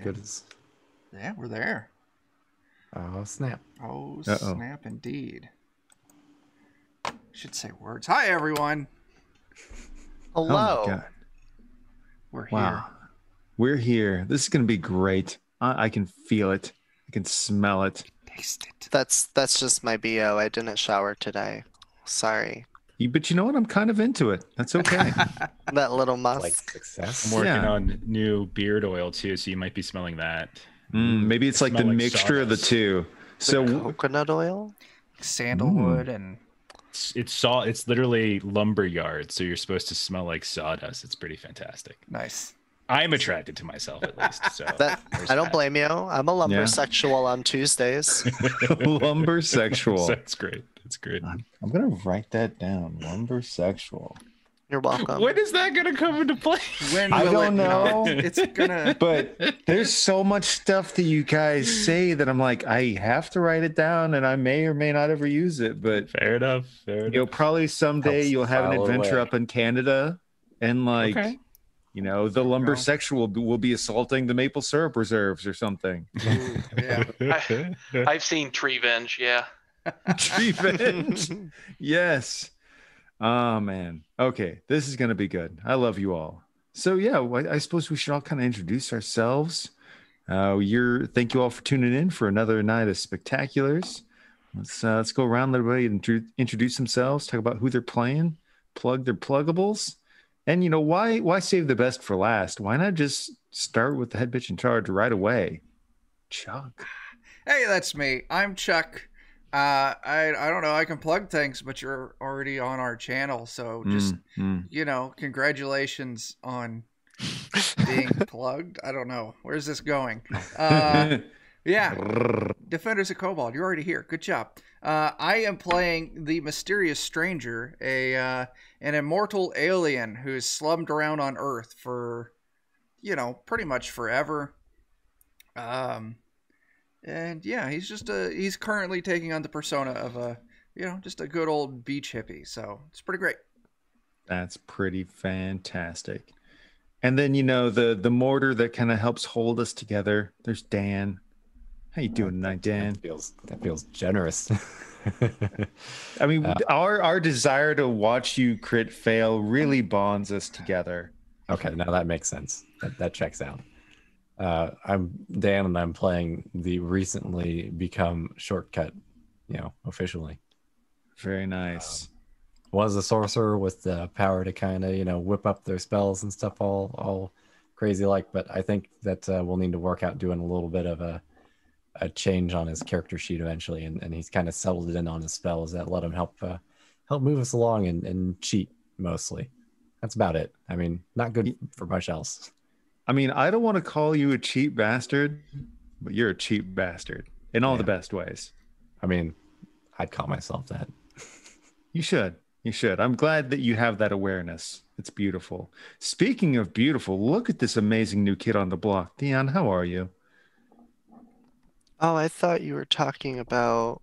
good as... Yeah, we're there. Oh, snap. Oh, snap indeed. Should say words. Hi, everyone. Hello. Oh my God. We're Wow. here. We're here. This is going to be great. I can feel it. I can smell it. Taste it. That's just my BO. I didn't shower today. Sorry. But you know what? I'm kind of into it. That's okay. That little musk. Like success. I'm working Yeah. on new beard oil too, so you might be smelling that. Maybe it's like the Smell like mixture of the sawdust. two. The So coconut oil? Sandalwood and It's literally lumber yard, so you're supposed to smell like sawdust. It's pretty fantastic. nice. I'm attracted to myself at least. So That there's I don't that. blame you. I'm a lumbersexual on Tuesdays. lumber sexual. That's great. That's great. I'm going to write that down. Lumber sexual. You're welcome. When is that gonna come into play? When I will don't it know. not? It's gonna. But there's so much stuff that you guys say that I'm like, I have to write it down and I may or may not ever use it. But Fair enough. Fair you'll enough. probably someday Helps you'll have an file it adventure away. up in Canada and like, Okay. you know, the lumber go. sexual will be assaulting the maple syrup reserves or something. Yeah. I've seen Treevenge, yeah. Treatment. Yes. Oh man. Okay, this is gonna be good. I love you all. So yeah, I suppose we should all kind of introduce ourselves. Thank you all for tuning in for another night of spectaculars. Let's go around, let everybody introduce themselves, talk about who they're playing, plug their pluggables, and you know why save the best for last? Why not just start with the head bitch in charge right away? Chuck. Hey, that's me. I'm Chuck. I don't know. I can plug things, but you're already on our channel, so just congratulations on being plugged. I don't know. Where's this going? Yeah, Defenders of Cobalt. You're already here. Good job. I am playing the mysterious stranger, an immortal alien who's slummed around on Earth for, pretty much forever. And yeah, he's currently taking on the persona of just a good old beach hippie. So it's pretty great. That's pretty fantastic. And then, the mortar that kind of helps hold us together. There's Dan. How you doing tonight, Dan? That feels generous. I mean, our desire to watch you crit fail really bonds us together. Okay, now that makes sense. That checks out. I'm Dan, and I'm playing the recently become Shortcut, officially. Very nice. Was a sorcerer with the power to kind of, whip up their spells and stuff all crazy like, but I think that we'll need to work out doing a little bit of a change on his character sheet eventually, and he's kind of settled in on his spells that let him help move us along and cheat mostly. That's about it. I mean, not good for much else. I mean, I don't want to call you a cheap bastard, but you're a cheap bastard in all the best ways. I mean, I'd call myself that. You should. You should. I'm glad that you have that awareness. It's beautiful. Speaking of beautiful, look at this amazing new kid on the block. Dion, how are you? Oh, I thought you were talking about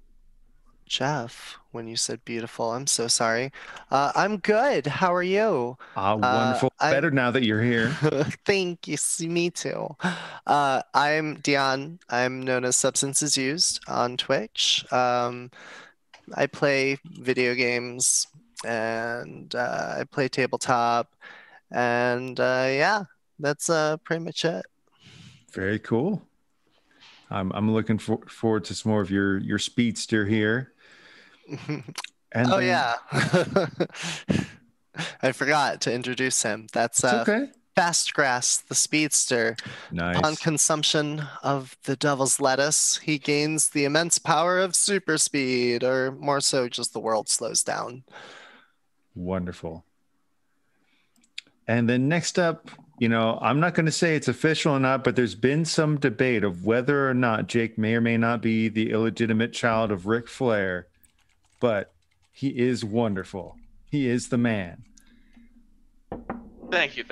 Jeff when you said beautiful. I'm so sorry. I'm good. How are you? Wonderful. Better now that you're here. Thank you. Me too. I'm Dion. I'm known as Substances Used on Twitch. I play video games and I play tabletop. And yeah, that's pretty much it. Very cool. I'm looking forward to some more of your speedster here. And oh yeah, I forgot to introduce him. That's okay. Fast Grass, the speedster. Nice. Upon consumption of the devil's lettuce, he gains the immense power of super speed, or more so, just the world slows down. Wonderful. And then next up, I'm not going to say it's official or not, but there's been some debate of whether or not Jake may or may not be the illegitimate child of Ric Flair, but he is wonderful. He is the man. Thank you.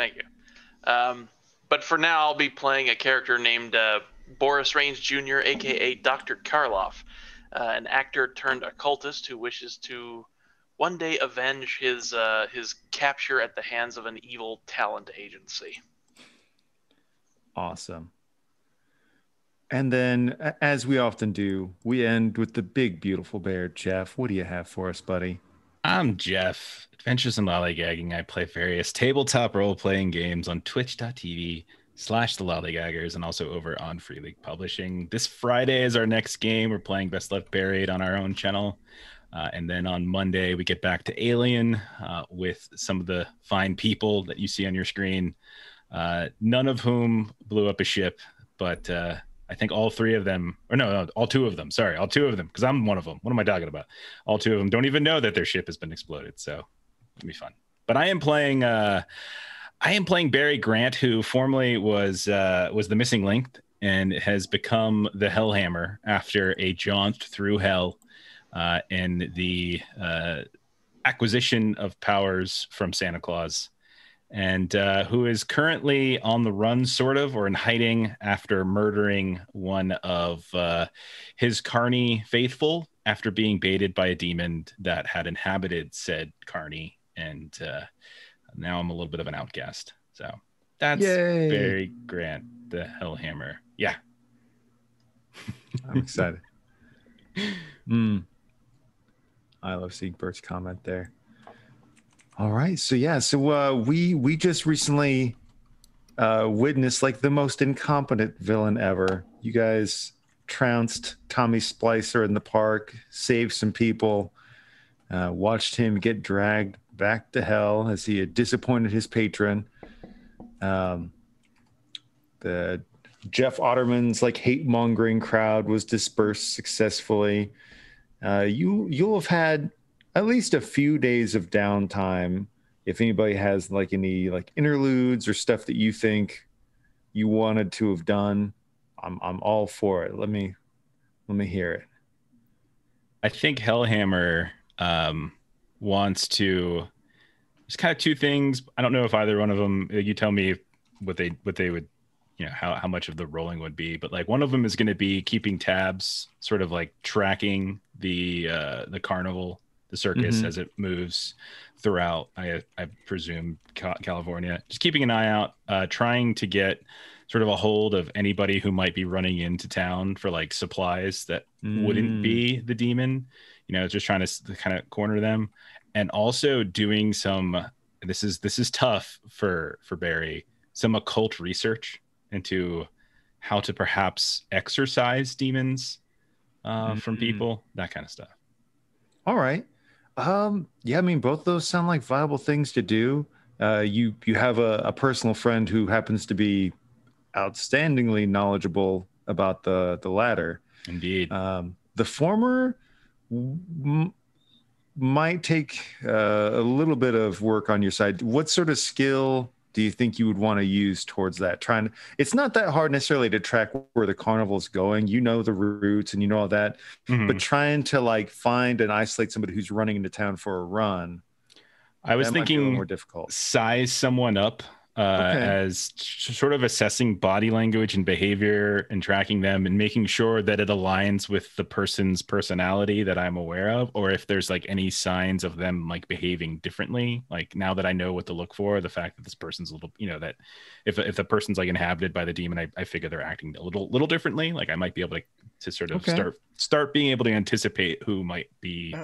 But for now, I'll be playing a character named Boris Raines Jr., a.k.a. Dr. Karloff, an actor turned occultist who wishes to one day avenge his capture at the hands of an evil talent agency. Awesome. And then, as we often do, we end with the big, beautiful bear. Jeff, what do you have for us, buddy? I'm Jeff. Adventures in Lollygagging. I play various tabletop role-playing games on twitch.tv/the Lollygaggers and also over on Free League Publishing. This Friday is our next game. We're playing Best Left Buried on our own channel. And then on Monday, we get back to Alien with some of the fine people that you see on your screen, none of whom blew up a ship, but I think all three of them, or no, all two of them. Sorry, all two of them, because I'm one of them. What am I talking about? All two of them don't even know that their ship has been exploded. So it'll be fun. But I am playing Barry Grant, who formerly was the missing link and has become the Hellhammer after a jaunt through hell and the acquisition of powers from Santa Claus. And who is currently on the run, sort of, or in hiding after murdering one of his Carney faithful after being baited by a demon that had inhabited said Carney. And now I'm a little bit of an outcast. So that's Yay. Barry Grant, the Hellhammer. Yeah. I'm excited. I love seeing Bert's comment there. All right, so we just recently witnessed like the most incompetent villain ever. You guys trounced Tommy Splicer in the park, saved some people, watched him get dragged back to hell as he had disappointed his patron. The Jeff Otterman's like hate mongering crowd was dispersed successfully. You'll have had at least a few days of downtime. If anybody has like any like interludes or stuff that you think you wanted to have done, I'm all for it. Let me hear it. I think Hellhammer wants to. There's kind of two things. I don't know if either one of them. You tell me what they would, how much of the rolling would be. But like one of them is going to be keeping tabs, sort of like tracking the carnival, the circus as it moves throughout. I presume California. Just keeping an eye out, trying to get sort of a hold of anybody who might be running into town for like supplies that wouldn't be the demon. Just trying to kind of corner them, and also doing some. This is tough for Barry. Some occult research into how to perhaps exorcise demons from people, that kind of stuff. All right. Yeah, I mean, both those sound like viable things to do. You have a personal friend who happens to be outstandingly knowledgeable about the latter. Indeed. The former might take a little bit of work on your side. What sort of skill do you think you would want to use towards that? It's not that hard necessarily to track where the carnival is going. You know the routes and you know all that, but trying to like find and isolate somebody who's running into town for a run. I was thinking more difficult. Size someone up as sort of assessing body language and behavior and tracking them and making sure that it aligns with the person's personality that I'm aware of, or if there's like any signs of them like behaving differently. Like now that I know what to look for, the fact that this person's a little, that if the person's like inhabited by the demon, I figure they're acting a little differently. Like I might be able to sort of start being able to anticipate who might be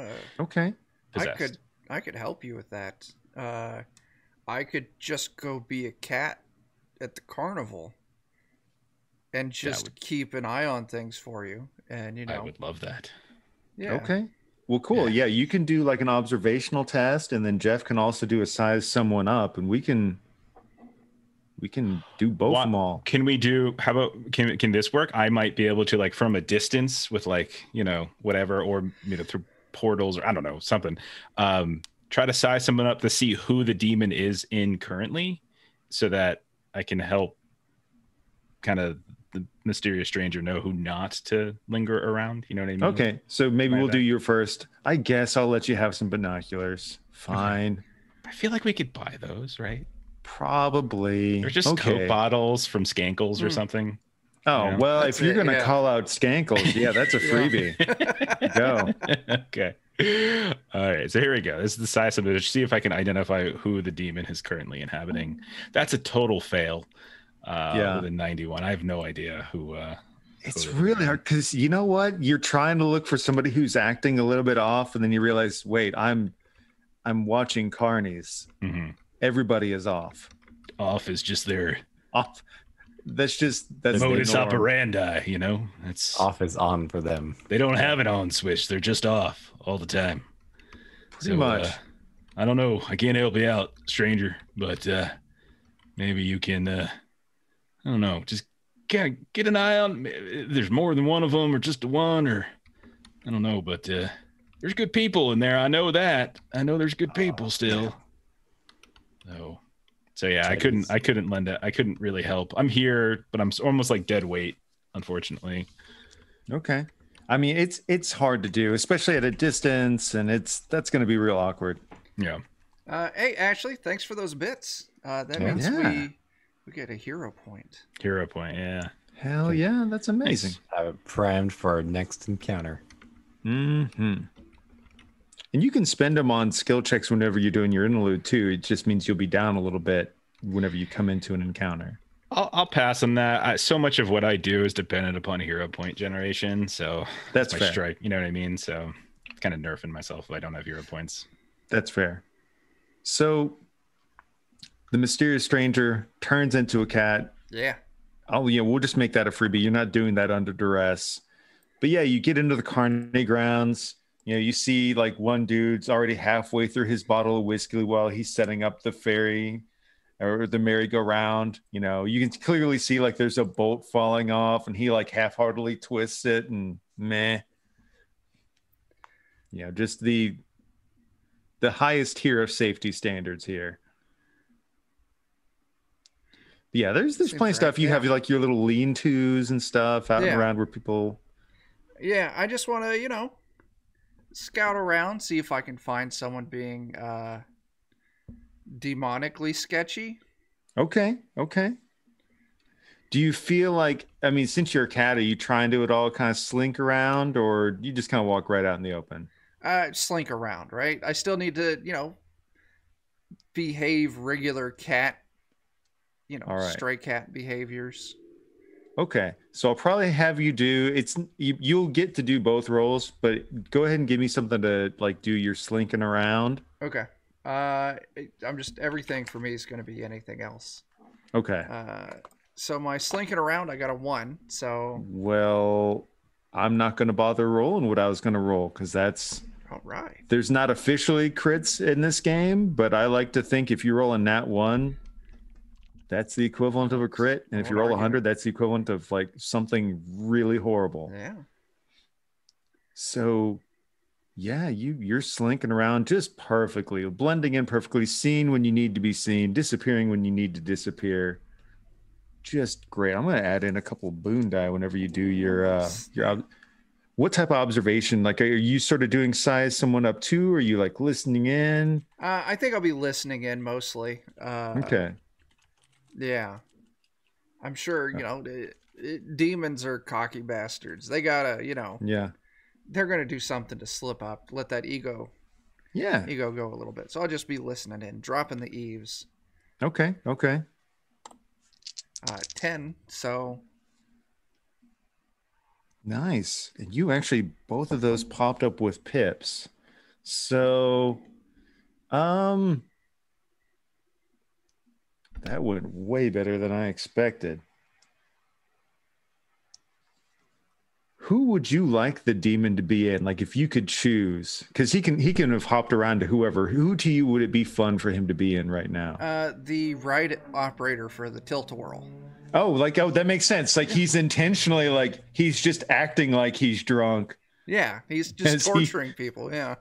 possessed. I could help you with that. I could just go be a cat at the carnival and just keep an eye on things for you. And, I would love that. Yeah. Okay. Well, cool. Yeah. You can do like an observational test, and then Jeff can also do a size someone up, and we can do both of them all. Can we do, how about, can this work? I might be able to like from a distance with like, whatever, or, through portals or I don't know, something, try to size someone up to see who the demon is in currently so that I can help kind of the mysterious stranger know who not to linger around. You know what I mean? Okay. So maybe we'll do your first. I guess I'll let you have some binoculars. Fine. Okay. I feel like we could buy those, right? Probably. They're just Coke bottles from Skankles or something. Oh, well, if you're going to call out Skankles, that's a freebie. Go. Okay. All right. So here we go. This is the size of it. See if I can identify who the demon is currently inhabiting. That's a total fail with a 91. I have no idea who. It's totally really wrong. hard because you know what? You're trying to look for somebody who's acting a little bit off, and then you realize, wait, I'm watching carnies. Mhm. Everybody is off. Off is just their Off. That's the the modus norm. operandi, you know? It's Off is on for them. they don't have an on switch. They're just off all the time. Pretty much. I don't know. I can't help you out, stranger, but maybe you can I don't know, just get an eye on there's more than one of them or just one, or I don't know, but there's good people in there. I know that. I know there's good people still. So yeah, I couldn't lend it. I couldn't really help. I'm here, but I'm almost like dead weight, unfortunately. Okay. I mean, it's hard to do, especially at a distance, and that's going to be real awkward. Yeah. Hey, Ashley, thanks for those bits. That Oh, means yeah. we get a hero point. Hero point, yeah. Hell yeah, that's amazing. Nice. Have it primed for our next encounter. Mm-hmm. And you can spend them on skill checks whenever you're doing your interlude too. It just means you'll be down a little bit whenever you come into an encounter. I'll pass on that. So much of what I do is dependent upon hero point generation, so That's my fair. strike. You know what I mean? So it's kind of nerfing myself if I don't have hero points. That's fair. So the mysterious stranger turns into a cat. Yeah. Oh yeah, we'll just make that a freebie. You're not doing that under duress. But yeah, you get into the carny grounds. You know, you see like one dude's already halfway through his bottle of whiskey while he's setting up the ferry or the merry-go-round. You know, you can clearly see like there's a bolt falling off and he like half-heartedly twists it and meh. You know, just the highest tier of safety standards here. Yeah, there's Seems plenty of stuff. right, You yeah. have like your little lean-tos and stuff out and Yeah. around where people. Yeah, I just want to, scout around, see if I can find someone being demonically sketchy. Okay. Do you feel like, I mean, since you're a cat, are you trying to at all kind of slink around, or you just kind of walk right out in the open? Slink around, right? I still need to, behave regular cat, All right. stray cat behaviors. Okay, so I'll probably have you do you'll get to do both roles, but go ahead and give me something to like do your slinking around. Okay. I'm just, everything for me is going to be anything else. Okay. So my slinking around, I got a 1. So, Well, I'm not going to bother rolling what I was going to roll because all right. there's not officially crits in this game, but I like to think if you roll a nat 1, that's the equivalent of a crit, and if you roll 100, that's the equivalent of like something really horrible. Yeah. So, yeah, you're slinking around just perfectly, blending in perfectly, seen when you need to be seen, disappearing when you need to disappear. Just great. I'm going to add in a couple boon die whenever you do your what type of observation? Like, are you sort of doing size someone up too? Or are you like listening in? I think I'll be listening in mostly. Okay. Yeah. I'm sure, demons are cocky bastards. They gotta, Yeah. they're gonna do something to slip up, let that ego go a little bit. So I'll just be listening in, dropping the eaves. Okay. 10. So Nice. And you actually, both of those popped up with pips. So, that went way better than I expected. Who would you like the demon to be in? Like, if you could choose, because he can have hopped around to whoever. Who to you would it be fun for him to be in right now? the ride operator for the tilt-a-whirl. Oh, that makes sense. Like he's intentionally like he's just acting like he's drunk. Yeah, he's just torturing people. Yeah.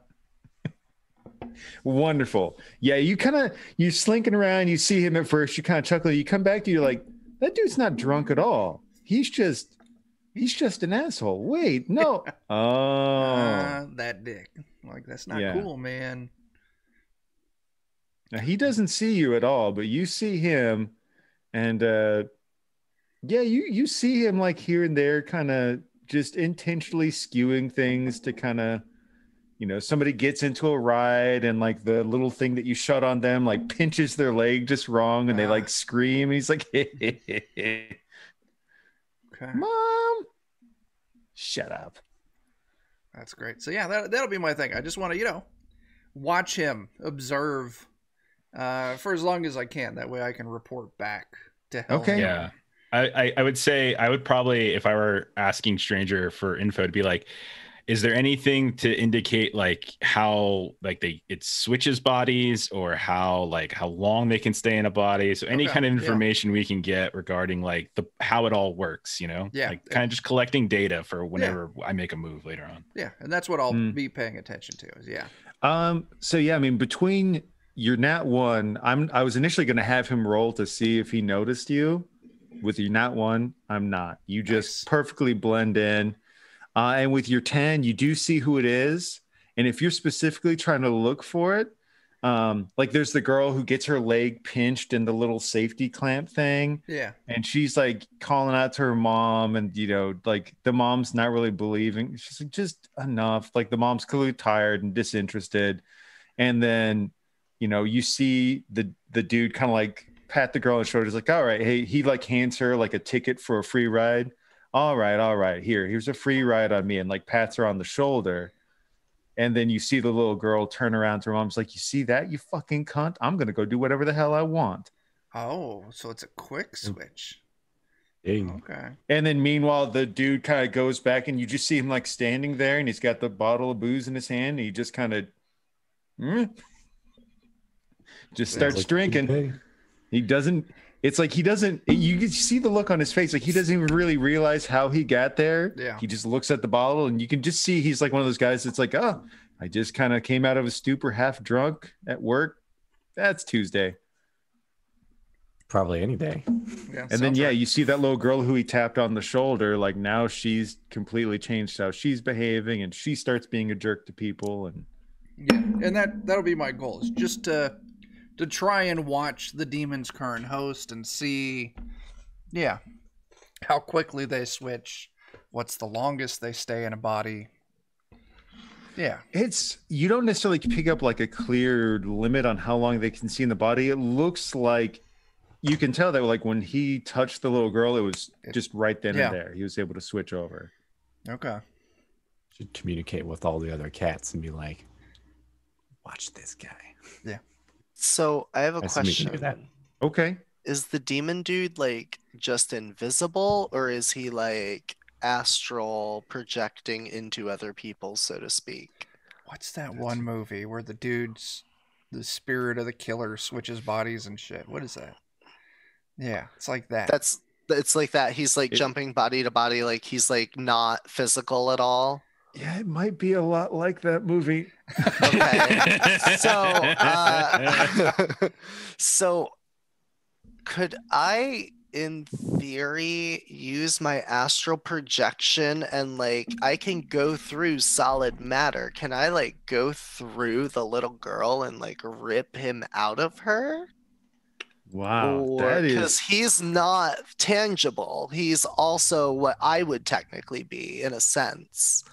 Wonderful. Yeah, you're slinking around. You see him at first. You kind of chuckle. You come back to you're like, that dude's not drunk at all. He's just an asshole. Wait, no. Oh, That dick. Like, that's not Yeah. cool, man. now, he doesn't see you at all, but you see him, and yeah, you see him like here and there, kind of just intentionally skewing things to kind of, somebody gets into a ride and like the little thing that you shut on them like pinches their leg just wrong, and they like scream, and he's like, Okay. Mom, Shut up. That's great. So yeah, that'll be my thing. I just want to, watch him, observe for as long as I can. That way I can report back to Hell. Okay. Yeah. I would say I would probably, if I were asking Stranger for info, to be like, is there anything to indicate like how like it switches bodies, or how long they can stay in a body? So any kind of information we can get regarding like how it all works, Yeah. like kind of just collecting data for whenever I make a move later on. Yeah, and that's what I'll be paying attention to. Is So yeah, I mean, between your nat 1, I was initially going to have him roll to see if he noticed you. With your nat 1, I'm not. You just perfectly blend in. And with your 10, you do see who it is. And if you're specifically trying to look for it, like there's the girl who gets her leg pinched in the little safety clamp thing. Yeah. And she's like calling out to her mom, and like the mom's not really believing. She's like, just enough. Like the mom's clearly tired and disinterested. And then, you see the dude kind of like pat the girl on the shoulder. He's like, all right, hey, he like hands her like a ticket for a free ride. All right, here's a free ride on me, and like pats her on the shoulder. And then you see the little girl turn around to her mom's like, you see that, you fucking cunt? I'm gonna go do whatever the hell I want. Oh, so it's a quick switch. Dang. Okay. And then meanwhile, the dude kind of goes back, and you just see him like standing there, and he's got the bottle of booze in his hand, and he just kind of just starts drinking. Okay. He doesn't. It's like he doesn't. You can see the look on his face, like he doesn't even really realize how he got there. Yeah. He just looks at the bottle, and you can just see he's like one of those guys that's like, oh, I just kind of came out of a stupor, half drunk at work. That's Tuesday. Probably any day. Yeah, And then you see that little girl who he tapped on the shoulder. Like now she's completely changed how she's behaving, and she starts being a jerk to people. And and that'll be my goal, is just to try and watch the demon's current host and see, how quickly they switch, what's the longest they stay in a body. Yeah. You don't necessarily pick up like a clear limit on how long they can see in the body. It looks like you can tell that like when he touched the little girl, it was just right then and there. He was able to switch over. Okay. Should communicate with all the other cats and be like, watch this guy. Yeah. So I have a I assume you can do question. that. Okay. Is the demon dude like just invisible, or is he like astral projecting into other people, so to speak? What's that one movie where the spirit of the killer switches bodies and shit? What is that? Yeah, it's like that. It's like that. He's like jumping body to body, like he's like not physical at all. Yeah, it might be a lot like that movie. Okay. So could I, in theory, use my astral projection and like I can go through solid matter? Can I like go through the little girl and like rip him out of her? Wow, Because he's not tangible. He's also what I would technically be in a sense.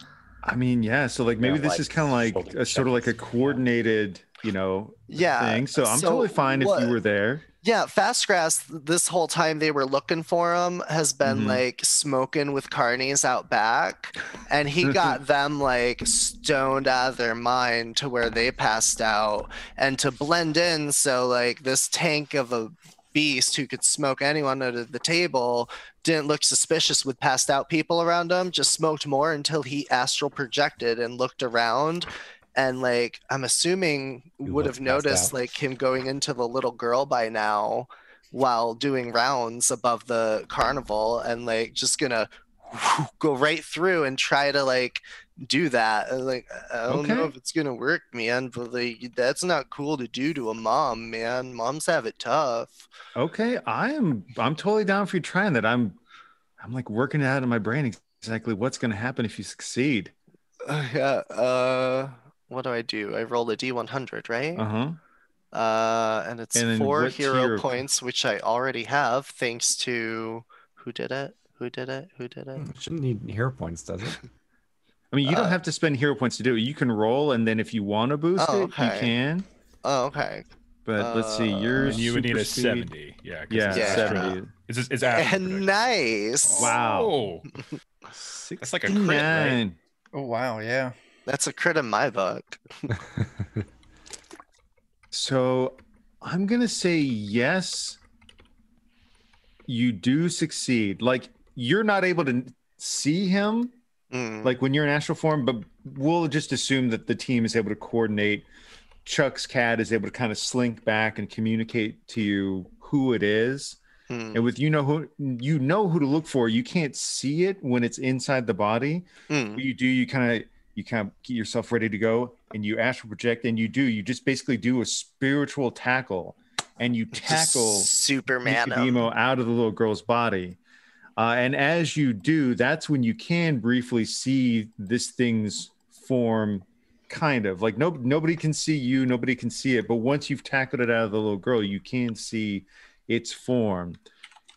I mean, yeah. So like maybe this like is kind of like a sort of like a coordinated, thing. So I'm totally fine if you were there. Yeah, Fastgrass, this whole time they were looking for him, has been like smoking with carnies out back, and he got them like stoned out of their mind to where they passed out, and to blend in, so like this tank of a beast who could smoke anyone at the table didn't look suspicious with passed out people around him, just smoked more until he astral projected and looked around. And like I'm assuming would have noticed like him going into the little girl by now while doing rounds above the carnival, and like just gonna go right through and try to like do that. And, like I don't know if it's gonna work, man, but like that's not cool to do to a mom, man. Moms have it tough. Okay, I'm totally down for you trying that. I'm like working it out in my brain exactly what's gonna happen if you succeed. What do? I roll a D100, right? And it's And then 4 what's hero your- points, which I already have, thanks to who did it? Shouldn't need hero points, does it? I mean, you don't have to spend hero points to do it. You can roll, and then if you want to boost it, you can. Oh, okay. But let's see, yours. And you would need super a speed. 70. Yeah. 'cause Yeah, it's 70. It's astral projection. Nice. Wow. Oh, that's like a crit, right? 69. Oh wow, yeah. That's a crit in my book. So I'm gonna say yes. You do succeed. Like you're not able to see him, like when you're in astral form, but we'll just assume that the team is able to coordinate. Chuck's cat is able to kind of slink back and communicate to you who it is. And with you know who to look for. You can't see it when it's inside the body. But you kind of get yourself ready to go, and you astral project, and you just basically do a spiritual tackle, and you tackle Superman Nicodemo out of the little girl's body. And as you do, that's when you can briefly see this thing's form, kind of like nobody can see you, nobody can see it, but once you've tackled it out of the little girl, you can see its form.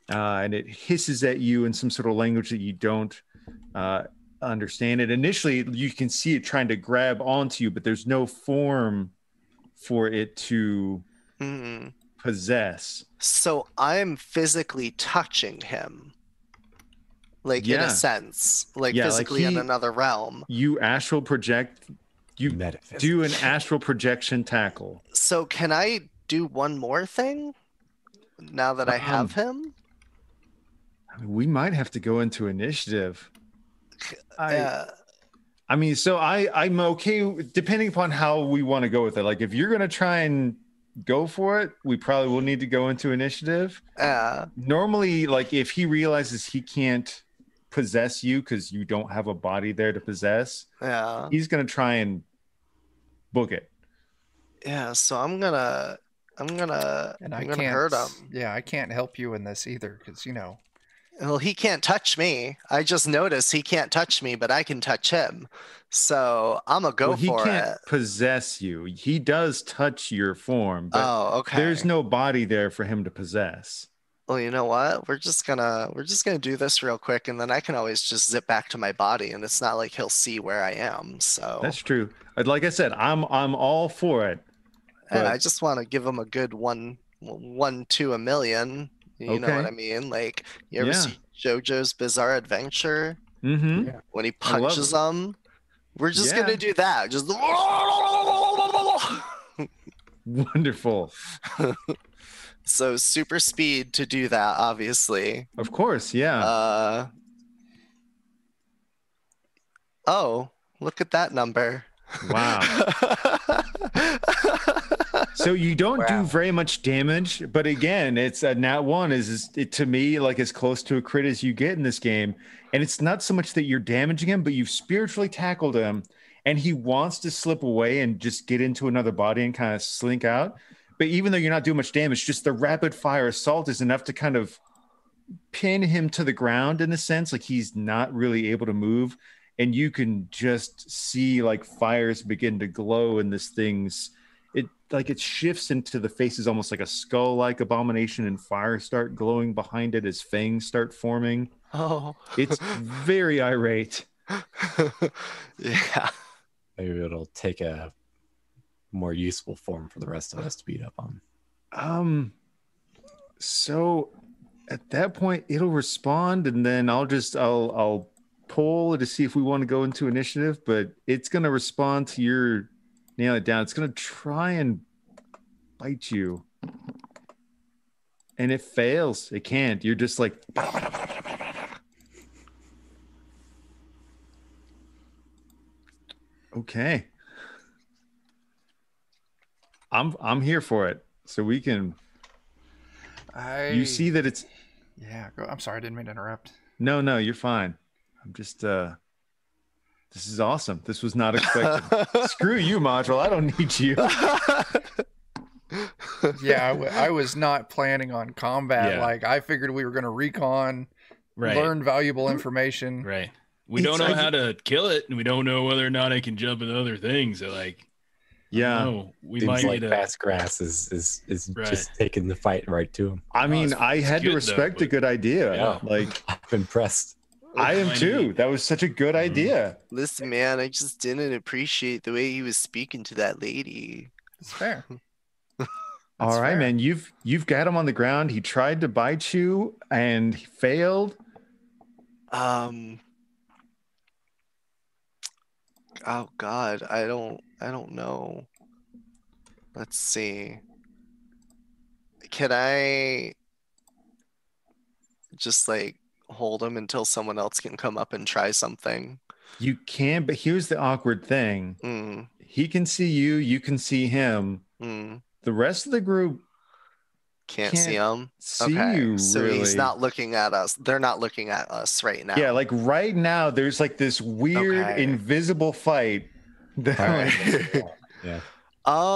And it hisses at you in some sort of language that you don't understand it. Initially, you can see it trying to grab onto you, but there's no form for it to possess. So I'm physically touching him. Like in a sense. Like physically in another realm. You astral project. You do an astral projection tackle. So can I do one more thing now that I have him? We might have to go into initiative. I mean, so I'm okay depending upon how we want to go with it. Like if you're gonna try and go for it, we probably will need to go into initiative. Normally, like if he realizes he can't possess you because you don't have a body there to possess, he's gonna try and book it. Yeah, so I'm gonna hurt him. Yeah, I can't help you in this either because Well, he can't touch me. I just noticed he can't touch me, but I can touch him. So I'm gonna go for it. He can't possess you. He does touch your form, but okay. There's no body there for him to possess. Well, you know what? We're just gonna do this real quick, and then I can always just zip back to my body, and it's not like he'll see where I am. So that's true. Like I said, I'm all for it. And I just want to give him a good 1 to a million. You know what I mean? Like, you ever see JoJo's Bizarre Adventure? Mm-hmm. Yeah. When he punches them? We're just going to do that. Just... Wonderful. So, super speed to do that, obviously. Of course, yeah. Oh, look at that number. Wow. So you don't do very much damage, but again, it's a nat 1 is to me like as close to a crit as you get in this game. And it's not so much that you're damaging him, but you've spiritually tackled him and he wants to slip away and just get into another body and kind of slink out. But even though you're not doing much damage, just the rapid fire assault is enough to kind of pin him to the ground in a sense, like he's not really able to move. And you can just see like fires begin to glow in this thing's, it shifts into the faces almost like a skull-like abomination, and fire start glowing behind it as fangs start forming. Oh, it's very irate. Yeah. Maybe it'll take a more useful form for the rest of us to beat up on. So at that point it'll respond, and then I'll poll to see if we want to go into initiative, but it's going to respond to your nail it down. It's going to try and bite you, and it fails. It can't. You're just like okay. I'm here for it. So we can. You see that it's. Yeah. I'm sorry. I didn't mean to interrupt. No, you're fine. I'm just. This is awesome. This was not expected. Screw you, Module. I don't need you. Yeah, I was not planning on combat. Yeah. Like, I figured we were going to recon, learn valuable information. Right. We don't know how to kill it, and we don't know whether or not I can jump into other things. So, like, we Seems might like need fast grass is just taking the fight right to him. I mean, I had to respect a good idea. Yeah. Like, I'm impressed. I am too. That was such a good idea. Listen, man, I just didn't appreciate the way he was speaking to that lady. It's fair. That's All right, fair. man. You've got him on the ground. He tried to bite you and he failed. Oh God, I don't know. Let's see. Can I just like hold him until someone else can come up and try something? You can, but here's the awkward thing. Mm, He can see you, you can see him. mm. The rest of the group Can't see can't him. see Okay, you so he's really. not looking at us. They're not looking at us right now. Yeah, like right now, there's like this weird Okay. invisible fight. That, All right. like, Yeah.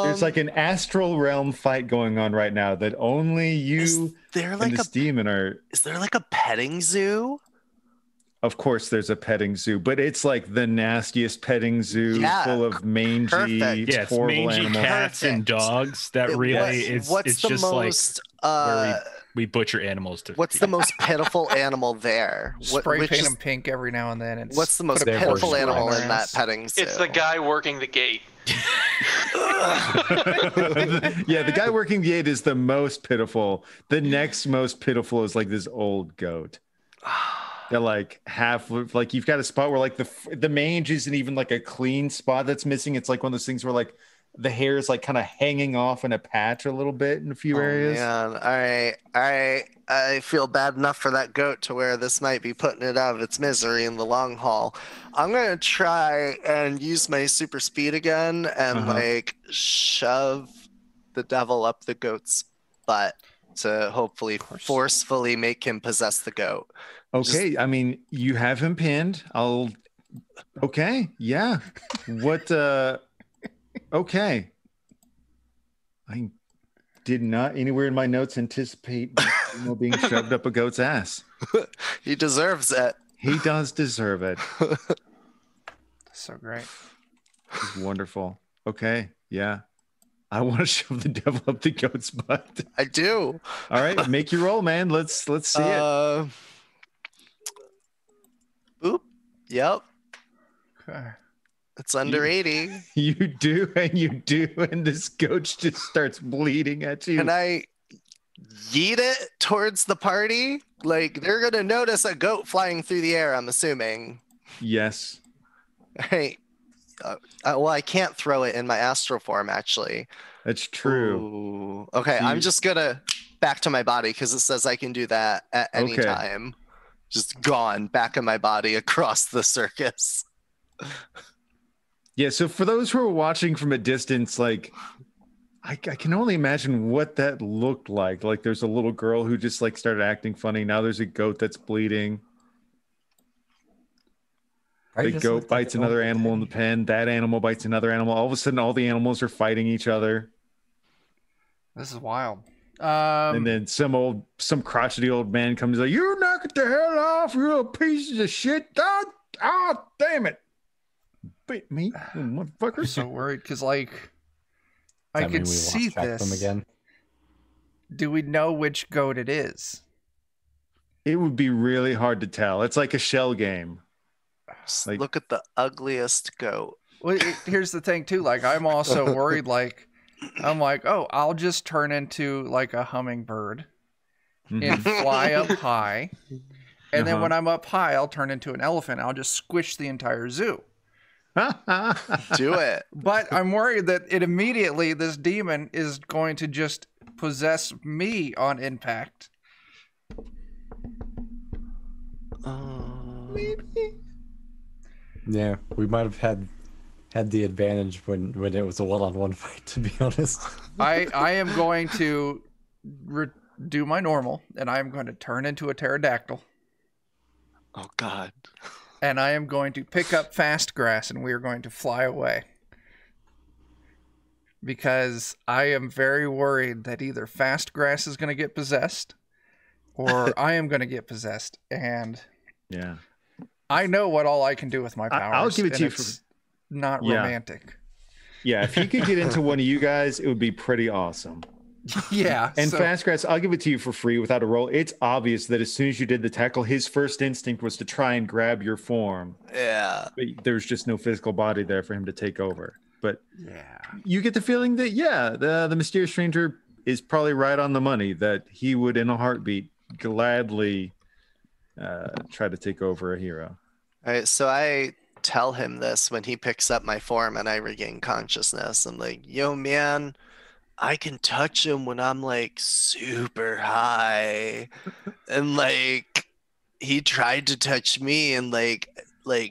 there's like an astral realm fight going on right now that only Is you there and like this demon are. is there like a petting zoo? Of course, there's a petting zoo, but it's like the nastiest petting zoo, Yeah, full of mangy, perfect. Yeah, it's horrible mangy animals. cats and Perfect. dogs. That really is. What's It's the just like most where we butcher animals to. what's the most pitiful animal there? Spray Which paint is- them pink every now and then. And What's the most put a They're pitiful version animal corkscrew in their that ass. petting zoo? It's the guy working the gate. Yeah, the guy working the gate is the most pitiful. The next most pitiful is like this old goat. They're like half, like you've got a spot where like the mange isn't even like a clean spot that's missing. It's like one of those things where like the hair is like kind of hanging off in a patch a little bit in a few areas. Man, all right. I feel bad enough for that goat to where this might be putting it out of its misery in the long haul. I'm gonna try and use my super speed again and like shove the devil up the goat's butt to hopefully forcefully make him possess the goat. Okay, I mean, you have him pinned. Okay, yeah. What? Okay. I did not anywhere in my notes anticipate being shoved up a goat's ass. He deserves it. He does deserve it. So great. It's wonderful. Okay, yeah. I want to shove the devil up the goat's butt. I do. All right, make your roll, man. Let's see it. Oop. Yep. Okay. It's under 80. You do, and this goat just starts bleeding at you. Can I yeet it towards the party? Like, they're going to notice a goat flying through the air, I'm assuming. Yes. Hey. Well, I can't throw it in my astral form, actually. That's true. Ooh. Okay, So I'm just going to back to my body because it says I can do that at any time. Just gone, back in my body across the circus. Yeah, so for those who are watching from a distance, like I can only imagine what that looked like. Like there's a little girl who just like started acting funny. Now there's a goat that's bleeding. The goat bites another animal in the pen. That animal bites another animal. All of a sudden, all the animals are fighting each other. This is wild. And then some crotchety old man comes like, "You knock it the hell off, you pieces of shit! Ah, damn it! Bait me, you motherfucker!" I'm so worried because, like, I could see this. Again? Do we know which goat it is? It would be really hard to tell. It's like a shell game. Like, look at the ugliest goat. Well, here's the thing too. Like, I'm also worried. Like, I'm like, oh, I'll just turn into like a hummingbird and fly up high, and then when I'm up high, I'll turn into an elephant. I'll just squish the entire zoo. Do it. But I'm worried that this demon is going to just possess me on impact. Maybe. Yeah, we might have had the advantage when it was a one-on-one fight, to be honest. I am going to do my normal, and I am going to turn into a pterodactyl. Oh, God. And I am going to pick up fast grass, and we are going to fly away. Because I am very worried that either fast grass is going to get possessed, or I am going to get possessed. And yeah, I know what all I can do with my powers. I'll give it to you for not romantic. Yeah, if you could get into one of you guys, it would be pretty awesome. Yeah. And fast grass, I'll give it to you for free without a roll. It's obvious that as soon as you did the tackle, his first instinct was to try and grab your form. Yeah. But there's just no physical body there for him to take over. But yeah, you get the feeling that, the mysterious stranger is probably right on the money that he would, in a heartbeat, gladly try to take over a hero. All right, so I tell him this when he picks up my form and I regain consciousness. I'm like, yo, man, I can touch him when I'm like super high. And like, he tried to touch me and like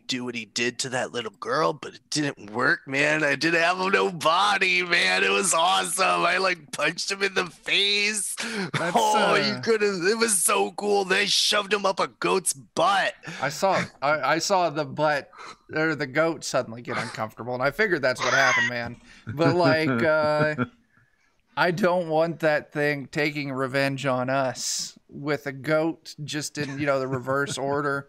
do what he did to that little girl, but it didn't work, man. I didn't have no body, man. It was awesome. I like punched him in the face. You could have. It was so cool. They shoved him up a goat's butt. I saw the butt or the goat suddenly get uncomfortable, and I figured that's what happened, man. But like, I don't want that thing taking revenge on us with a goat just in the reverse order.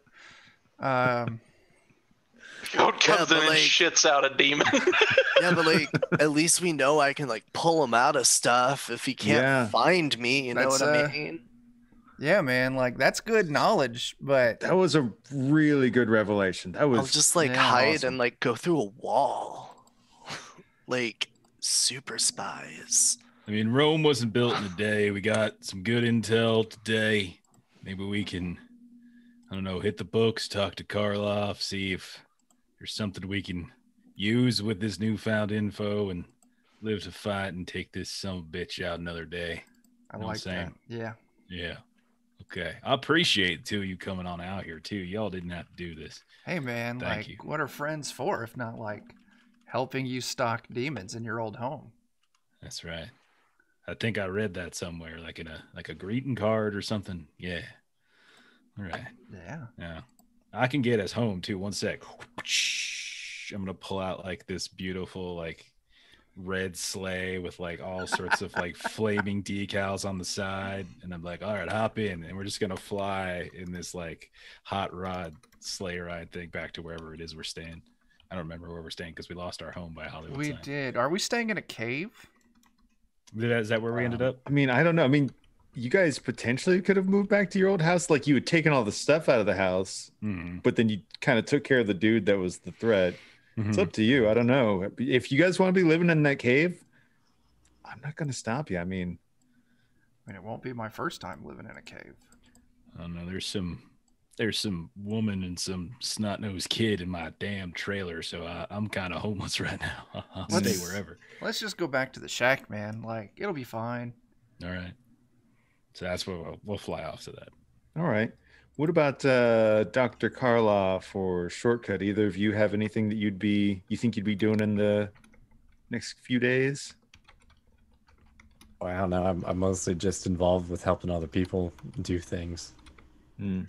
Goat comes in and shits out a demon. Yeah, but like at least we know I can like pull him out of stuff if he can't find me. You know what I mean? Yeah, man. Like that's good knowledge, but that was a really good revelation. That was I'll just like hide awesome. and like go through a wall, like super spies. I mean, Rome wasn't built in a day. We got some good intel today. Maybe we can, I don't know, hit the books, talk to Karloff, see if there's something we can use with this newfound info and live to fight and take this son of a bitch out another day. I like that. Yeah. Yeah. Okay. I appreciate two of you coming on out here too. Y'all didn't have to do this. Hey man, Thank you. What are friends for if not like helping you stalk demons in your old home? That's right. I think I read that somewhere, like in a greeting card or something. Yeah. All right. Yeah. Yeah. I can get us home too. One sec. I'm gonna pull out like this beautiful like red sleigh with like all sorts of like flaming decals on the side, and I'm like, all right, hop in, and we're just gonna fly in this like hot rod sleigh ride thing back to wherever it is we're staying. I don't remember where we're staying because we lost our home by Hollywood. We sign. did. Are we staying in a cave? Is that where we ended up? I mean, I don't know. I mean, you guys potentially could have moved back to your old house. Like you had taken all the stuff out of the house, but then you kind of took care of the dude that was the threat. It's up to you. I don't know. If you guys want to be living in that cave, I'm not going to stop you. I mean, it won't be my first time living in a cave. I don't know. There's some woman and some snot-nosed kid in my damn trailer, so I'm kind of homeless right now. I'll stay wherever. Let's just go back to the shack, man. Like, it'll be fine. All right. So that's where we'll fly off to that. All right. What about Dr. Karloff or Shortcut? Either of you have anything that you think you'd be doing in the next few days? Well, I don't know. I'm mostly just involved with helping other people do things. You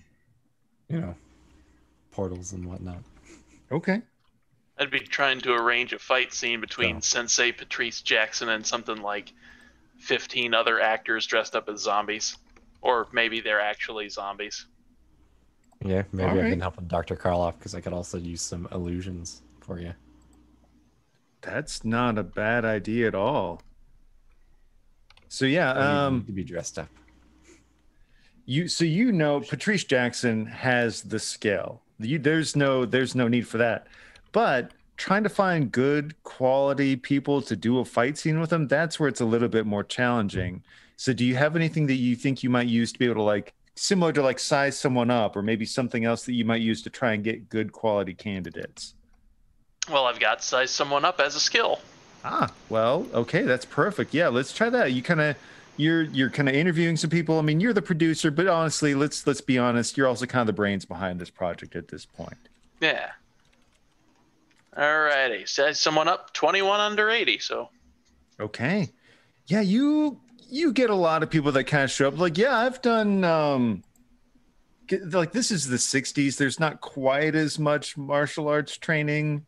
know, portals and whatnot. Okay. I'd be trying to arrange a fight scene between Sensei Patrice Jackson and something like 15 other actors dressed up as zombies. Or maybe they're actually zombies. Yeah, maybe I can help with Dr. Karloff because I could also use some illusions for you. That's not a bad idea at all. So yeah, you need to be dressed up. Patrice Jackson has the skill. There's no need for that. But trying to find good quality people to do a fight scene with them, that's where it's a little bit more challenging. So do you have anything that you think you might use to be able to like similar to like size someone up, or maybe something else that you might use to try and get good quality candidates? Well, I've got size someone up as a skill. Well, okay, that's perfect. Yeah, let's try that. You're kind of interviewing some people. I mean, you're the producer, but honestly, let's be honest, you're also kind of the brains behind this project at this point. Yeah. Alrighty, size someone up, 21 under 80. So. Okay. Yeah, you get a lot of people that kind of show up like, yeah, I've done like this is the 60s. There's not quite as much martial arts training,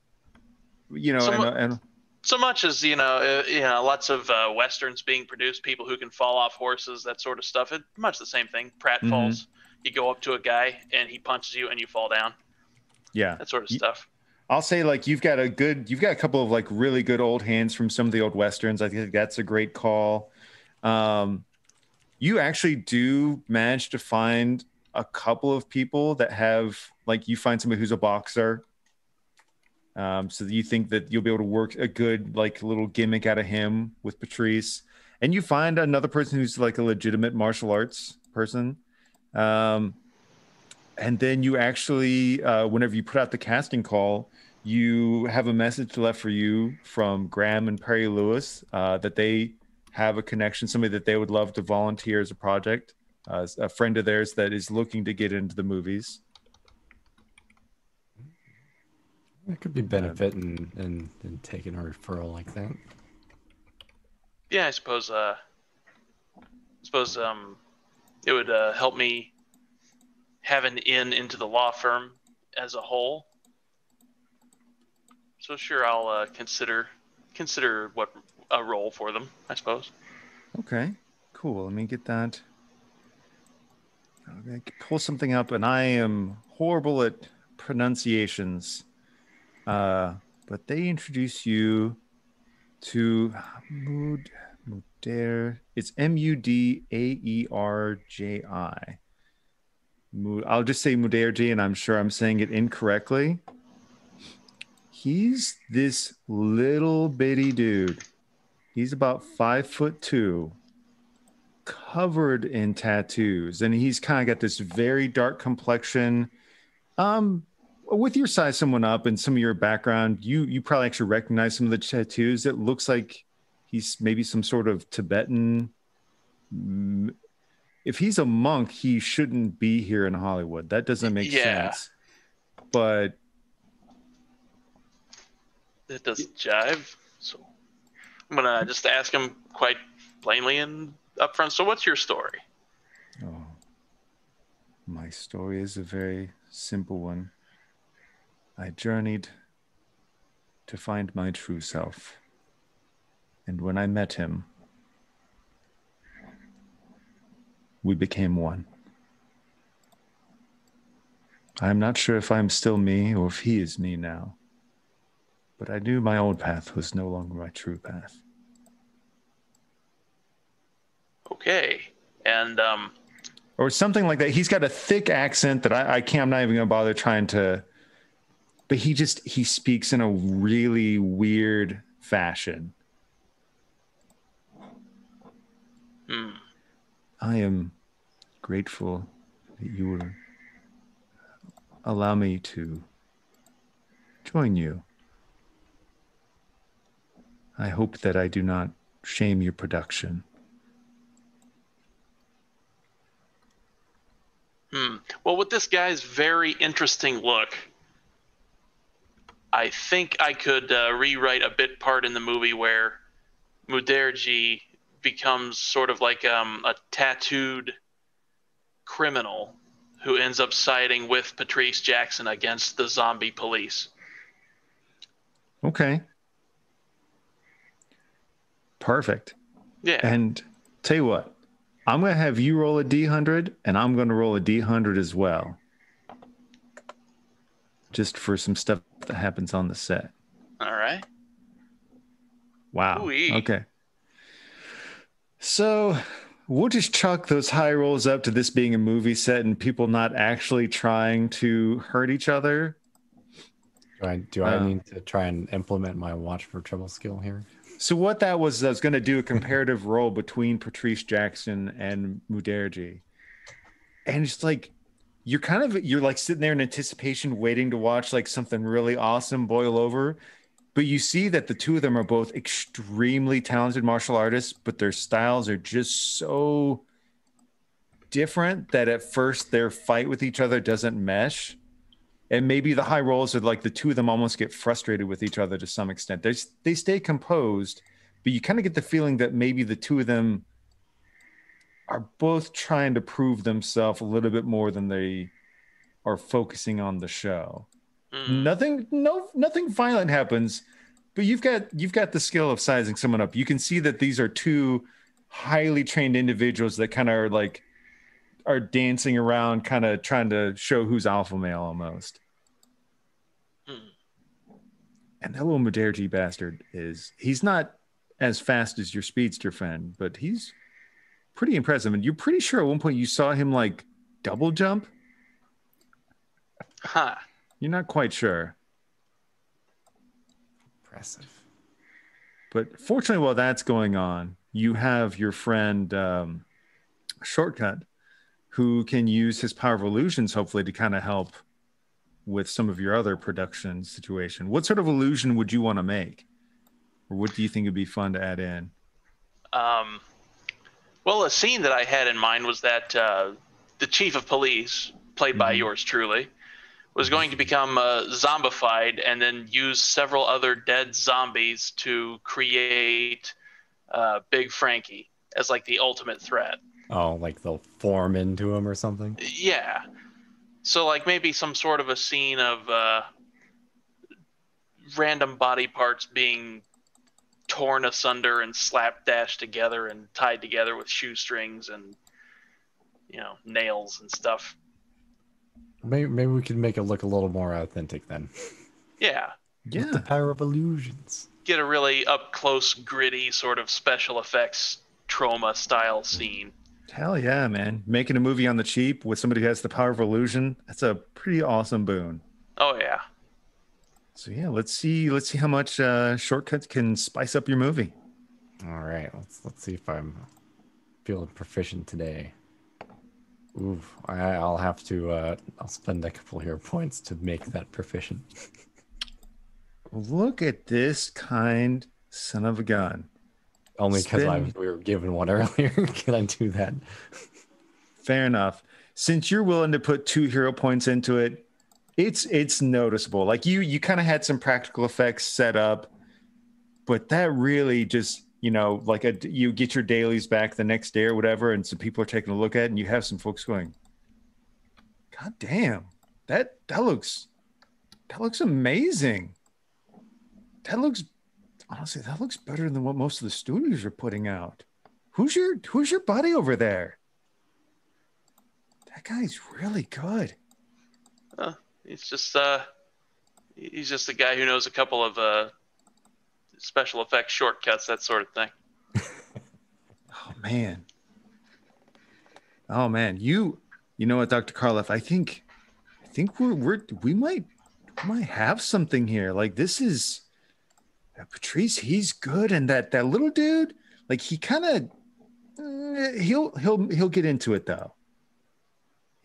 and so much as lots of westerns being produced, people who can fall off horses, that sort of stuff. It's much the same thing. Pratfalls. You go up to a guy and he punches you and you fall down. Yeah, that sort of stuff. I'll say like you've got a couple of like really good old hands from some of the old westerns. I think that's a great call. You actually do manage to find a couple of people that have like you find somebody who's a boxer. So you think that you'll be able to work a good like little gimmick out of him with Patrice. and you find another person who's like a legitimate martial arts person. And then you actually, whenever you put out the casting call, you have a message left for you from Graham and Perry Lewis that they have a connection, somebody that they would love to volunteer as a project, a friend of theirs that is looking to get into the movies. It could be benefit in taking a referral like that. Yeah, I suppose. It would help me have an in into the law firm as a whole. So sure, I'll consider what a role for them, I suppose. Okay, cool. Let me get that. I'm gonna pull something up, and I am horrible at pronunciations. But they introduce you to Mudaerji. It's Mudaerji. I'll just say Mudaerji, and I'm sure I'm saying it incorrectly. He's this little bitty dude. He's about 5'2", covered in tattoos, and he's kind of got this very dark complexion. With your size, someone up, and some of your background, you probably actually recognize some of the tattoos. It looks like he's maybe some sort of Tibetan. If he's a monk, he shouldn't be here in Hollywood. That doesn't make sense. But It doesn't jive. So I'm gonna just ask him quite plainly and upfront. So what's your story? oh, my story is a very simple one. I journeyed to find my true self. And when I met him, we became one. I'm not sure if I'm still me or if he is me now. But I knew my old path was no longer my true path. Okay. And Or something like that. He's got a thick accent that I can't, I'm not even going to bother trying to, but he speaks in a really weird fashion. I am grateful that you will allow me to join you. I hope that I do not shame your production. Well, with this guy's very interesting look, I think I could rewrite a bit part in the movie where Mudaerji becomes sort of like a tattooed criminal who ends up siding with Patrice Jackson against the zombie police. Okay. Perfect. Yeah. And tell you what, I'm going to have you roll a D100, and I'm going to roll a D100 as well. Just for some stuff that happens on the set. All right. Wow. Ooh-wee. Okay. So we'll just chalk those high rolls up to this being a movie set and people not actually trying to hurt each other. Do I need to try and implement my watch for trouble skill here? So what that was, I was going to do a comparative roll between Patrice Jackson and Mudaerji. And it's like, you're like sitting there in anticipation, waiting to watch like something really awesome boil over. But you see that the two of them are both extremely talented martial artists, but their styles are just so different that at first their fight with each other doesn't mesh. And maybe the high rolls are like the two of them almost get frustrated with each other to some extent. They stay composed, but you kind of get the feeling that maybe the two of them are both trying to prove themselves a little bit more than they are focusing on the show. Nothing violent happens, but you've got the skill of sizing someone up. You can see that these are two highly trained individuals that kind of are dancing around, kind of trying to show who's alpha male almost. And that little Mudaerji bastard he's not as fast as your speedster friend, but he's pretty impressive. And you're pretty sure at one point you saw him like double jump. Huh. You're not quite sure. Impressive. But fortunately, while that's going on, you have your friend Shortcut, who can use his power of illusions, hopefully, to kind of help with some of your other production situation. What sort of illusion would you want to make? Or what do you think would be fun to add in? Well, a scene that I had in mind was that the chief of police, played by yours truly, was going to become zombified and then use several other dead zombies to create Big Frankie as like the ultimate threat. Oh, like they'll form into him or something? Yeah. So like maybe some sort of a scene of random body parts being torn asunder and slapdash together and tied together with shoestrings and nails and stuff. Maybe we could make it look a little more authentic then. Yeah. With the power of illusions. Get a really up close, gritty sort of special effects trauma style scene. Hell yeah, man. Making a movie on the cheap with somebody who has the power of illusion, that's a pretty awesome boon. Oh yeah. So yeah, let's see how much Shortcuts can spice up your movie. All right, let's see if I'm feeling proficient today. Ooh, I'll have to I'll spend a couple hero points to make that proficient. Look at this kind son of a gun. Only because we were given one earlier. Can I do that? Fair enough. Since you're willing to put 2 hero points into it, it's noticeable. Like you kind of had some practical effects set up, but that really just, like you get your dailies back the next day or whatever, and some people are taking a look at it, and you have some folks going, God damn, that looks amazing. That looks better than what most of the studios are putting out. Who's your buddy over there? That guy's really good. He's just a guy who knows a couple of special effects shortcuts, that sort of thing. Oh man, you know what, Dr. Karloff? I think we might have something here. Like this is Patrice. He's good, and that little dude, like he kind of he'll get into it though.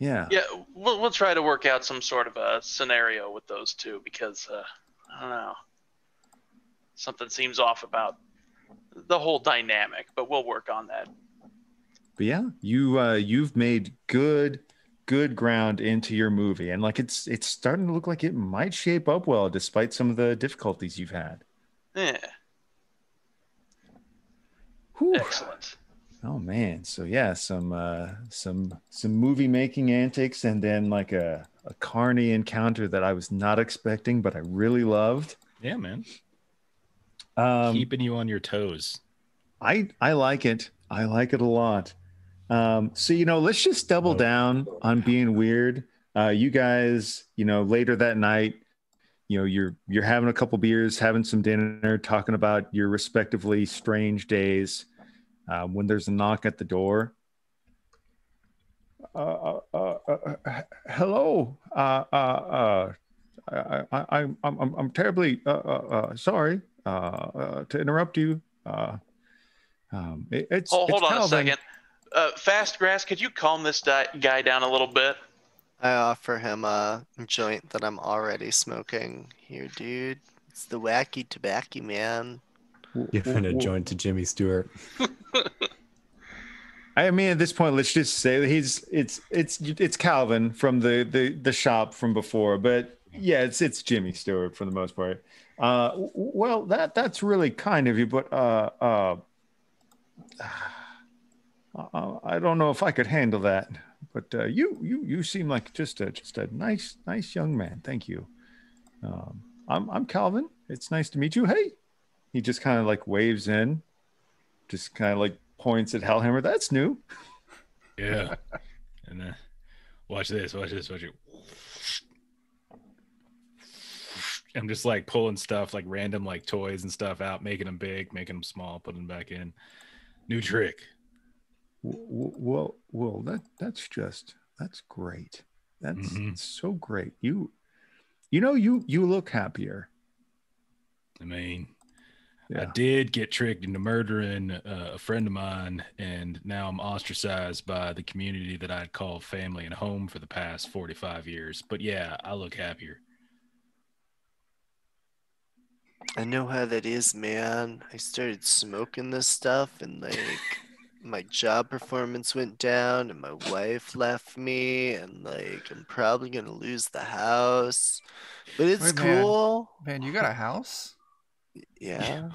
Yeah. Yeah, we'll try to work out some sort of a scenario with those two because I don't know, something seems off about the whole dynamic, but we'll work on that. But yeah, you've made good ground into your movie, and like it's starting to look like it might shape up well despite some of the difficulties you've had. Yeah. Whew. Excellent. Oh man, so yeah, some movie making antics, and then like a carny encounter that I was not expecting, but I really loved. Yeah, man. Keeping you on your toes. I like it. I like it a lot. So let's just double down on being weird. You guys, later that night, you're having a couple beers, having some dinner, talking about your respectively strange days. When there's a knock at the door. Hello. I'm terribly sorry to interrupt you. Hold It's on Calvin. a second. Fast Grass, could you calm this guy down a little bit? I offer him a joint that I'm already smoking. Here, dude. It's the wacky tobacco, man. Giving a joint to Jimmy Stewart. I mean, at this point, let's just say that it's Calvin from the shop from before, but yeah, it's Jimmy Stewart for the most part. Well, that's really kind of you, but I don't know if I could handle that. But you seem like just a nice young man. Thank you. I'm Calvin. It's nice to meet you. Hey. He just kind of like waves in, just kind of like points at Hellhammer. That's new. Yeah. And then watch this. Watch it. I'm just like pulling stuff, like random like toys and stuff out, making them big, making them small, putting them back in. New trick. Well, that's great. That's so great. You look happier. I mean, I did get tricked into murdering a friend of mine, and now I'm ostracized by the community that I'd call family and home for the past 45 years. But yeah, I look happier. I know how that is, man. I started smoking this stuff and like my job performance went down and my wife left me and like I'm probably gonna lose the house. But it's Wait, man. cool. Man, you got a house? Yeah.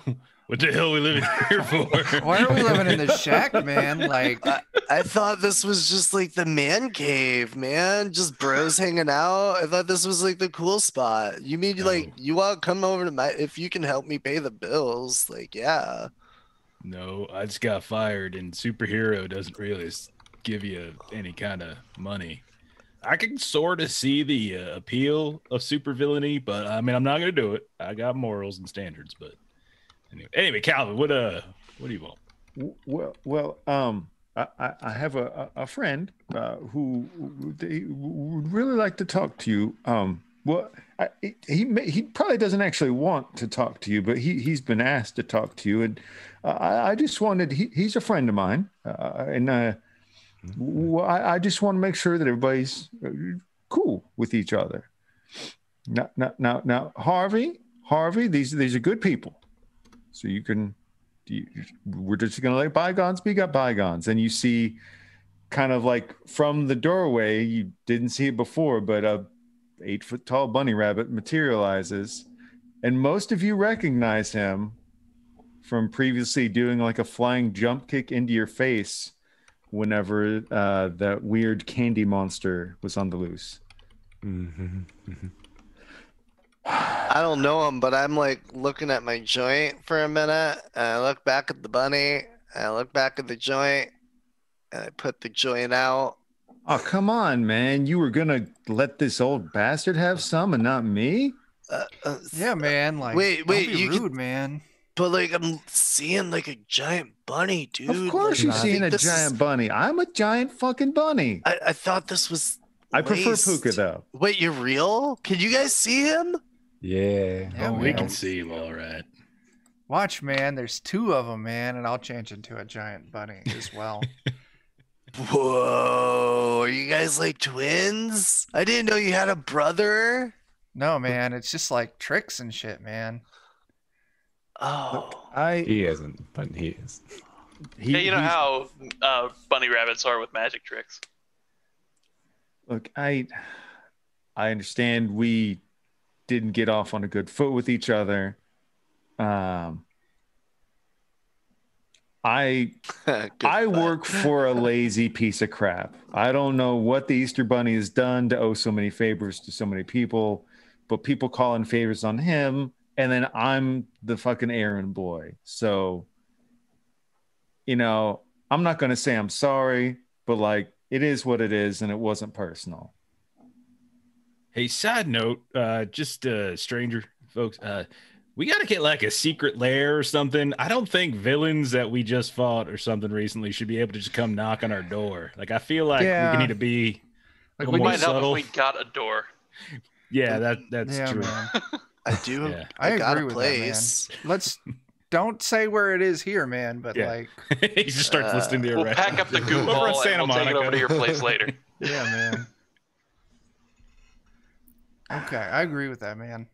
What the hell are we living here for? Why are we living in this shack, man? Like, I thought this was just like the man cave, man. Just bros hanging out. I thought this was like the cool spot. You mean like you want to come over to my if you can help me pay the bills? Like, yeah. No, I just got fired, and superhero doesn't really give you any kind of money. I can sort of see the appeal of supervillainy, but I mean, I'm not going to do it. I got morals and standards, but anyway, Calvin, what do you want? Well, I have a friend who would really like to talk to you. Well, he probably doesn't actually want to talk to you, but he's been asked to talk to you, and I just wanted. He's a friend of mine, and I just want to make sure that everybody's cool with each other. Now, Harvey, these are good people, so you can. We're just gonna let bygones be bygones, and you see, kind of like from the doorway, you didn't see it before, but a 8-foot tall bunny rabbit materializes, and most of you recognize him from previously doing like a flying jump kick into your face whenever that weird candy monster was on the loose. I don't know him, but I'm like looking at my joint for a minute, and I look back at the bunny, and I look back at the joint, and I put the joint out. Oh, come on, man. You were going to let this old bastard have some and not me? yeah, man. Like, wait, don't be you rude, man. But like I'm seeing like a giant bunny, dude. Of course like, you're seeing a giant bunny. I'm a giant fucking bunny. I thought this was I prefer laced. Puka, though. Wait, you're real? Can you guys see him? Yeah. Yeah, We man. can see him all right. Watch, man. There's 2 of them, man, and I'll change into a giant bunny as well. Whoa, are you guys like twins? I didn't know you had a brother. No, man. It's just like tricks and shit, man. Oh, He isn't, but he is. Hey, you know how bunny rabbits are with magic tricks. Look, I understand we didn't get off on a good foot with each other. I work for a lazy piece of crap. I don't know what the Easter Bunny has done to owe so many favors to so many people, but people call in favors on him, and then I'm the fucking errand boy. So, I'm not going to say I'm sorry, but like, it is what it is, and it wasn't personal. Hey, side note, just stranger folks, we got to get like a secret lair or something. I don't think villains that we just fought or something recently should be able to just come knock on our door. Like, I feel like we need to be Like, We more might help subtle. if we got a door. Yeah, that's Yeah, true. man. I do. Yeah. I got agree a with place. that, man. Let's don't say where it is here, man, but Yeah. like, He just starts listing the We'll arrest. pack up the goo Over in ball Santa and we'll take it Monica. over to your place later. yeah, man. Okay, I agree with that, man.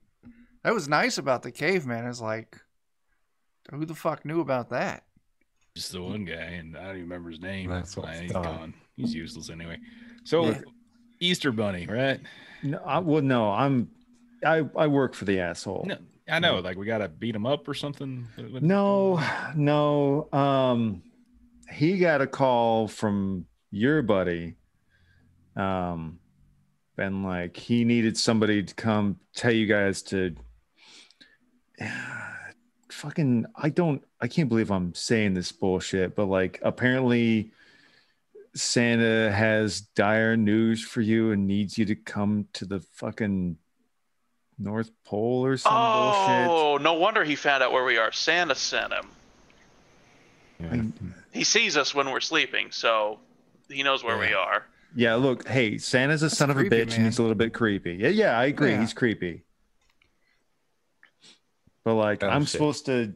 That was nice about the cave, man. It's like, who the fuck knew about that? Just the one guy, and I don't even remember his name. That's what's He's dumb. gone. He's useless anyway. So, Yeah. Easter Bunny, right? No, I work for the asshole. No, I know. Like, we got to beat him up or something. No. He got a call from your buddy. And like he needed somebody to come tell you guys to fucking I can't believe I'm saying this bullshit, but like apparently Santa has dire news for you and needs you to come to the fucking North Pole or some bullshit. Oh, no wonder he found out where we are. Santa sent him. Yeah. He sees us when we're sleeping, so he knows where we are. Yeah, look, hey, Santa's a son of a creepy, bitch and man. he's a little bit creepy. Yeah, I agree. Yeah. He's creepy. but like Oh, I'm shit. supposed to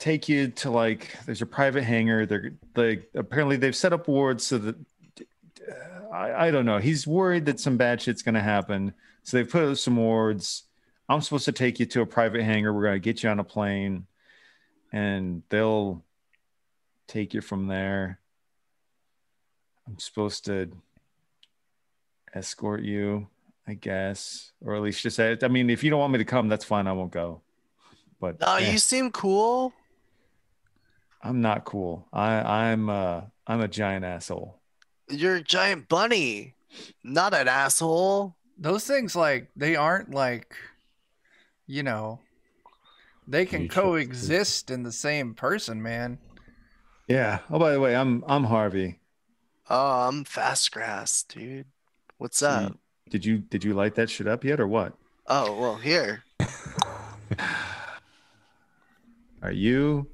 take you to like there's a private hangar. They're like apparently they've set up wards so that I don't know. He's worried that some bad shit's gonna happen, so they put up some wards. I'm supposed to take you to a private hangar. We're gonna get you on a plane, and they'll take you from there. I'm supposed to escort you, I guess, or at least just say. I mean, if you don't want me to come, that's fine. I won't go. But No, you seem cool. I'm not cool. I'm a giant asshole. You're a giant bunny, not an asshole. Those things, like, they aren't like, you know, they can Mutual. coexist in the same person, man. Yeah. Oh, by the way, I'm Harvey. Oh, I'm fast grass, dude. What's up? Did you light that shit up yet or what? Oh, well, here. Are you're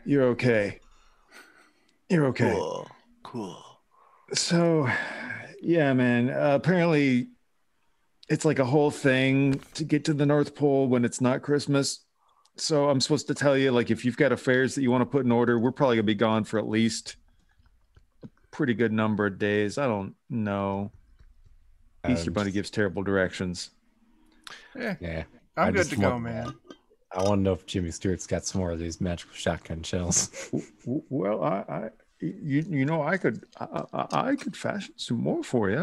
okay. You're okay. Cool. So, yeah, man. Apparently, it's like a whole thing to get to the North Pole when it's not Christmas. So I'm supposed to tell you, like, if you've got affairs that you want to put in order, we're probably gonna be gone for at least a pretty good number of days. I don't know. Easter Bunny gives terrible directions. Yeah. I'm I good just to go, want- man. I want to know if Jimmy Stewart's got some more of these magical shotgun shells. Well, you know, I could fashion some more for you.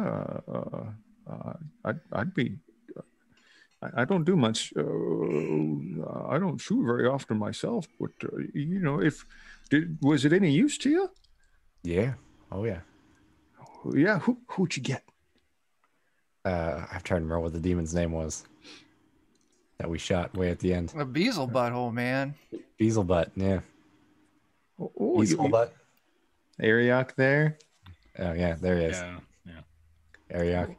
I'd be. I don't do much. I don't shoot very often myself, but you know, was it any use to you? Yeah. Oh yeah. Yeah. Who'd you get? I'm trying to remember what the demon's name was that we shot way at the end. A Beezle butthole, man. Beelzebub, yeah. Oh, Beelzebub. Ariok there. Oh yeah, there he is. Yeah. Ariok.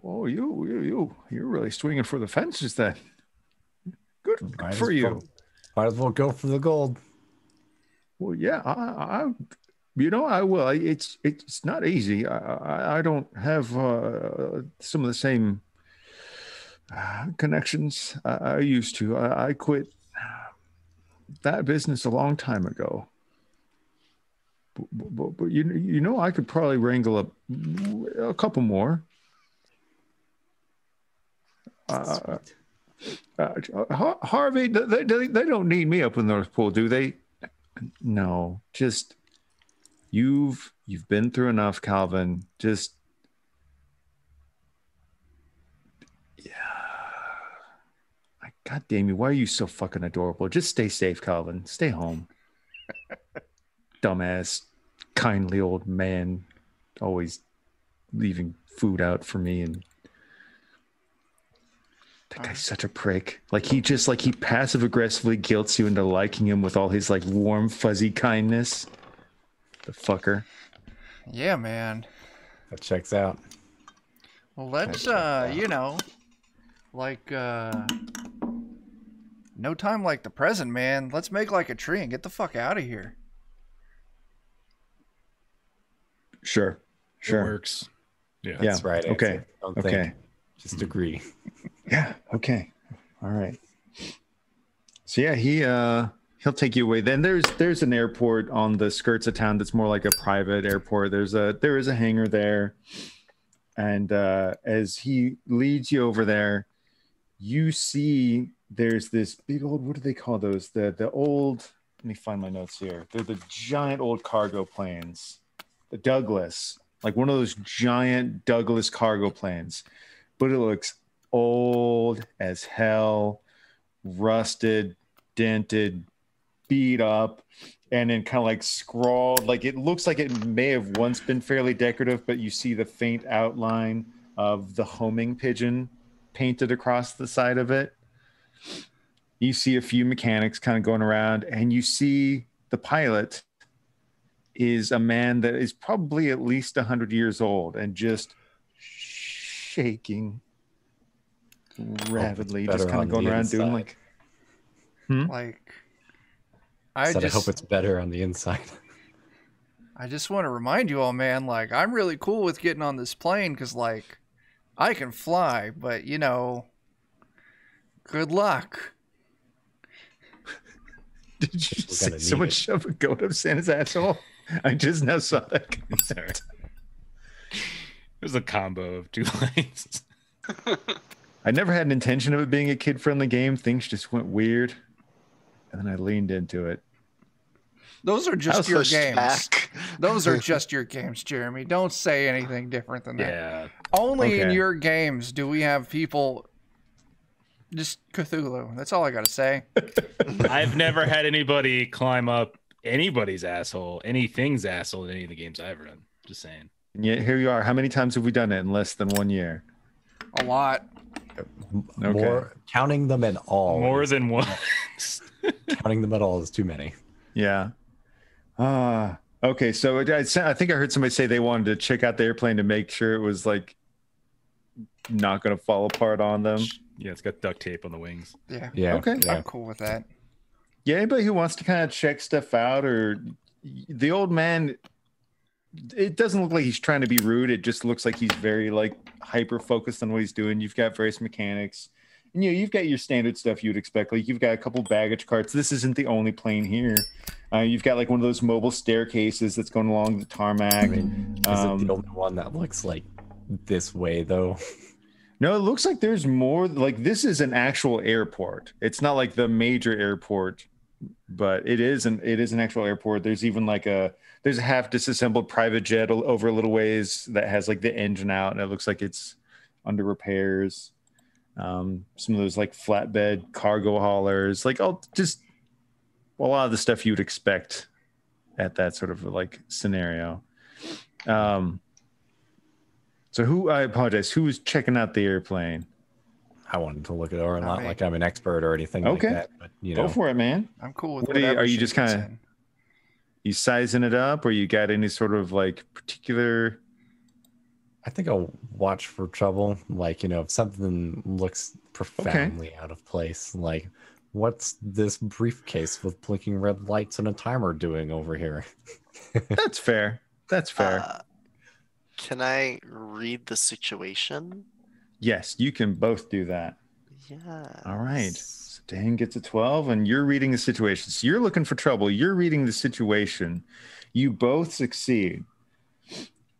Oh, you're really swinging for the fences then. Good Might for as you. well- Might as well go for the gold. Well, yeah, I I will. It's not easy. I don't have some of the same connections I used to. I quit that business a long time ago. But you know, I could probably wrangle a couple more. Harvey, they don't need me up in the North Pole, do they? No, just you've been through enough, Calvin. Just yeah. God damn you! Why are you so fucking adorable? Just stay safe, Calvin. Stay home. Dumbass, kindly old man, always leaving food out for me and. That guy's such a prick. Like he passive aggressively guilts you into liking him with all his like warm, fuzzy kindness. The fucker. Yeah, man. That checks out. Well, let's, you know, like, no time like the present, man. Let's make like a tree and get the fuck out of here. Sure. It works. Yeah. That's right. Okay. Answer. Don't Okay. think. Just agree. Yeah. Okay. All right. So yeah, he'll take you away. Then there's an airport on the skirts of town that's more like a private airport. There is a hangar there, and as he leads you over there, you see there's this big old, what do they call those? The old. Let me find my notes here. They're the giant old cargo planes, the Douglas, like one of those giant Douglas cargo planes, but it looks old as hell, rusted, dented, beat up, and then kind of like scrawled. Like it looks like it may have once been fairly decorative, but you see the faint outline of the homing pigeon painted across the side of it. You see a few mechanics kind of going around, and you see the pilot is a man that is probably at least 100 years old and just shaking rapidly, just kind of going around doing like Like, I hope it's better on the inside. I just want to remind you all, man, like, I'm really cool with getting on this plane because, like, I can fly, but, you know, Good luck. Did you We're say gonna need someone it. shove a goat up Santa's asshole? I just now saw that. Sorry. It was a combo of two lines. I never had an intention of it being a kid-friendly game. Things just went weird, and then I leaned into it. Those are just your Pushed games. back. Those are just your games, Jeremy. Don't say anything different than that. Yeah. Only in Okay. your games do we have people just Cthulhu. That's all I got to say. I've never had anybody climb up anybody's asshole, anything's asshole in any of the games I've run. Just saying. And yet here you are. How many times have we done it in less than 1 year? A lot. More counting them at all. More is- than one. counting them at all is too many. Yeah. Okay. So I think I heard somebody say they wanted to check out the airplane to make sure it was like not going to fall apart on them. Yeah, it's got duct tape on the wings. Yeah. Yeah. Okay. Yeah. I'm cool with that. Yeah. Anybody who wants to kind of check stuff out, or the old man, it doesn't look like he's trying to be rude. It just looks like he's very like hyper focused on what he's doing. You've got various mechanics, and you've got your standard stuff you'd expect. Like you've got a couple baggage carts. This isn't the only plane here. You've got like one of those mobile staircases that's going along the tarmac. I mean, is it the only one that looks like this way though? No, it looks like there's more. Like this is an actual airport. It's not like the major airport, but it is an actual airport. There's even like there's a half disassembled private jet over a little ways that has like the engine out, and it looks like it's under repairs. Some of those like flatbed cargo haulers, like just a lot of the stuff you would expect at that sort of like scenario. So I apologize. Who was checking out the airplane? I wanted to look it over, not me. like I'm an expert or anything like Okay. that. But Go for it, man. I'm cool with What are you- whatever are you she just puts kinda- in. You sizing it up, or you got any sort of like particular? I think I'll watch for trouble. Like, if something looks profoundly out of place, like what's this briefcase with blinking red lights and a timer doing over here? That's fair. That's fair. Can I read the situation? Yes, you can both do that. Yeah. All right. So Dan gets a 12, and you're reading the situation. So you're looking for trouble. You're reading the situation. You both succeed.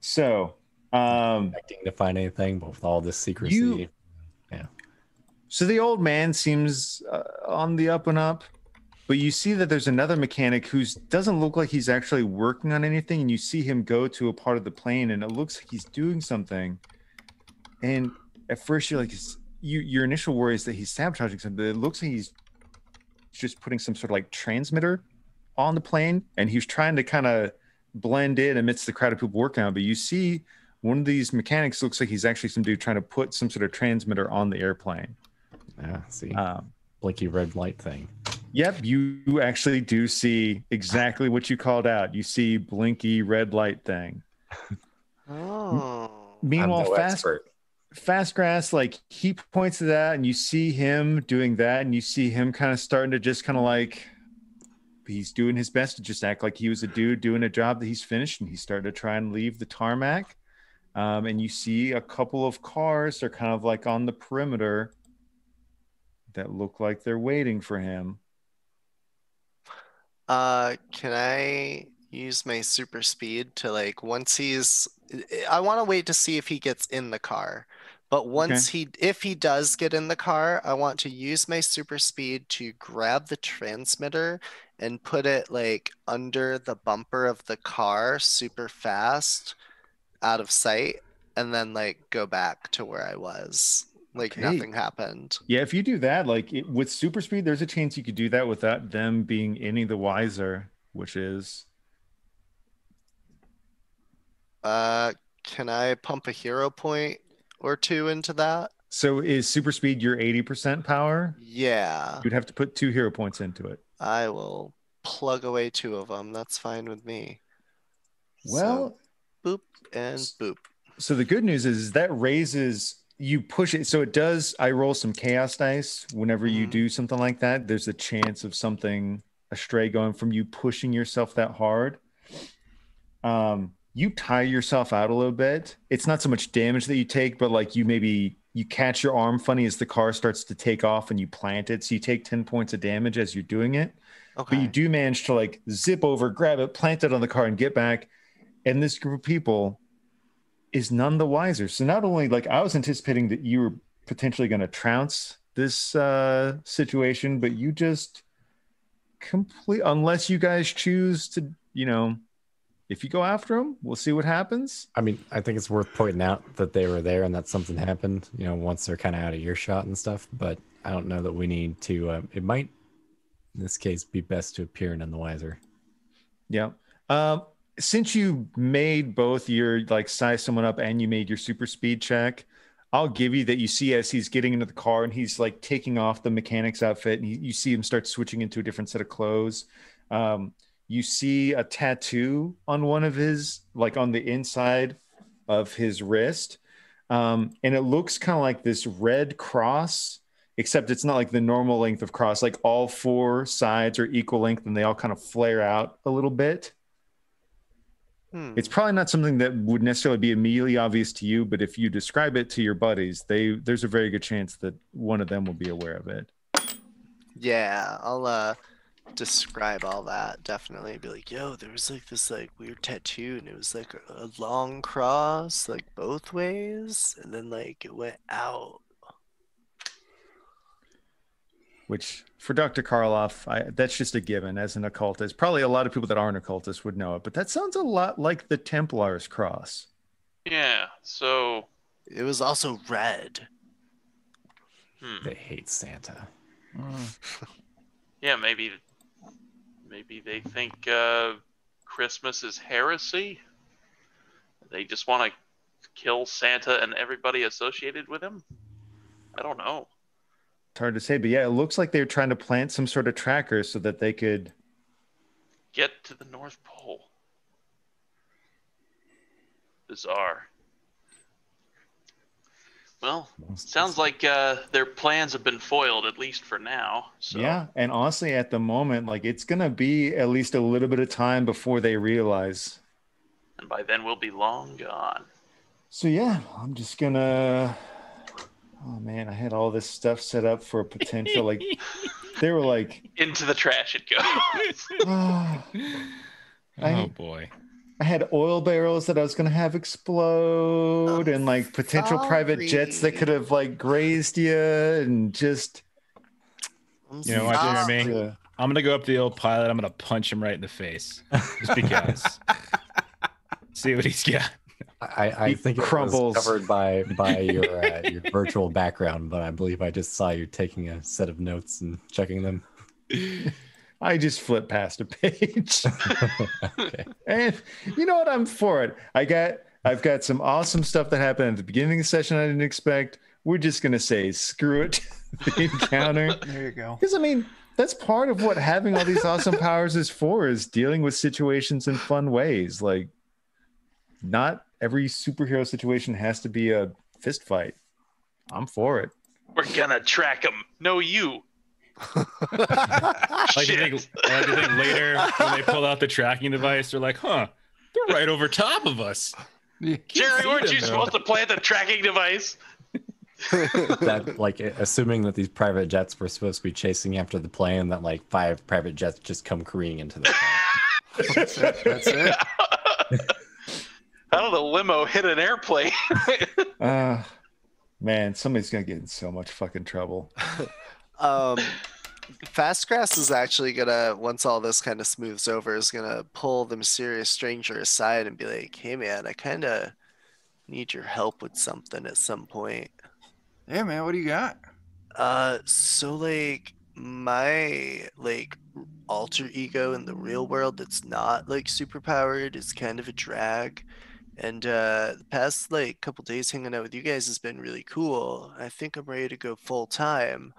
So, Expecting to find anything, but with all this secrecy, so the old man seems on the up and up, but you see that there's another mechanic who doesn't look like he's actually working on anything, and you see him go to a part of the plane, and it looks like he's doing something. And at first, you're like, your initial worry is that he's sabotaging something, but it looks like he's just putting some sort of like transmitter on the plane, and he's trying to kind of blend in amidst the crowd of people working on it. But you see one of these mechanics looks like he's actually some dude trying to put some sort of transmitter on the airplane. yeah. See, Um, blinky red light thing. Yep, you actually do see exactly what you called out. You see blinky red light thing. Oh. Meanwhile, I'm no expert. Fast Grass, like he points to that, and you see him doing that, and you see him kind of starting to just kind of like he's doing his best to just act like he was a dude doing a job that he's finished, and he's starting to try and leave the tarmac. And you see a couple of cars are kind of like on the perimeter that look like they're waiting for him. Can I use my super speed to like I want to wait to see if he gets in the car. But if he does get in the car, I want to use my super speed to grab the transmitter and put it like under the bumper of the car super fast out of sight, and then like go back to where I was. Like Okay. nothing happened. Yeah, if you do that, like with super speed, there's a chance you could do that without them being any the wiser, which is Can I pump a hero point or two into that? so is super speed your 80% power? Yeah, You'd have to put 2 hero points into it. I will plug away 2 of them. That's fine with me. Well, So, boop and boop. so the good news is that raises you push it. So it does. I roll some chaos dice whenever you Mhm. do something like that. There's a chance of something astray going from you pushing yourself that hard. You tire yourself out a little bit. It's not so much damage that you take, but like you maybe you catch your arm funny as the car starts to take off and you plant it. So you take 10 points of damage as you're doing it. But you Okay. do manage to like zip over, grab it, plant it on the car, and get back. And this group of people is none the wiser. So not only like I was anticipating that you were potentially going to trounce this situation, but you just unless you guys choose to, if you go after them, we'll see what happens. I mean, I think it's worth pointing out that they were there and that something happened, once they're kind of out of earshot and stuff. But I don't know that we need to. It might, in this case, be best to appear none the wiser. Yeah. Since you made both your like size someone up and you made your super speed check, I'll give you that you see as he's getting into the car and he's like taking off the mechanic's outfit and you see him start switching into a different set of clothes. You see a tattoo on one of his, like on the inside of his wrist. And it looks kind of like this red cross, except it's not like the normal length of cross. Like all four sides are equal length and they all kind of flare out a little bit. It's probably not something that would necessarily be immediately obvious to you, but if you describe it to your buddies, there's a very good chance that one of them will be aware of it. Yeah, I'll describe all that definitely. Be like, yo, there was like this like weird tattoo, and it was like a long cross, like both ways, and then like it went out. Which for Dr. Karloff, that's just a given as an occultist. Probably a lot of people that aren't occultists would know it, but that sounds a lot like the Templar's cross. Yeah, so... It was also red. They hate Santa. Yeah, maybe they think Christmas is heresy. They just want to kill Santa and everybody associated with him. I don't know. It's hard to say, but yeah, it looks like they're trying to plant some sort of tracker so that they could get to the North Pole. Bizarre. Well, sounds like their plans have been foiled, at least for now. So. Yeah, and honestly, at the moment, like it's gonna be at least a little bit of time before they realize. And by then, we'll be long gone. So yeah, I'm just gonna. Oh man, I had all this stuff set up for a potential like. They were like into the trash it goes. Oh boy. I had oil barrels that I was gonna have explode, and like potential private jets that could have like grazed you, and just. You know what, Jeremy? I'm gonna go up to the old pilot. I'm gonna punch him right in the face, just because. See what he's got. I think it crumbles. was covered by your virtual background, but I believe I just saw you taking a set of notes and checking them. I just flipped past a page. Okay. And you know what? I'm for it. I've got some awesome stuff that happened at the beginning of the session I didn't expect. We're just gonna say screw it. The encounter. There you go. Because I mean, that's part of what having all these awesome powers is for, is dealing with situations in fun ways. Like, not every superhero situation has to be a fist fight. I'm for it. We're gonna track him. No, you. I like to think later when they pull out the tracking device, they're like, "Huh, they're right over top of us." Jerry, weren't you supposed to plant the tracking device? that, like, assuming that these private jets were supposed to be chasing after the plane, that like 5 private jets just come careening into the plane. That's it. How did a limo hit an airplane? Man, somebody's gonna get in so much fucking trouble. Fastgrass is actually gonna, once all this kind of smooths over, is gonna pull the mysterious stranger aside and be like, "Hey man, I kind of need your help with something at some point." Yeah, man, what do you got? So like my like alter ego in the real world that's not like super powered is kind of a drag. And the past like couple days hanging out with you guys has been really cool. I think I'm ready to go full time.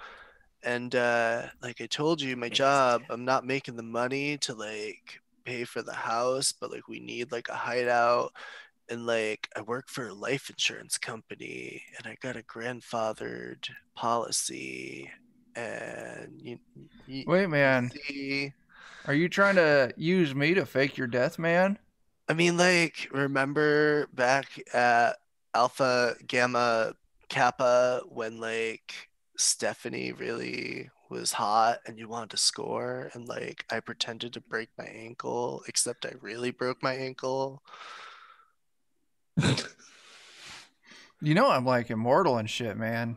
And like I told you, my job, I'm not making the money to like pay for the house, but like we need like a hideout. And like I work for a life insurance company, and I got a grandfathered policy. And you Wait, man. see, Are you trying to use me to fake your death, man? I mean, like, remember back at Alpha Gamma Kappa, when like Stephanie really was hot and you wanted to score, and like I pretended to break my ankle, except I really broke my ankle. You know I'm like immortal and shit, man.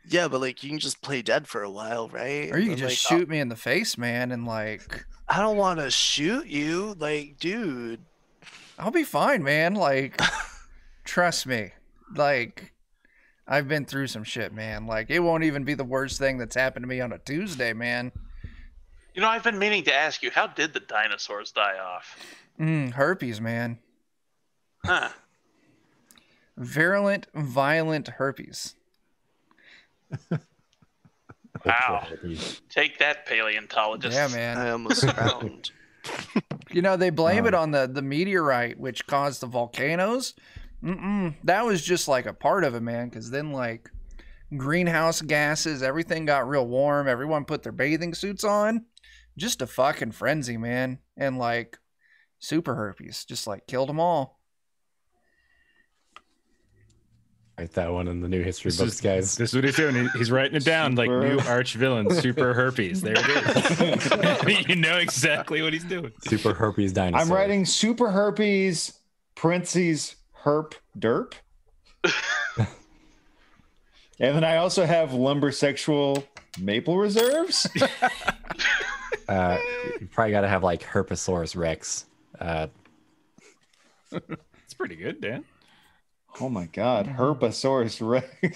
Yeah, but like you can just play dead for a while, right? Or you And can then, just like, shoot me in the face, man, and like I don't want to shoot you, like, dude. I'll be fine, man. Like, trust me. Like, I've been through some shit, man. Like, it won't even be the worst thing that's happened to me on a Tuesday, man. You know, I've been meaning to ask you, how did the dinosaurs die off? Herpes, man. Huh. Virulent, violent herpes. Wow. Take that, paleontologist. Yeah, man. I almost drowned. You know, they blame it on the meteorite which caused the volcanoes. That was just like a part of it, man, because then like greenhouse gases, everything got real warm, everyone put their bathing suits on. Just a fucking frenzy, man. And like super herpes just like killed them all. Write that one in the new history books, guys. This is what he's doing. He's writing it down like new arch villain, super herpes. There it is. You know exactly what he's doing. Super herpes dinosaur. I'm writing super herpes, parentheses, herp derp. And then I also have lumbersexual maple reserves. You probably got to have like Herposaurus Rex. It's pretty good, Dan. Oh my God, Herposaurus Rex.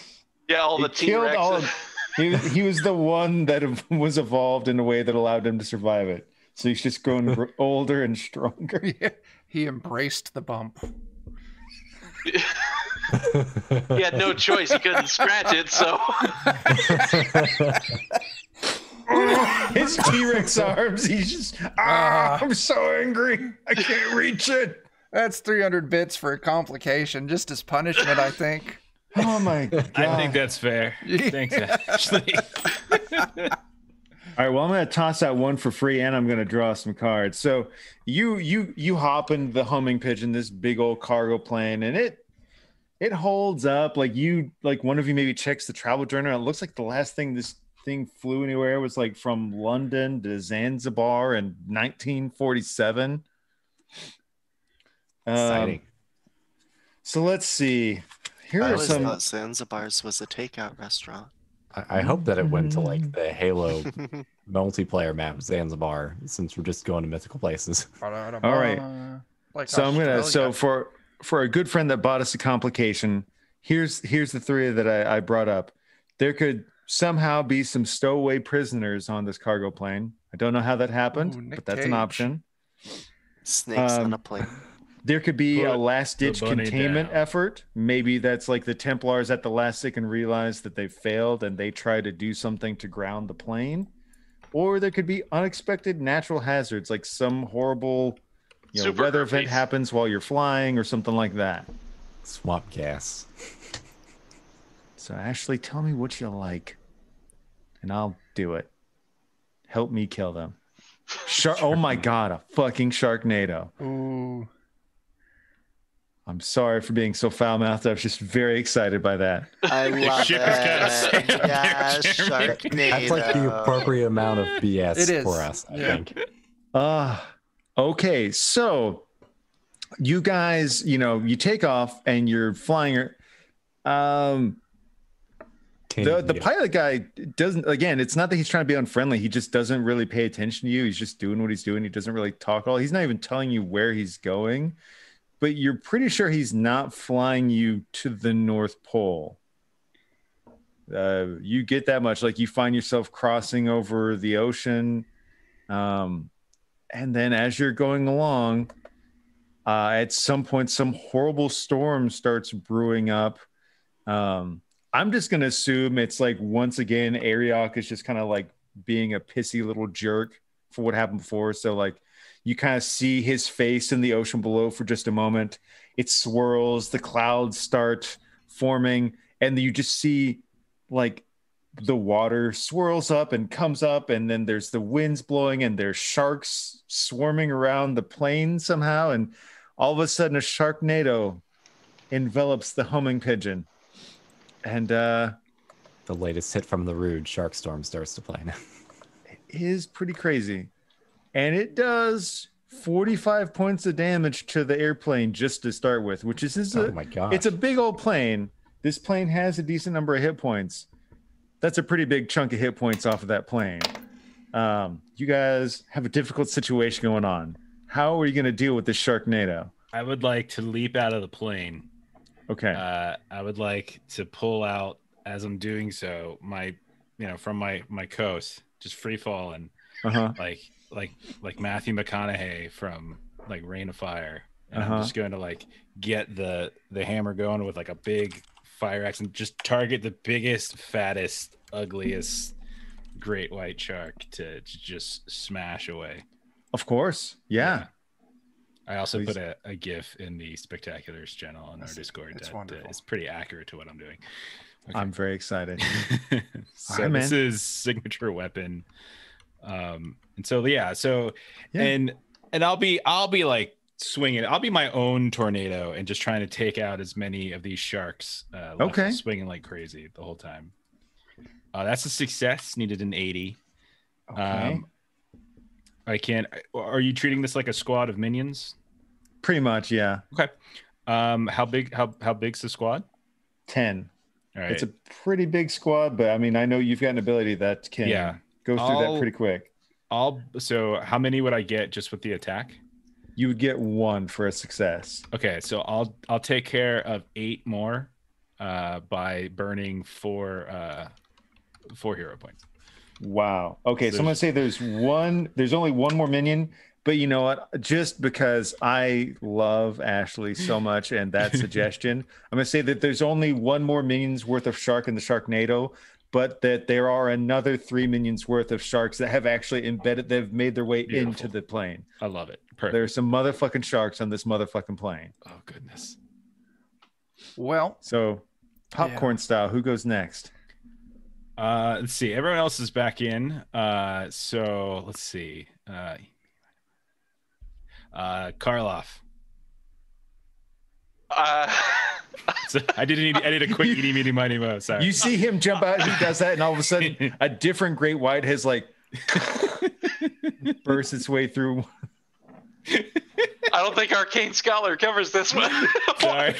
Yeah, all the killed T-Rex. all of, he was the one that was evolved in a way that allowed him to survive it. So he's just grown older and stronger. Yeah, he embraced the bump. He had no choice. He couldn't scratch it, so. His T-Rex arms, he's just, I'm so angry. I can't reach it. That's 300 bits for a complication, just as punishment, I think. Oh my God. I think that's fair. Thanks, Ashley. All right, well, I'm going to toss out one for free, and I'm going to draw some cards. So you hop in the homing pigeon, this big old cargo plane, and it holds up. Like one of you maybe checks the travel journal. It looks like the last thing this thing flew anywhere was like from London to Zanzibar in 1947. Exciting. So let's see. Here I are always some. thought Zanzibar's was a takeout restaurant. I hope that it went to like the Halo multiplayer map, Zanzibar, since we're just going to mythical places. All right. Like So I'm gonna. So Australia. for a good friend that bought us a complication, here's the three that I brought up. There could somehow be some stowaway prisoners on this cargo plane. I don't know how that happened, Ooh, Nick but that's an Cage. option. Snakes on a plane. There could be Put a last-ditch the bunny containment down. effort. Maybe that's like the Templars at the last second realize that they failed and they try to do something to ground the plane. Or there could be unexpected natural hazards, like some horrible Super weather event herpes. happens while you're flying or something like that. Swamp gas. So Ashley, tell me what you like, and I'll do it. Help me kill them. Oh my God, a fucking Sharknado. Ooh. I'm sorry for being so foul-mouthed. I was just very excited by that. I love ship is kinda safe it. up there, Yeah, Jeremy. Sharknado. That's like the appropriate amount of BS It is. for us, I Yeah. think. Okay, so you guys, you take off and you're flying. The pilot guy doesn't, again, it's not that he's trying to be unfriendly. He just doesn't really pay attention to you. He's just doing what he's doing. He doesn't really talk at all. He's not even telling you where he's going, but you're pretty sure he's not flying you to the North Pole. You get that much. Like you find yourself crossing over the ocean. And then as you're going along, at some point, some horrible storm starts brewing up. I'm just going to assume it's like, once again, Ariok is just kind of like being a pissy little jerk for what happened before. So like you kind of see his face in the ocean below for just a moment. It swirls, the clouds start forming, and you just see like the water swirls up and comes up, and then there's the winds blowing and there's sharks swarming around the plane somehow. And all of a sudden a Sharknado envelops the homing pigeon. And The latest hit from the Rude, Sharkstorm, starts to play now. it is pretty crazy. And it does 45 points of damage to the airplane just to start with, which is Oh my gosh. it's a big old plane. This plane has a decent number of hit points. That's a pretty big chunk of hit points off of that plane. You guys have a difficult situation going on. How are you going to deal with this Sharknado? I would like to leap out of the plane. Okay. I would like to pull out, as I'm doing so, from my coast, just free falling, like Matthew McConaughey from like Rain of Fire, and I'm just going to like get the hammer going with like a big fire axe and just target the biggest, fattest, ugliest great white shark to just smash away. Of course. Yeah. I also put a GIF in the Spectaculars channel on our Discord. It's pretty accurate to what I'm doing. Okay. I'm very excited. So this is signature weapon. And I'll be like swinging. I'll be my own tornado and just trying to take out as many of these sharks. Swinging like crazy the whole time. That's a success. Needed an 80. Okay. Are you treating this like a squad of minions? Pretty much, yeah. Okay. How big's the squad? 10. All right. It's a pretty big squad, but I mean, I know you've got an ability that can go through that pretty quick. So how many would I get just with the attack? You would get 1 for a success. Okay, so I'll take care of 8 more by burning 4 hero points. Wow. Okay, so I'm gonna say there's only 1 more minion, but you know what? Just because I love Ashley so much and that suggestion, I'm gonna say that there's only 1 more minion's worth of shark in the Sharknado, but that there are another 3 minions worth of sharks that have actually they've made their way into the plane. I love it. Perfect. There's some motherfucking sharks on this motherfucking plane. Oh goodness. Well, so popcorn style, who goes next? Let's see. Everyone else is back in. So let's see. Karloff. So I did a quick eaty meaty miny mo. Sorry. You see him jump out, he does that, and all of a sudden a different great white has like burst its way through. I don't think Arcane Scholar covers this one. Sorry.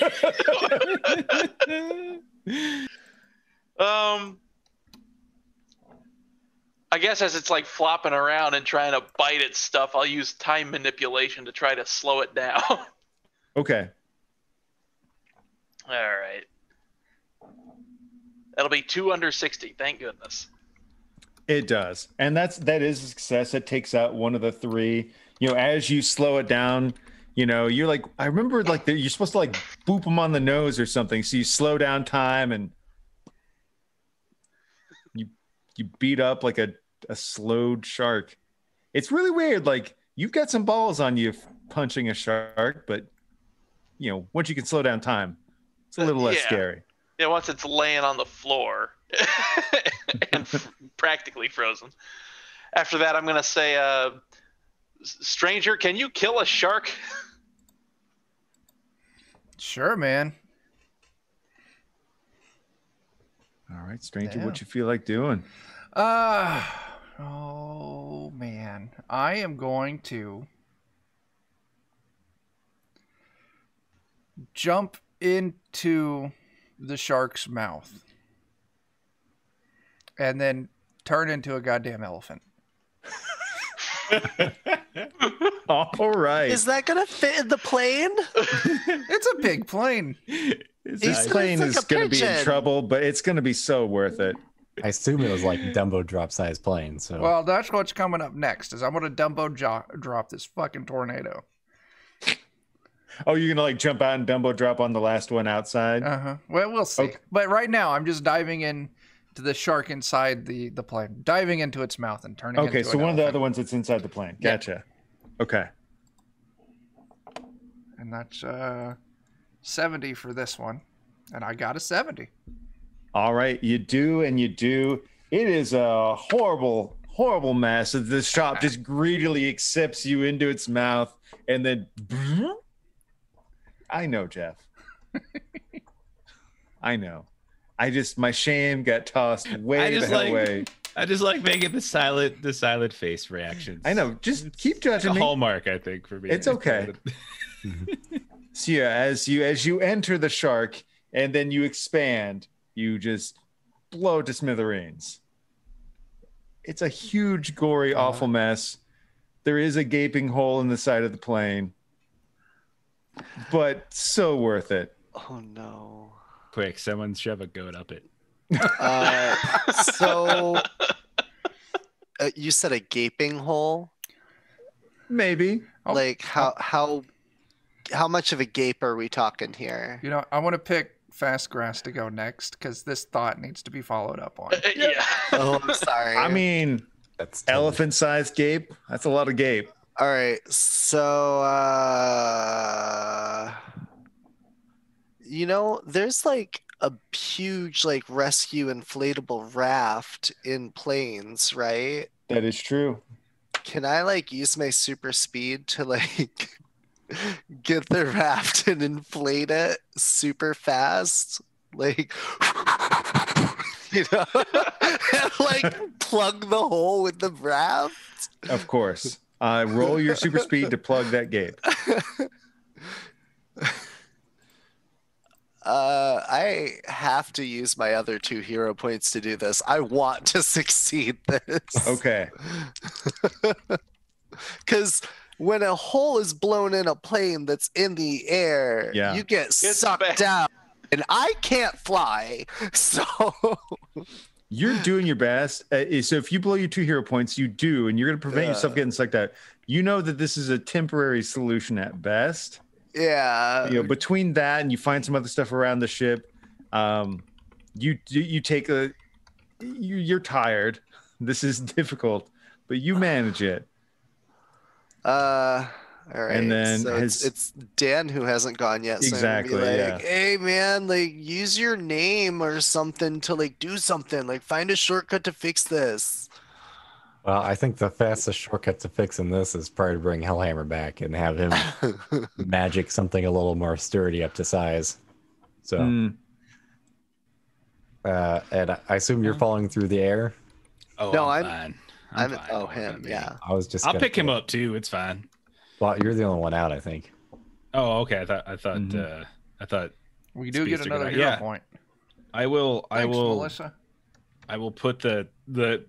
I guess as it's like flopping around and trying to bite at stuff, I'll use time manipulation to try to slow it down. Okay. All right. That'll be 2 under 60. Thank goodness. It does. And that is a success. It takes out 1 of the 3. You know, as you slow it down, you know, you're like, I remember like you're supposed to like boop them on the nose or something. So you slow down time and you beat up like a slowed shark. It's really weird. Like you've got some balls on you punching a shark, but you know, once you can slow down time, it's a little less scary. Yeah, once it's laying on the floor and practically frozen. After that, I'm going to say, stranger, can you kill a shark? Sure, man. All right, stranger, what you feel like doing? Oh man, I am going to jump into the shark's mouth and then turn into a goddamn elephant. All right. Is that gonna fit in the plane? It's a big plane. This plane is going to be in trouble, but it's going to be so worth it. I assume it was like Dumbo drop size plane. So well, that's what's coming up next. Is I'm gonna Dumbo drop this fucking tornado. Oh, you're gonna like jump out and Dumbo drop on the last one outside? Well, we'll see. Okay. But right now, I'm just diving in to the shark inside the plane, diving into its mouth and turning. Okay, into so an one of the elephant. other ones that's inside the plane. Gotcha. Yeah. Okay. And that's 70 for this one, and I got a 70. All right, you do, and you do. It is a horrible, horrible mess. The shop just greedily accepts you into its mouth, and then I know, Jeff. I know. my shame got tossed way the hell away. I just like making the silent face reactions. I know. Just keep judging a me. hallmark, I think, for me. It's okay. So yeah, as you enter the shark and then you expand, you just blow to smithereens. It's a huge, gory, awful mess. There is a gaping hole in the side of the plane, but so worth it. Oh no! Quick, someone shove a goat up it. So you said a gaping hole? Maybe. Like how much of a gape are we talking here? You know, I want to pick Fast Grass to go next because this thought needs to be followed up on. Yeah. Oh, I'm sorry. I mean, That's elephant-sized gape. That's a lot of gape. All right, so you know, there's like a huge like rescue inflatable raft in planes, right? That is true. Can I like use my super speed to like get the raft and inflate it super fast? Like you know, and like plug the hole with the raft? Of course. Roll your super speed to plug that gape. I have to use my other 2 hero points to do this. I want to succeed this. Okay. Because when a hole is blown in a plane that's in the air, Yeah. you get It's sucked bad. down. And I can't fly. So You're doing your best. So if you blow your 2 hero points, you do, and you're going to prevent yourself getting sucked out. You know that this is a temporary solution at best. yeah. You know, between that and you find some other stuff around the ship, you take you're tired. This is difficult, but you manage it. All right. And then so it's Dan who hasn't gone yet. So Exactly, I'm gonna be yeah. like, hey man, like use your name or something to like do something. Like find a shortcut to fix this. Well, I think the fastest shortcut to fixing this is probably to bring Hellhammer back and have him magic something a little more sturdy up to size. So, Mm, and I assume you're falling through the air. Oh, No, I'm I'm- fine. I'm fine. oh Don't worry him, about me. yeah. I was just. I'll gonna pick him put- up too. It's fine. Well, you're the only one out, I think. Oh, okay. I thought. Mhm. I thought. We do get Speedster another guy. hero Yeah. point. I will. Thanks, I will. Melissa. I will put the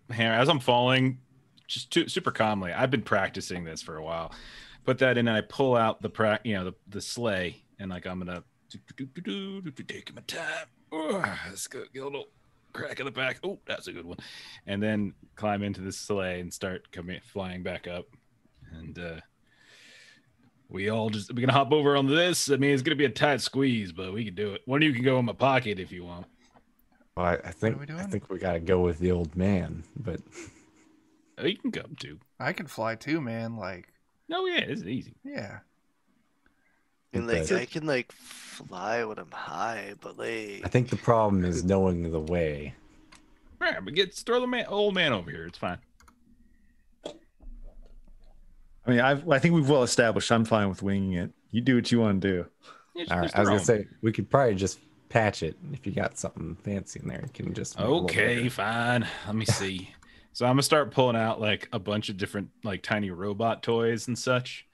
hammer as I'm falling, just super calmly. I've been practicing this for a while. Put that in, and I pull out the sleigh, and like I'm gonna take my time. Let's go get a little crack in the back. Oh, that's a good one. And then climb into the sleigh and start flying back up. And we're gonna hop over on this. I mean, it's gonna be a tight squeeze, but we can do it. One of you can go in my pocket if you want. Well, I think we doing? I think we got to go with the old man, but Oh, you can come too. I can fly too, man. Like, No, yeah, it's easy. yeah. And like Okay. I can like fly when I'm high, but like I think the problem is knowing the way. All right, but throw the old man over here. It's fine. I mean, I think we've well established. I'm fine with winging it. You do what you want to do. Yeah, All right, just I was throw gonna him. say we could probably just patch it if you got something fancy in there. You can just make it a little Okay, bigger. fine. Let me see. So I'm gonna start pulling out like a bunch of different like tiny robot toys and such,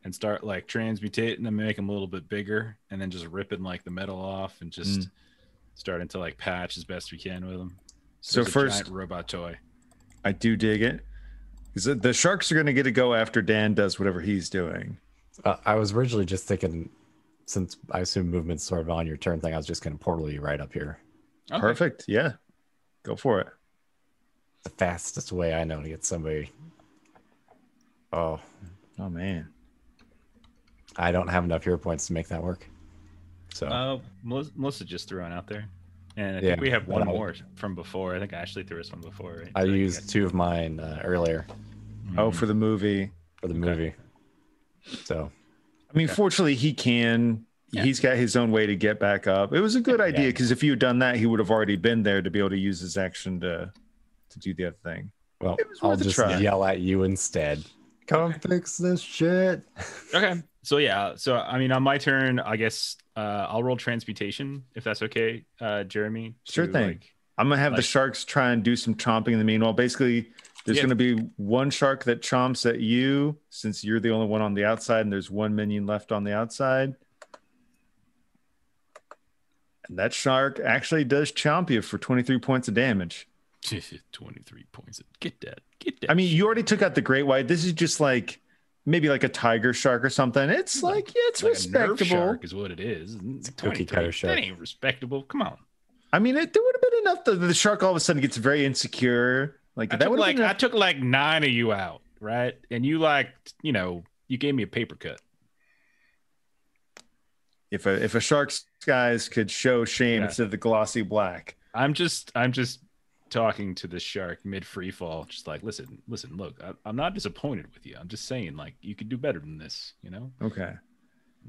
and start like transmutating them, make them a little bit bigger, and then just ripping like the metal off and just starting to like patch as best we can with them. So there's a first, giant robot toy. I do dig it. Because the sharks are going to get to go after Dan does whatever he's doing. I was originally just thinking, since I assume movement's sort of on your turn thing, I was just gonna portal you right up here. Okay. Perfect. Yeah. Go for it. The fastest way I know to get somebody. Oh, Oh, man. I don't have enough hero points to make that work. So Melissa just threw one out there, and I Yeah, think we have but one I- more from before. I think Ashley threw us one before, right? I So you used guys- 2 of mine earlier Oh, for the movie. for the movie. So I mean, fortunately, he can. Yeah. He's got his own way to get back up. It was a good idea Yeah. because if you had done that, he would have already been there to be able to use his action to do the other thing. well, It was I'll worth a just try. yell at you instead. Come fix this shit. Okay. So yeah. So I mean, on my turn, I guess I'll roll transmutation if that's okay, Jeremy. Sure to, thing. Like, I'm gonna have the like- sharks try and do some chomping in the meanwhile. Basically, there's Yeah. gonna be one shark that chomps at you since you're the only one on the outside, and there's one minion left on the outside. And that shark actually does chomp you for 23 points of damage. 23 points. Get that. I mean, you already took out the great white. This is just like maybe like a tiger shark or something. It's like, yeah, it's like respectable. A nerf shark is what it is. It's a cookie cutter shark. That ain't respectable. Come on. I mean, there would have been enough that the shark all of a sudden gets very insecure. Like that would have been I took like 9 of you out, right? And you you gave me a paper cut. if a shark's eyes could show shame Yeah. instead of the glossy black. I'm just talking to the shark mid free fall, just like, listen, look, I'm not disappointed with you. I'm just saying, like, you could do better than this, you know? Okay.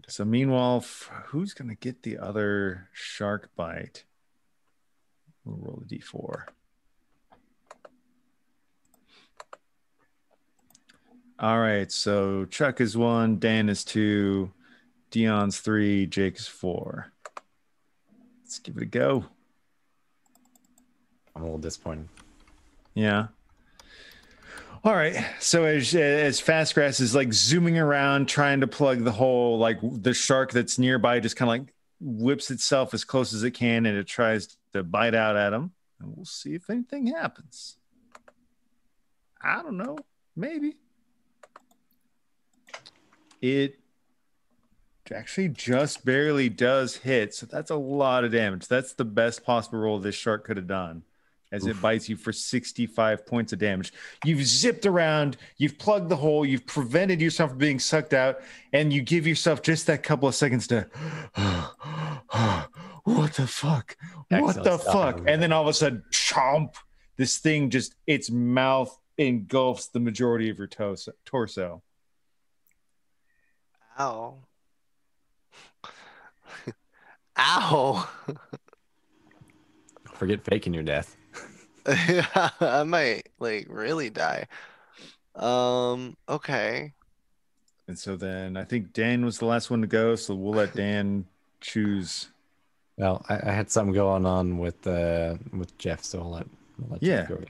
So meanwhile, who's gonna get the other shark bite? We'll roll a d4. All right. So Chuck is 1, Dan is 2, Dion's 3, Jake is 4. Let's give it a go. I'm a little disappointed. Yeah. All right. So as Fastgrass is like zooming around trying to plug the hole, like the shark that's nearby just kind of like whips itself as close as it can and it tries to bite out at him. And we'll see if anything happens. I don't know. Maybe. It actually just barely does hit. So that's a lot of damage. That's the best possible roll this shark could have done. As it bites you for 65 points of damage. You've zipped around, you've plugged the hole, you've prevented yourself from being sucked out, and you give yourself just that couple of seconds to, what the fuck? What the fuck? And then all of a sudden, chomp, this thing just, its mouth engulfs the majority of your torso. Ow. Ow. Forget faking your death. I might like really die. Okay. And so then I think Dan was the last one to go, so we'll let Dan choose. Well, I had something going on with Jeff, so I'll let Yeah. Jeff go again.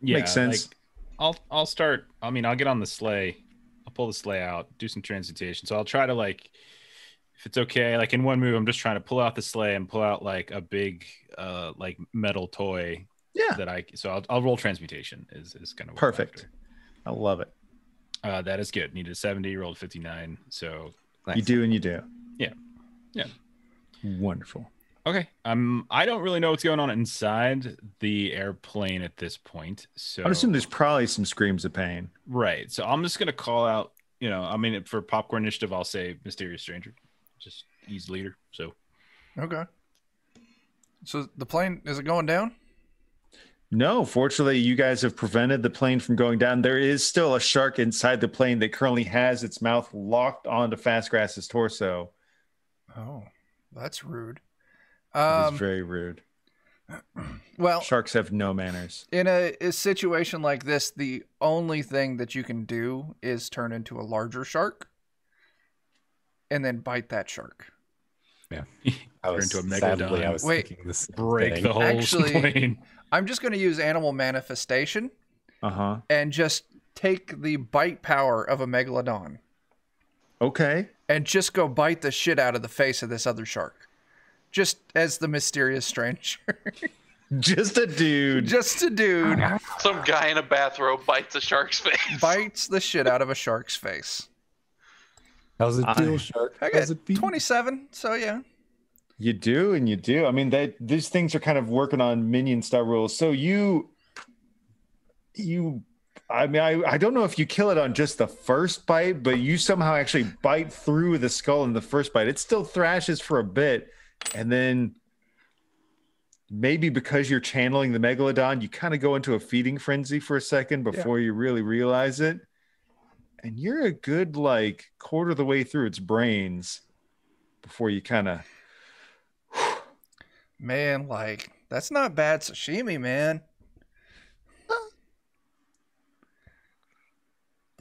Yeah, Makes sense. Like, I'll start. I mean, I'll get on the sleigh. I'll pull the sleigh out, do some transmutation. So I'll try to, like, if it's okay, like in one move, I'm just trying to pull out the sleigh and pull out like a big like metal toy. Yeah. I'll roll transmutation is kind of Perfect. I love it. That is good. Needed a 70, rolled 59. So Nice. You do and you do. Yeah. Wonderful. okay. I don't really know what's going on inside the airplane at this point. So I'm assuming there's probably some screams of pain. right. So I'm just gonna call out, I mean, for popcorn initiative, I'll say mysterious stranger. Just he's leader. So Okay. So the plane, is it going down? No, fortunately, you guys have prevented the plane from going down. There is still a shark inside the plane that currently has its mouth locked onto Fastgrass's torso. Oh, that's rude. It's very rude. Well, Sharks have no manners. in a situation like this, the only thing that you can do is turn into a larger shark and then bite that shark. Yeah. turn into a Sadly, megalodon. I was Wait. thinking this break thing. the whole Actually- plane. I'm just going to use animal manifestation Uh-huh. and just take the bite power of a megalodon Okay. and just go bite the shit out of the face of this other shark. Just as the mysterious stranger. Just a dude. Just a dude Some guy in a bathrobe bites a shark's face. bites the shit out of a shark's face. How's it feel, shark? I How's got it feel? 27, so yeah. You do and you do. I mean, these things are kind of working on minion style rules. So I mean, I don't know if you kill it on just the first bite, but you somehow actually bite through the skull in the first bite. It still thrashes for a bit, and then maybe because you're channeling the megalodon, you kind of go into a feeding frenzy for a second before you really realize it. And you're a good like quarter of the way through its brains before you kind of. Man, like, that's not bad sashimi, man.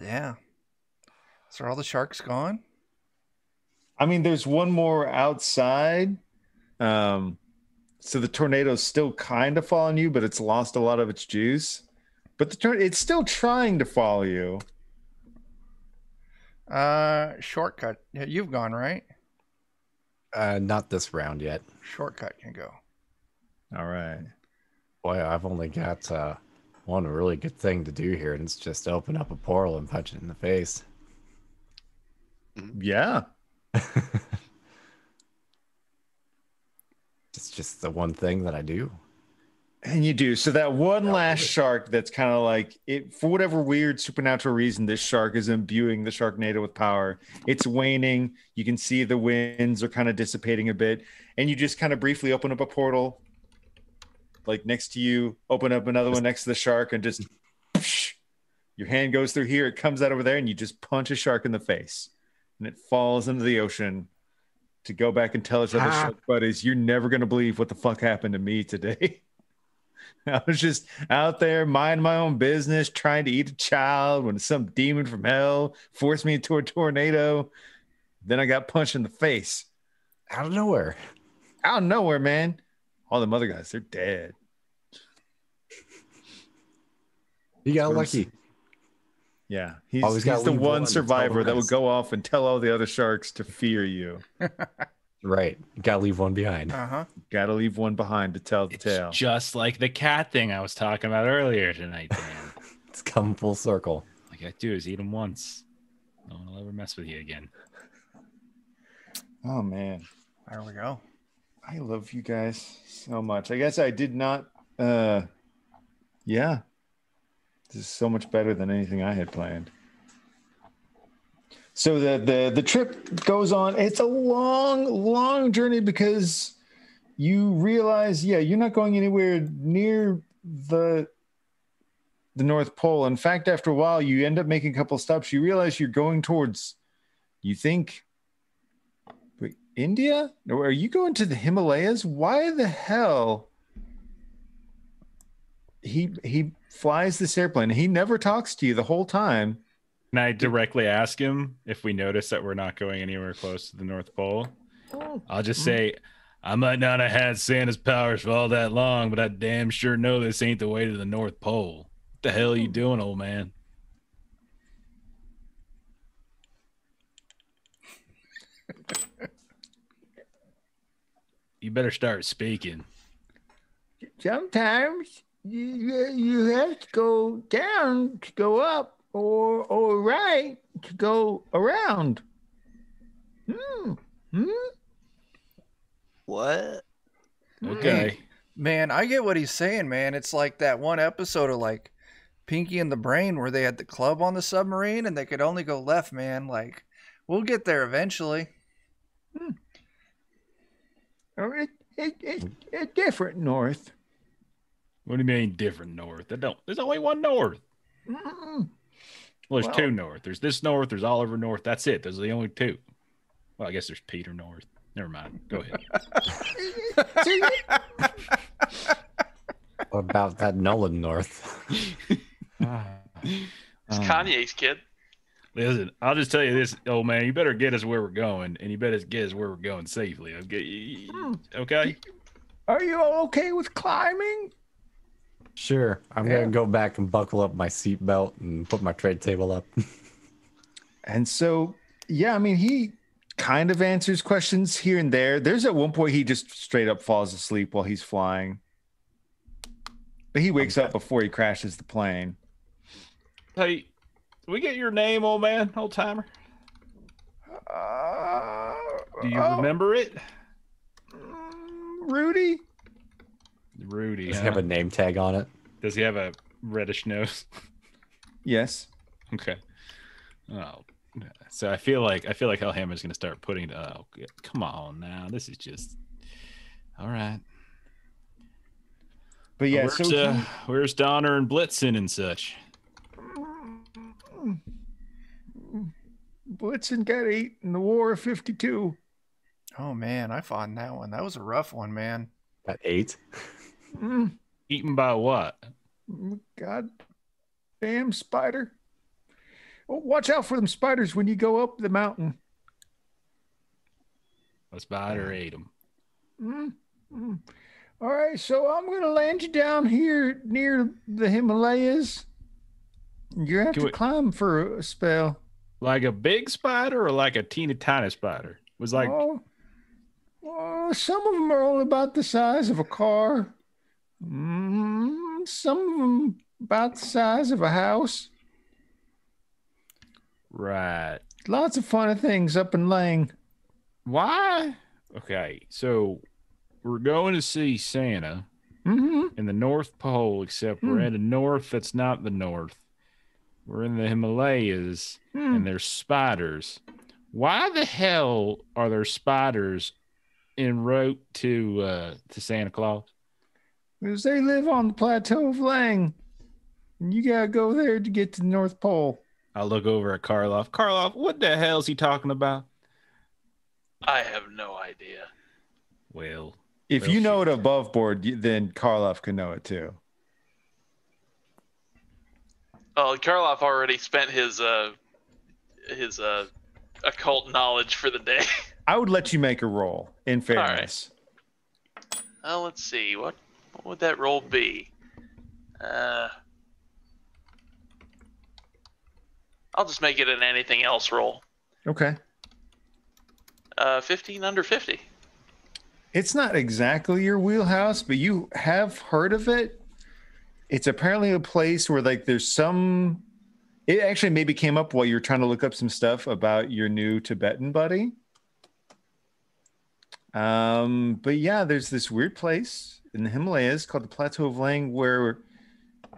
Yeah. So are all the sharks gone? I mean, there's one more outside. So the tornado's still kind of following you, but it's lost a lot of its juice. But it's still trying to follow you. Shortcut. Yeah, you've gone, right? Not this round yet. Shortcut can go. All right. Boy, I've only got one really good thing to do here, and it's just open up a portal and punch it in the face. Yeah. It's just the one thing that I do. And you do. So that one I'll last do it. shark that's kind of like it, for whatever weird supernatural reason, this shark is imbuing the Sharknado with power. It's waning. You can see the winds are kind of dissipating a bit. And you just kind of briefly open up a portal, like next to you, open up another one next to the shark, and just your hand goes through here. It comes out over there, and you just punch a shark in the face. And it falls into the ocean to go back and tell its other shark buddies, you're never going to believe what the fuck happened to me today. I was just out there minding my own business, trying to eat a child when some demon from hell forced me into a tornado. Then I got punched in the face. Out of nowhere. Out of nowhere, man. All the other guys, they're dead. You got lucky. Yeah. Always He's gotta the leave one one to tell the survivor that would rest. go off and tell all the other sharks to fear you. Right. You gotta leave one behind. Uh-huh. Got to leave one behind to tell the It's tale. just like the cat thing I was talking about earlier tonight, Dan. It's come full circle. Like I do is eat them once. No one will ever mess with you again. Oh, man. There we go. I love you guys so much. I guess I did not. Yeah. This is so much better than anything I had planned. So the trip goes on. It's a long journey because you realize, you're not going anywhere near the North Pole. In fact, after a while, you end up making a couple of stops. You realize you're going towards, you think, wait, India? Or are you going to the Himalayas? Why the hell? He flies this airplane. He never talks to you the whole time. Can I directly ask him if we notice that we're not going anywhere close to the North Pole? I'll just say, I might not have had Santa's powers for all that long, but I damn sure know this ain't the way to the North Pole. What the hell are you doing, old man? You better start speaking. Sometimes you have to go down to go up, or right to go around. What? Okay. Man, I get what he's saying, man. It's like that one episode of like Pinky and the Brain where they had the club on the submarine and they could only go left, man. Like, we'll get there eventually. Or it's different north. What do you mean different north? There's only one north. Well, there's two north. There's this north, there's Oliver North. That's it. Those are the only two. Well, I guess there's Peter North. Never mind. Go ahead. What about that Nolan North? It's Kanye's kid. Listen, I'll just tell you this, old man. You better get us where we're going, and you better get us where we're going safely. Okay? Are you okay with climbing? Sure. I'm gonna go back and buckle up my seatbelt and put my trade table up. And so, I mean, he kind of answers questions here and there. There's at one point he just straight up falls asleep while he's flying. But he wakes up before he crashes the plane. Hey, did we get your name, old man, old timer? Do you remember it? Rudy? Rudy. Does he have a name tag on it? Does he have a reddish nose? Yes. Okay. Oh, so I feel like Hellhammer's gonna start putting. Oh, come on now. This is just all right. But Where's Donner and Blitzen and such? Blitzen got 8 in the War of 52. Oh, man, I fought in that one. That was a rough one, man. At 8? Eaten by what? God damn spider. watch out for them spiders when you go up the mountain. A spider ate him. Mm-hmm. All right, so I'm gonna land you down here near the Himalayas. You have to climb for a spell. Like a big spider or like a teeny tiny spider? It was like some of them are only about the size of a car. Some of them about the size of a house. Right. Lots of funny things up in Lang. Why? Okay, so we're going to see Santa in the North Pole, except we're at a north that's not the north. We're in the Himalayas, and there's spiders. Why the hell are there spiders en route to Santa Claus? Because they live on the Plateau of Lang. And you gotta go there to get to the North Pole. I look over at Karloff. Karloff, what the hell is he talking about? I have no idea. Well, if you know it above board, then Karloff can know it too. Well, Karloff already spent his occult knowledge for the day. I would let you make a roll, in fairness. All right. Let's see. What would that roll be? I'll just make it an anything else roll. Okay. 15 under 50. It's not exactly your wheelhouse, but you have heard of it. It's apparently a place where like there's some. It actually maybe came up while you're trying to look up some stuff about your new Tibetan buddy. But yeah, there's this weird place in the Himalayas called the Plateau of Lang where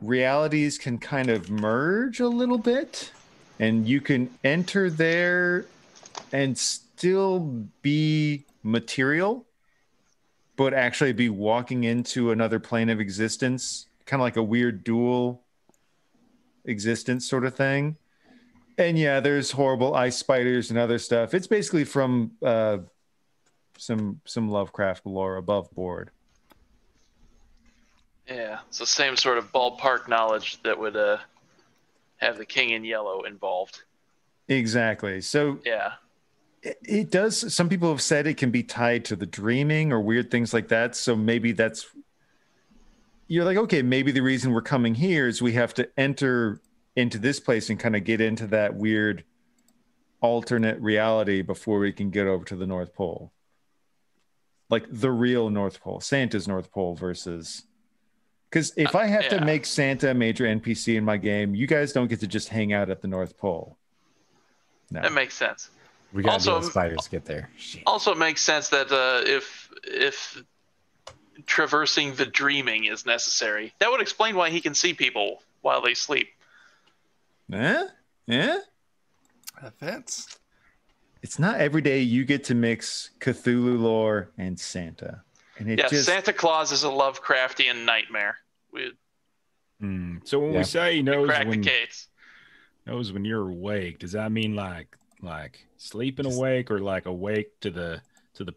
realities can kind of merge a little bit, and you can enter there and still be material, but actually be walking into another plane of existence, kind of like a weird dual existence sort of thing. And yeah, there's horrible ice spiders and other stuff. It's basically from some Lovecraft lore above board. Yeah, it's the same sort of ballpark knowledge that would have the King in Yellow involved. Exactly. So yeah, it does. Some people have said it can be tied to the dreaming or weird things like that. So maybe that's, you're like, okay, maybe the reason we're coming here is we have to enter into this place and kind of get into that weird alternate reality before we can get over to the North Pole. Like the real North Pole, Santa's North Pole versus... Because if I have to make Santa a major NPC in my game, you guys don't get to just hang out at the North Pole. No. That makes sense. We got to do the spiders to get there. Shit. Also, it makes sense that if traversing the dreaming is necessary, that would explain why he can see people while they sleep. Yeah? That fits. It's not every day you get to mix Cthulhu lore and Santa. And it Santa Claus is a Lovecraftian nightmare. So when we say he knows crack the case. Knows when you're awake, does that mean like sleeping awake, or like awake to the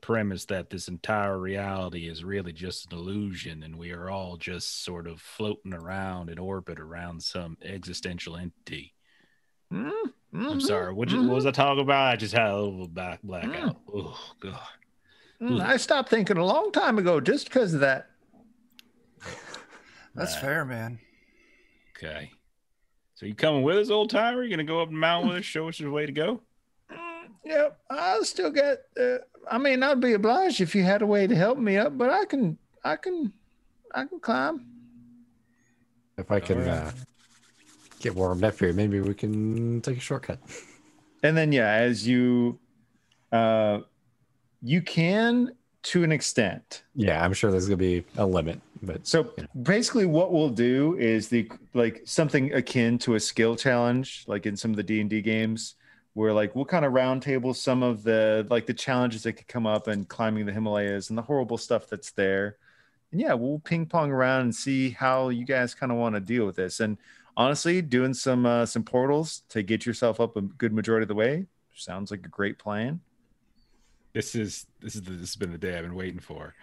premise that this entire reality is really just an illusion and we are all just sort of floating around in orbit around some existential entity? I'm sorry, what was I talking about? I just had a little blackout. Oh god. I stopped thinking a long time ago just because of that. That's fair, man. Okay. So you coming with us, old timer? You gonna go up the mountain with us, show us the way to go? Yep, I'll still get. I'd be obliged if you had a way to help me up, but I can climb. If I can get warmed up here, maybe we can take a shortcut. And then as you, you can to an extent. Yeah, I'm sure there's gonna be a limit, but so basically, what we'll do is something akin to a skill challenge, like in some of the D&D games, where we'll kind of round table some of the challenges that could come up in climbing the Himalayas and the horrible stuff that's there. And we'll ping pong around and see how you guys kind of want to deal with this. And honestly, doing some portals to get yourself up a good majority of the way sounds like a great plan. This has been the day I've been waiting for.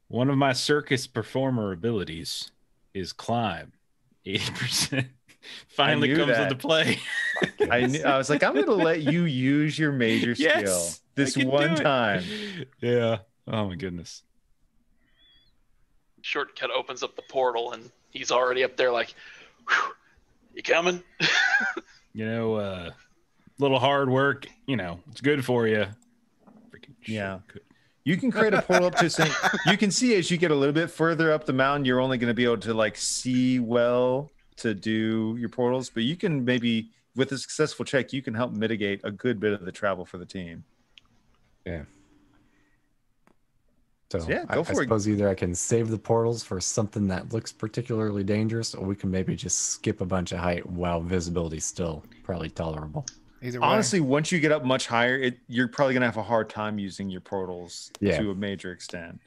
One of my circus performer abilities is climb. 80% finally comes into play. I was like, I'm gonna let you use your major skill Yes, this I can one do it. time. Yeah. Oh my goodness. Shortcut opens up the portal, and he's already up there like, "Whew, you coming?" Little hard work, it's good for you. Freaking Yeah. shortcut. You can create a portal up to saying you can see as you get a little bit further up the mountain, you're only going to be able to like see well to do your portals, but you can maybe with a successful check, you can help mitigate a good bit of the travel for the team. Yeah. So Yeah, I go for it. suppose either I can save the portals for something that looks particularly dangerous, or we can maybe just skip a bunch of height while visibility's still probably tolerable. Either way. Honestly, once you get up much higher, you're probably gonna have a hard time using your portals Yeah. to a major extent.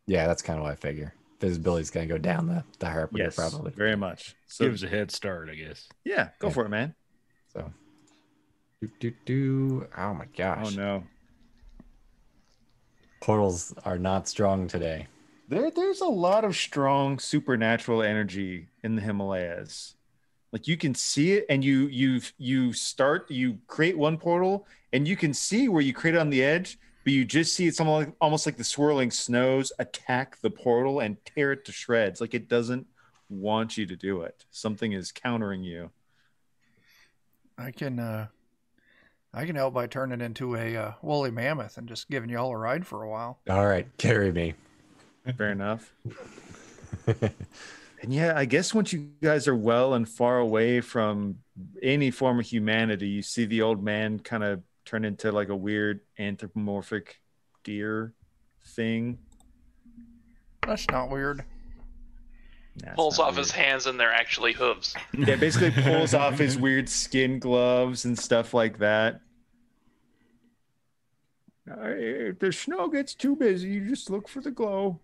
Yeah, that's kind of what I figure. Visibility's going to go down the higher up we go, Yes, probably. very much. So Gives a head start, I guess. yeah, go Yeah. for it, man. So, oh my gosh. Oh no, Portals are not strong today. there's a lot of strong supernatural energy in the Himalayas. Like you can see it, and you create one portal, and you can see where you create it on the edge, but you just see it's almost like the swirling snows attack the portal and tear it to shreds. Like it doesn't want you to do it. Something is countering you. I can help by turning into a woolly mammoth and just giving y'all a ride for a while. All right, carry me. Fair enough. And yeah, I guess once you guys are well and far away from any form of humanity, you see the old man kind of turn into like a weird anthropomorphic deer thing. That's not weird. Nah, it's Pulls not off his weird. hands, and they're actually hooves. Yeah, basically pulls off his weird skin gloves and stuff like that. If the snow gets too busy, you just look for the glow.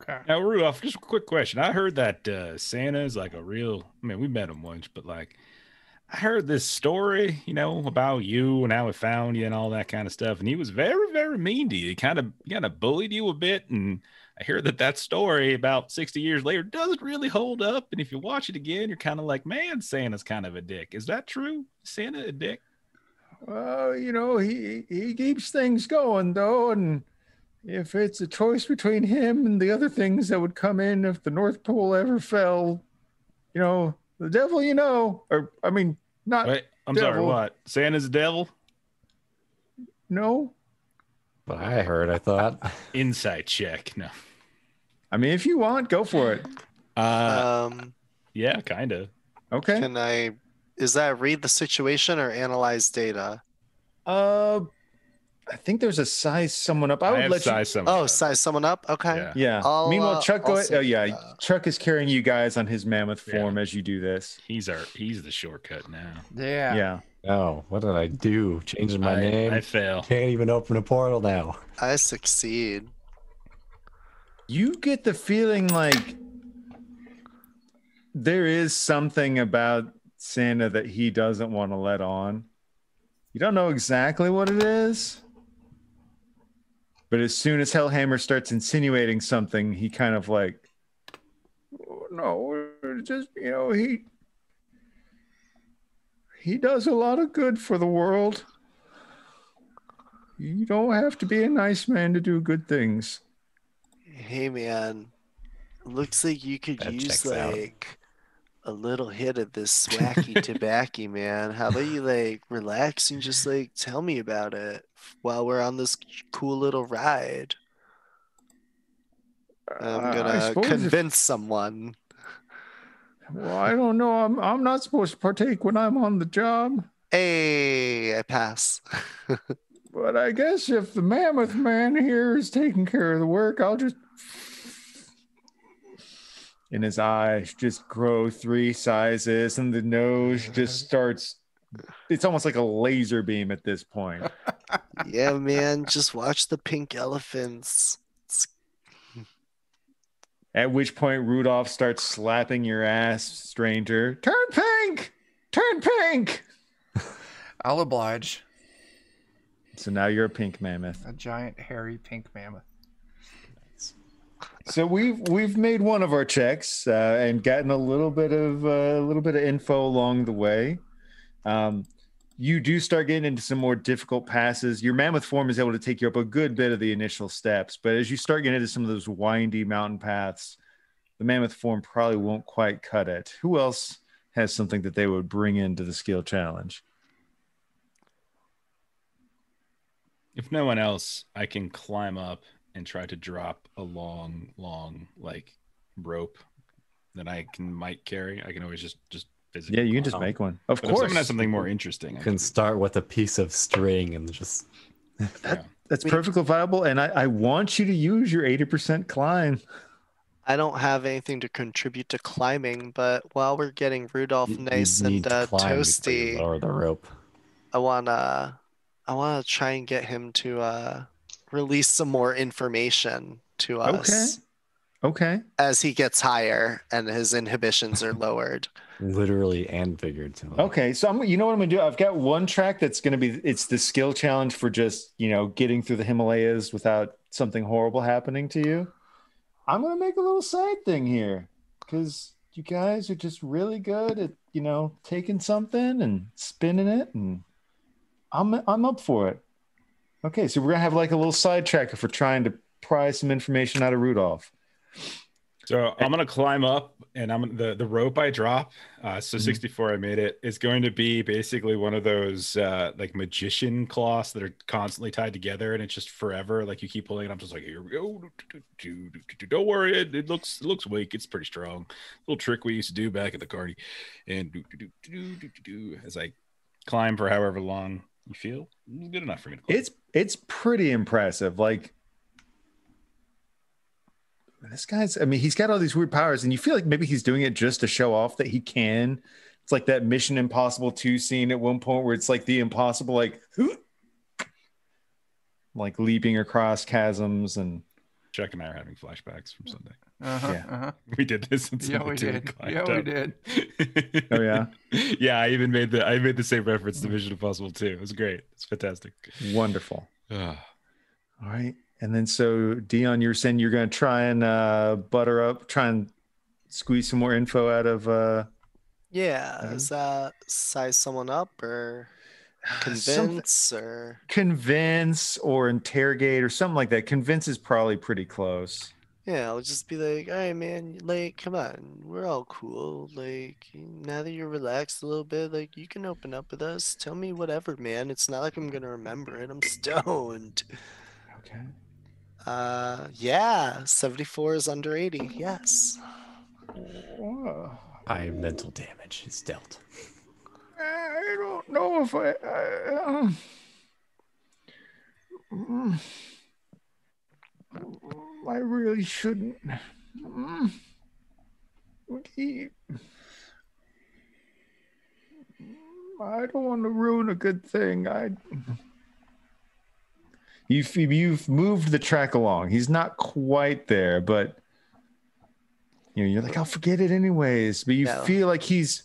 Okay. Now, Rudolph, just a quick question. I heard that Santa is like we met him once, but like, I heard this story, about you and how he found you and all that kind of stuff. And he was very, very mean to you. He kind of bullied you a bit. And I hear that story about 60 years later doesn't really hold up. And if you watch it again, you're kind of like, man, Santa's kind of a dick. Is that true? Is Santa a dick? Well, he keeps things going though, and if it's a choice between him and the other things that would come in if the North Pole ever fell, the devil, or I mean, not Wait, I'm devil. sorry, what? Santa's a devil? No. What I heard, I thought. Insight check. No. I mean, if you want, go for it. Yeah, kind of. Okay. Is that read the situation or analyze data? I think there's a size someone up. I would have let you. size someone up. Size someone up? Okay. Yeah. Yeah. Meanwhile, Chuck, go I'll ahead. Oh say yeah, that. Chuck is carrying you guys on his mammoth form Yeah. as you do this. He's the shortcut now. Yeah. Yeah. Oh, what did I do? Changing my name? I fail. Can't even open a portal now. I succeed. You get the feeling like there is something about Santa that he doesn't want to let on. You don't know exactly what it is, but as soon as Hellhammer starts insinuating something, he kind of like, oh, no, it's just, he does a lot of good for the world. You don't have to be a nice man to do good things. Hey man, looks like you could That use checks out. like a little hit of this swacky tobacco, man. How about you like relax and just like tell me about it while we're on this cool little ride? I'm I gonna suppose convince someone. Well, I don't know. I'm not supposed to partake when I'm on the job. Hey, I pass. But I guess if the mammoth man here is taking care of the work, I'll just. And his eyes just grow 3 sizes, and the nose just starts. It's almost like a laser beam at this point. Yeah, man, just watch the pink elephants. At which point, Rudolph starts slapping your ass, stranger. Turn pink! Turn pink! I'll oblige. So now you're a pink mammoth. A giant, hairy, pink mammoth. So we've made one of our checks and gotten a little bit of info along the way. You do start getting into some more difficult passes. Your mammoth form is able to take you up a good bit of the initial steps, but as you start getting into some of those windy mountain paths, the mammoth form probably won't quite cut it. Who else has something that they would bring into the skill challenge? If no one else, I can climb up and try to drop a long like rope that might carry. I can always just physically. Yeah, you can climb. just make one. Of But course. if someone has something more interesting, You can start with a piece of string and just That's perfectly viable. And I want you to use your 80% climb. I don't have anything to contribute to climbing, but while we're getting Rudolph you nice and need to climb before you toasty, lower the rope. I wanna try and get him to release some more information to us Okay. as he gets higher and his inhibitions are lowered. Literally and figuratively. Okay. So you know what I'm gonna do? I've got one track that's gonna be it's the skill challenge for just, getting through the Himalayas without something horrible happening to you. I'm gonna make a little side thing here because you guys are just really good at, taking something and spinning it, and I'm up for it. Okay, so we're gonna have like a little sidetracker for trying to pry some information out of Rudolph. So I'm gonna climb up, and the rope I drop. So 64, I made it. Is going to be basically one of those like magician cloths that are constantly tied together, and it's just forever. Like you keep pulling it. I'm just like, here we go. Don't worry, it looks weak. It's pretty strong. Little trick we used to do back at the party, and as I climb for however long you feel good enough for me to climb. It's pretty impressive. Like this guy's, he's got all these weird powers, and you feel like maybe he's doing it just to show off that he can. It's like that Mission Impossible 2 scene at one point where it's like the impossible, like leaping across chasms. And Chuck and I are having flashbacks from Sunday. We did this. Yeah, we did. We did. Oh yeah. Yeah, I made the same reference to Mission Impossible 2. It was great. It's fantastic. Wonderful. All right. And then so Dion, you're saying you're going to try and try and squeeze some more info out of. Yeah, is that size someone up or convince or convince or interrogate or something like that? Convince is probably pretty close. Yeah, I'll just be like, all right, man, like, come on, we're all cool. Like, now that you're relaxed a little bit, like, you can open up with us. Tell me whatever, man. It's not like I'm gonna remember it. I'm stoned. Okay. Yeah, 74 is under 80. Yes. High mental damage is dealt. I don't know if I really shouldn't. I don't want to ruin a good thing. You've moved the track along. He's not quite there, but you're like, I'll forget it anyways. But you feel like it's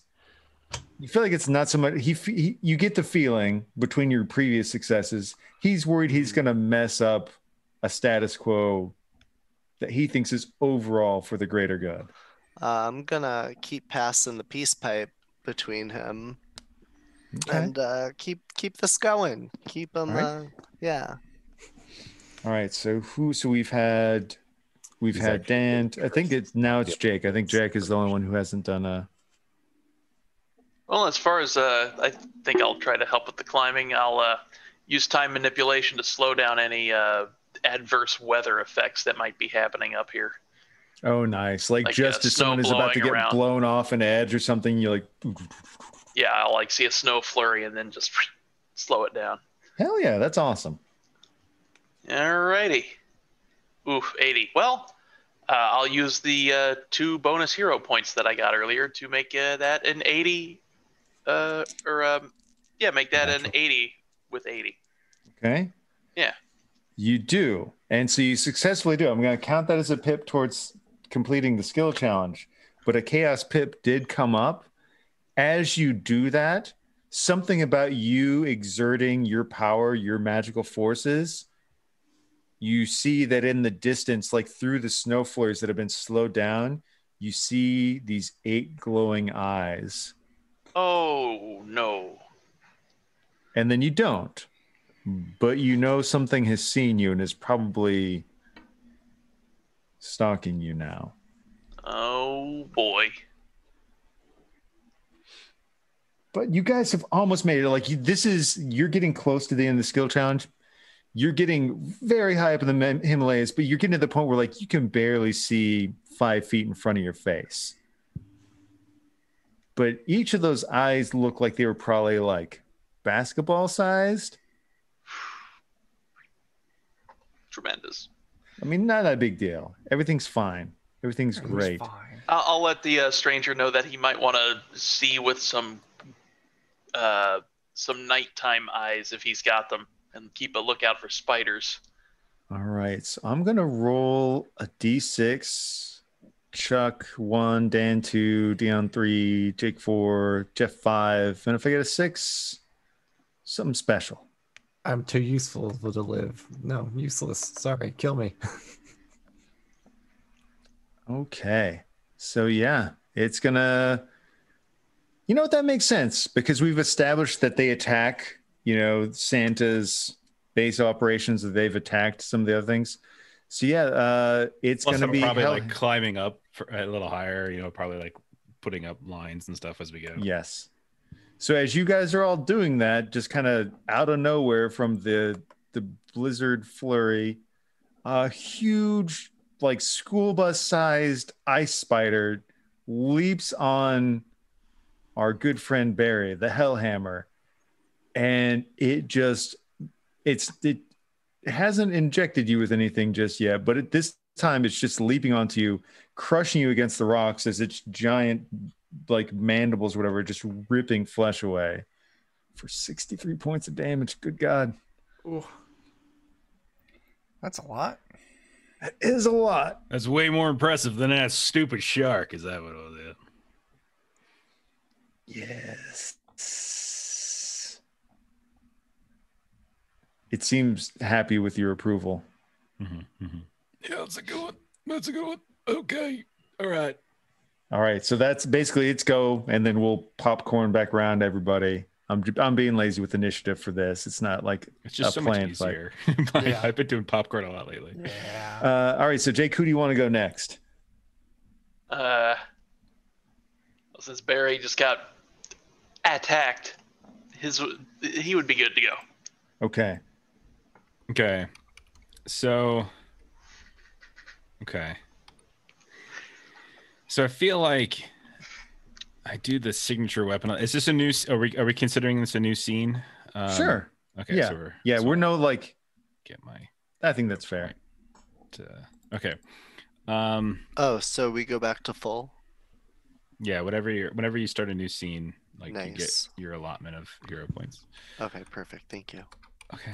not so much. You get the feeling between your previous successes, he's worried he's going to mess up a status quo that he thinks is overall for the greater good. I'm gonna keep passing the peace pipe between him, and keep this going. Keep him. Right. Yeah. All right. So we've had Dan. I think it's Jake. I think Jake is the only one who hasn't done a. Well, as far as I think I'll try to help with the climbing. I'll use time manipulation to slow down any adverse weather effects that might be happening up here. Oh, nice. Like just as someone is about to get blown off an edge or something, you're like. Yeah, I'll like see a snow flurry and then just slow it down. Hell yeah, that's awesome. Alrighty. Oof, 80. Well, I'll use the 2 bonus hero points that I got earlier to make that an 80. Make that an 80 with 80. Okay. Yeah. You do. And so you successfully do. I'm going to count that as a pip towards completing the skill challenge. But a chaos pip did come up. As you do that, something about you exerting your power, your magical forces, you see that in the distance, like through the snow flurries that have been slowed down, you see these 8 glowing eyes. Oh no. And then you don't. But you know something has seen you and is probably stalking you now. Oh boy. But you guys have almost made it. Like you're getting close to the end of the skill challenge. You're getting very high up in the Himalayas, but you're getting to the point where like you can barely see 5 feet in front of your face. But each of those eyes look like they were probably like basketball sized. Tremendous. I mean, not a big deal. Everything's fine. Everything's great. Fine. I'll let the stranger know that he might want to see with some nighttime eyes if he's got them, and keep a lookout for spiders. All right. So I'm going to roll a d6. Chuck 1, Dan 2, Dion 3, Jake 4, Jeff 5. And if I get a 6, something special. I'm too useful to live. No, useless. Sorry, kill me. Okay. So yeah, it's gonna, you know what, that makes sense because we've established that they attack, Santa's base operations, that they've attacked some of the other things. So yeah, it's Plus, gonna I'm be probably like climbing up a little higher, probably like putting up lines and stuff as we go. Yes. So as you guys are all doing that, just kind of out of nowhere from the blizzard flurry, a huge, like school bus sized ice spider leaps on our good friend Barry, the Hellhammer, and it hasn't injected you with anything just yet, but at this time it's just leaping onto you, crushing you against the rocks as its giant like mandibles, whatever, just ripping flesh away for 63 points of damage. Good God. Ooh. That's a lot. That is a lot. That's way more impressive than that stupid shark. Is that what it was? Yes. It seems happy with your approval. Mm-hmm, mm-hmm. Yeah, that's a good one. That's a good one. Okay. All right. All right. So that's basically it's go, and then we'll popcorn back around everybody. I'm being lazy with initiative for this. It's not like it's just so much easier. Yeah. I've been doing popcorn a lot lately. Yeah. All right. So Jake, who do you want to go next? Since Barry just got attacked, he would be good to go. Okay. Okay. So I feel like I do the signature weapon. Is this a new? Are we considering this a new scene? Sure. Okay. Yeah. We're no like. Get my. I think that's fair. Okay. So we go back to full. Yeah. Whenever you start a new scene, like nice. You get your allotment of hero points. Okay. Perfect. Thank you. Okay.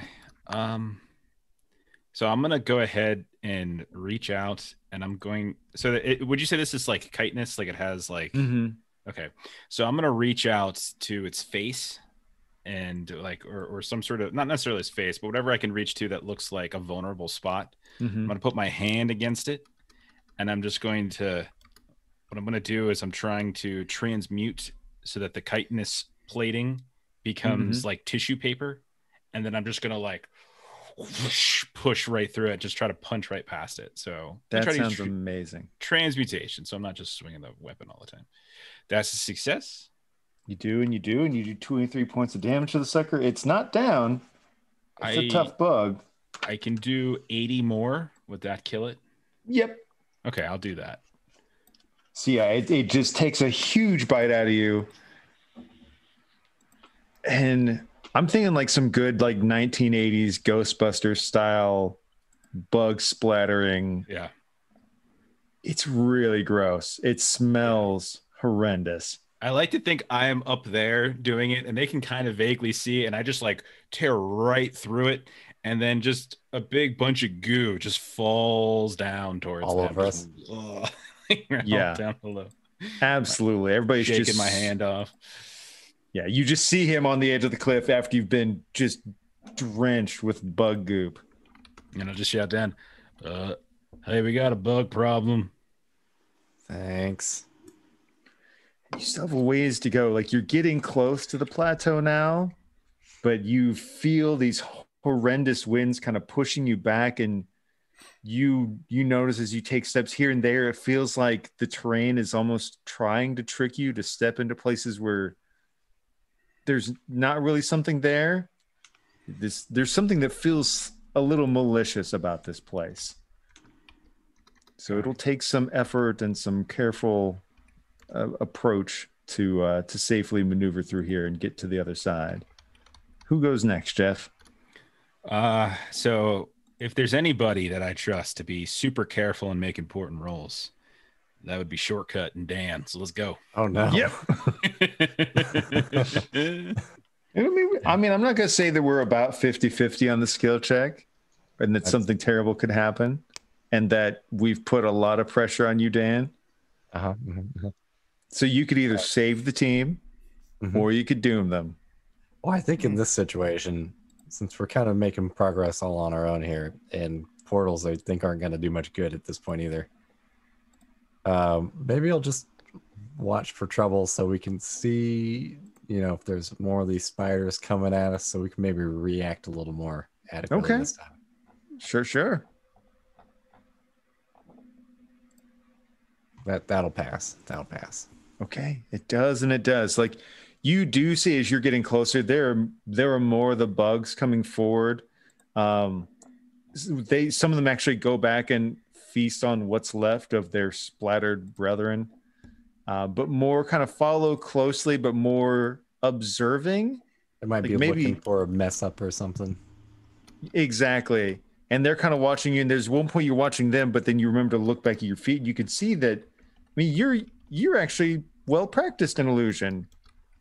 So I'm gonna go ahead and reach out, and I'm going. So would you say this is like chitinous? Like it has like. Mm-hmm. Okay, so I'm gonna reach out to its face, and like, or some sort of, not necessarily its face, but whatever I can reach to that looks like a vulnerable spot. Mm-hmm. I'm gonna put my hand against it, and I'm just going to. What I'm gonna do is I'm trying to transmute so that the chitinous plating becomes like tissue paper, and then I'm just gonna like push right through it, just try to punch right past it. So that sounds amazing. Transmutation, so I'm not just swinging the weapon all the time. That's a success. You do 23 points of damage to the sucker. It's not down. It's a tough bug. I can do 80 more. Would that kill it? Yep. Okay, I'll do that. So yeah, it just takes a huge bite out of you. And I'm thinking like some good like 1980s Ghostbusters style bug splattering. Yeah. It's really gross. It smells horrendous. I like to think I am up there doing it and they can kind of vaguely see, and I just like tear right through it, and then just a big bunch of goo just falls down towards all them. over us. Yeah. Down below. Absolutely. Everybody's shaking just my hand off. Yeah, you just see him on the edge of the cliff after you've been just drenched with bug goop. And I'll just shout down, hey, we got a bug problem. Thanks. You still have a ways to go. Like you're getting close to the plateau now, but you feel these horrendous winds kind of pushing you back, and you notice as you take steps here and there, it feels like the terrain is almost trying to trick you to step into places where there's not really something there. There's something that feels a little malicious about this place. So it'll take some effort and some careful approach to safely maneuver through here and get to the other side. Who goes next, Jeff? So if there's anybody that I trust to be super careful and make important rolls, that would be Shortcut and Dan. So let's go. Oh no. Yep. I mean, I'm not going to say that we're about 50-50 on the skill check and that something terrible could happen and that we've put a lot of pressure on you, Dan. Uh-huh. Mm-hmm. So you could either save the team or you could doom them. Well, I think in this situation, since we're kind of making progress all on our own here, and portals I think aren't going to do much good at this point either, maybe I'll just watch for trouble so we can see, if there's more of these spiders coming at us, so we can maybe react a little more adequately this time. Sure. That'll pass. Okay, it does, and it does. Like you do see as you're getting closer, there are more of the bugs coming forward. Some of them actually go back and feast on what's left of their splattered brethren, but more kind of follow closely, but more observing. It might be looking for a mess up or something. Exactly. And they're kind of watching you, and there's one point you're watching them, but then you remember to look back at your feet, and you can see that, you're actually well practiced in illusion.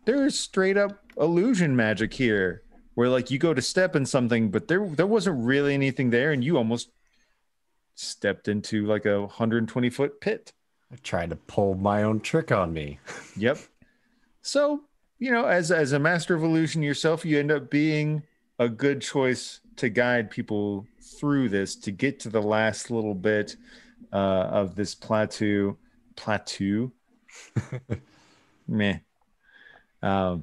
There's straight up illusion magic here, where like you go to step in something, but there wasn't really anything there, and you almost stepped into like a 120-foot pit. I tried to pull my own trick on me. Yep. So, as a master of illusion yourself, you end up being a good choice to guide people through this to get to the last little bit of this plateau. Meh. Yeah,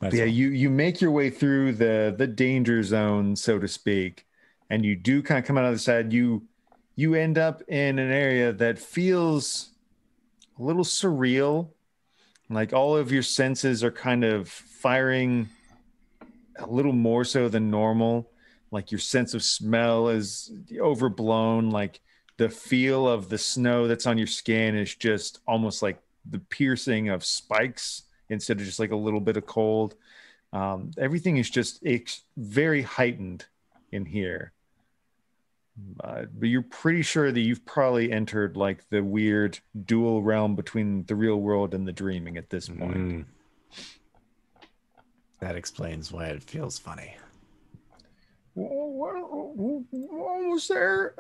you make your way through the danger zone, so to speak, and you do kind of come out of the side. You end up in an area that feels a little surreal, like all of your senses are kind of firing a little more so than normal. Like your sense of smell is overblown. Like the feel of the snow that's on your skin is just almost like the piercing of spikes instead of just like a little bit of cold. Everything is just very heightened in here. But you're pretty sure that you've probably entered like the weird dual realm between the real world and the dreaming at this point. That explains why it feels funny. Almost there.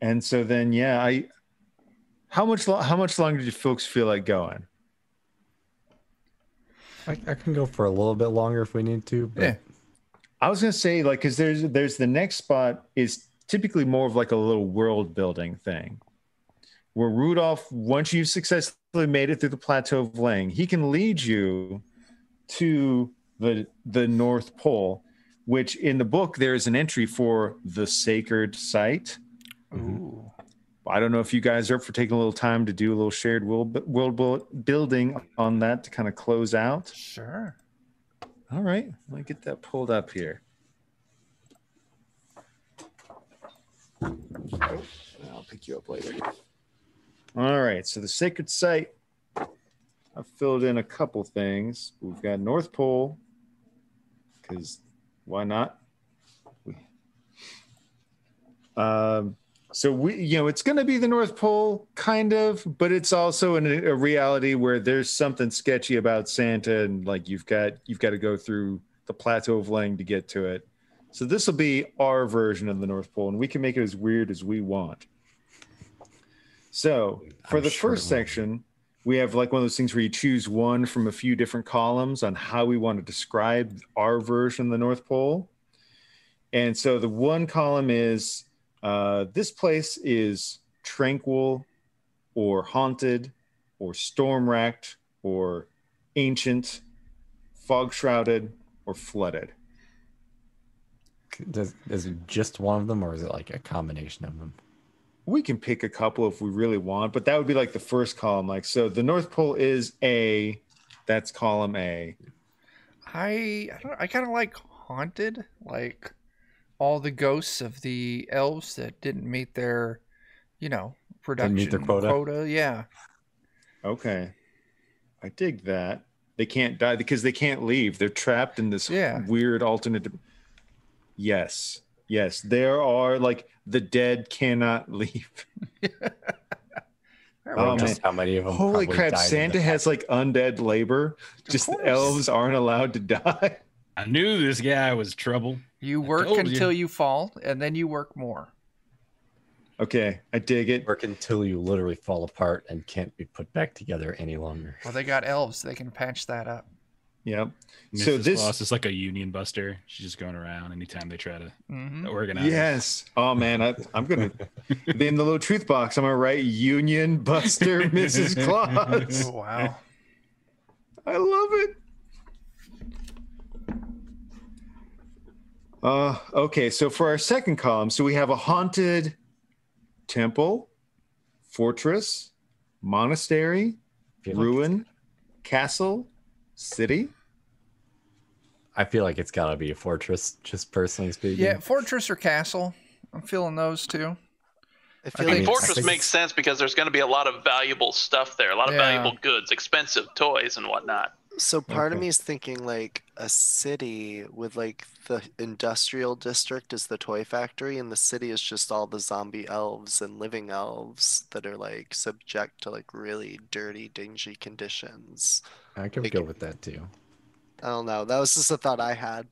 And so then, yeah, how much longer did you folks feel like going? I can go for a little bit longer if we need to. But... Yeah. I was gonna say, like, because there's the next spot is typically more of like a little world building thing, where Rudolph, once you've successfully made it through the Plateau of Lang, he can lead you to the North Pole, which in the book there is an entry for the sacred site. Ooh. I don't know if you guys are up for taking a little time to do a little shared world building on that to kind of close out. Sure. All right, let me get that pulled up here. I'll pick you up later. All right, so the sacred site, I've filled in a couple things. We've got North Pole, because why not? So it's going to be the North Pole, kind of, but it's also in a reality where there's something sketchy about Santa, and like you've got to go through the Plateau of Lang to get to it. So this will be our version of the North Pole, and we can make it as weird as we want. So for the first section, we have like one of those things where you choose one from a few different columns on how we want to describe our version of the North Pole. And so the one column is this place is tranquil or haunted or storm racked or ancient, fog shrouded, or flooded. Is it just one of them, or is it like a combination of them? We can pick a couple if we really want, but that would be like the first column. Like, so the North Pole is A. That's column A. I kind of like haunted, like all the ghosts of the elves that didn't meet their, production meet their quota. Yeah. Okay. I dig that. They can't die because they can't leave. They're trapped in this weird alternate. Yes. Yes. There are like the dead cannot leave. Oh, just how many of them? Holy crap. Santa has like undead labor. Just the elves aren't allowed to die. I knew this guy was trouble. You work until you fall, and then you work more. Okay, I dig it. Work until you literally fall apart and can't be put back together any longer. Well, they got elves. They can patch that up. Yep. Mrs. So this Claus is like a union buster. She's just going around anytime they try to organize. Yes. Oh man, I'm gonna be in the little truth box. I'm gonna write Union Buster Mrs. Claus. Oh, wow. I love it. Okay, so for our second column, so we have a haunted temple, fortress, monastery, ruin, castle, city. I feel like it's got to be a fortress, just personally speaking. Yeah, fortress or castle. I'm feeling those two. I I feel think like fortress makes sense because there's going to be a lot of valuable stuff there, a lot of valuable goods, expensive toys and whatnot. so part of me is thinking like a city with like the industrial district is the toy factory, and the city is just all the zombie elves and living elves that are like subject to like really dirty, dingy conditions. I could go with that too. I don't know. That was just a thought I had.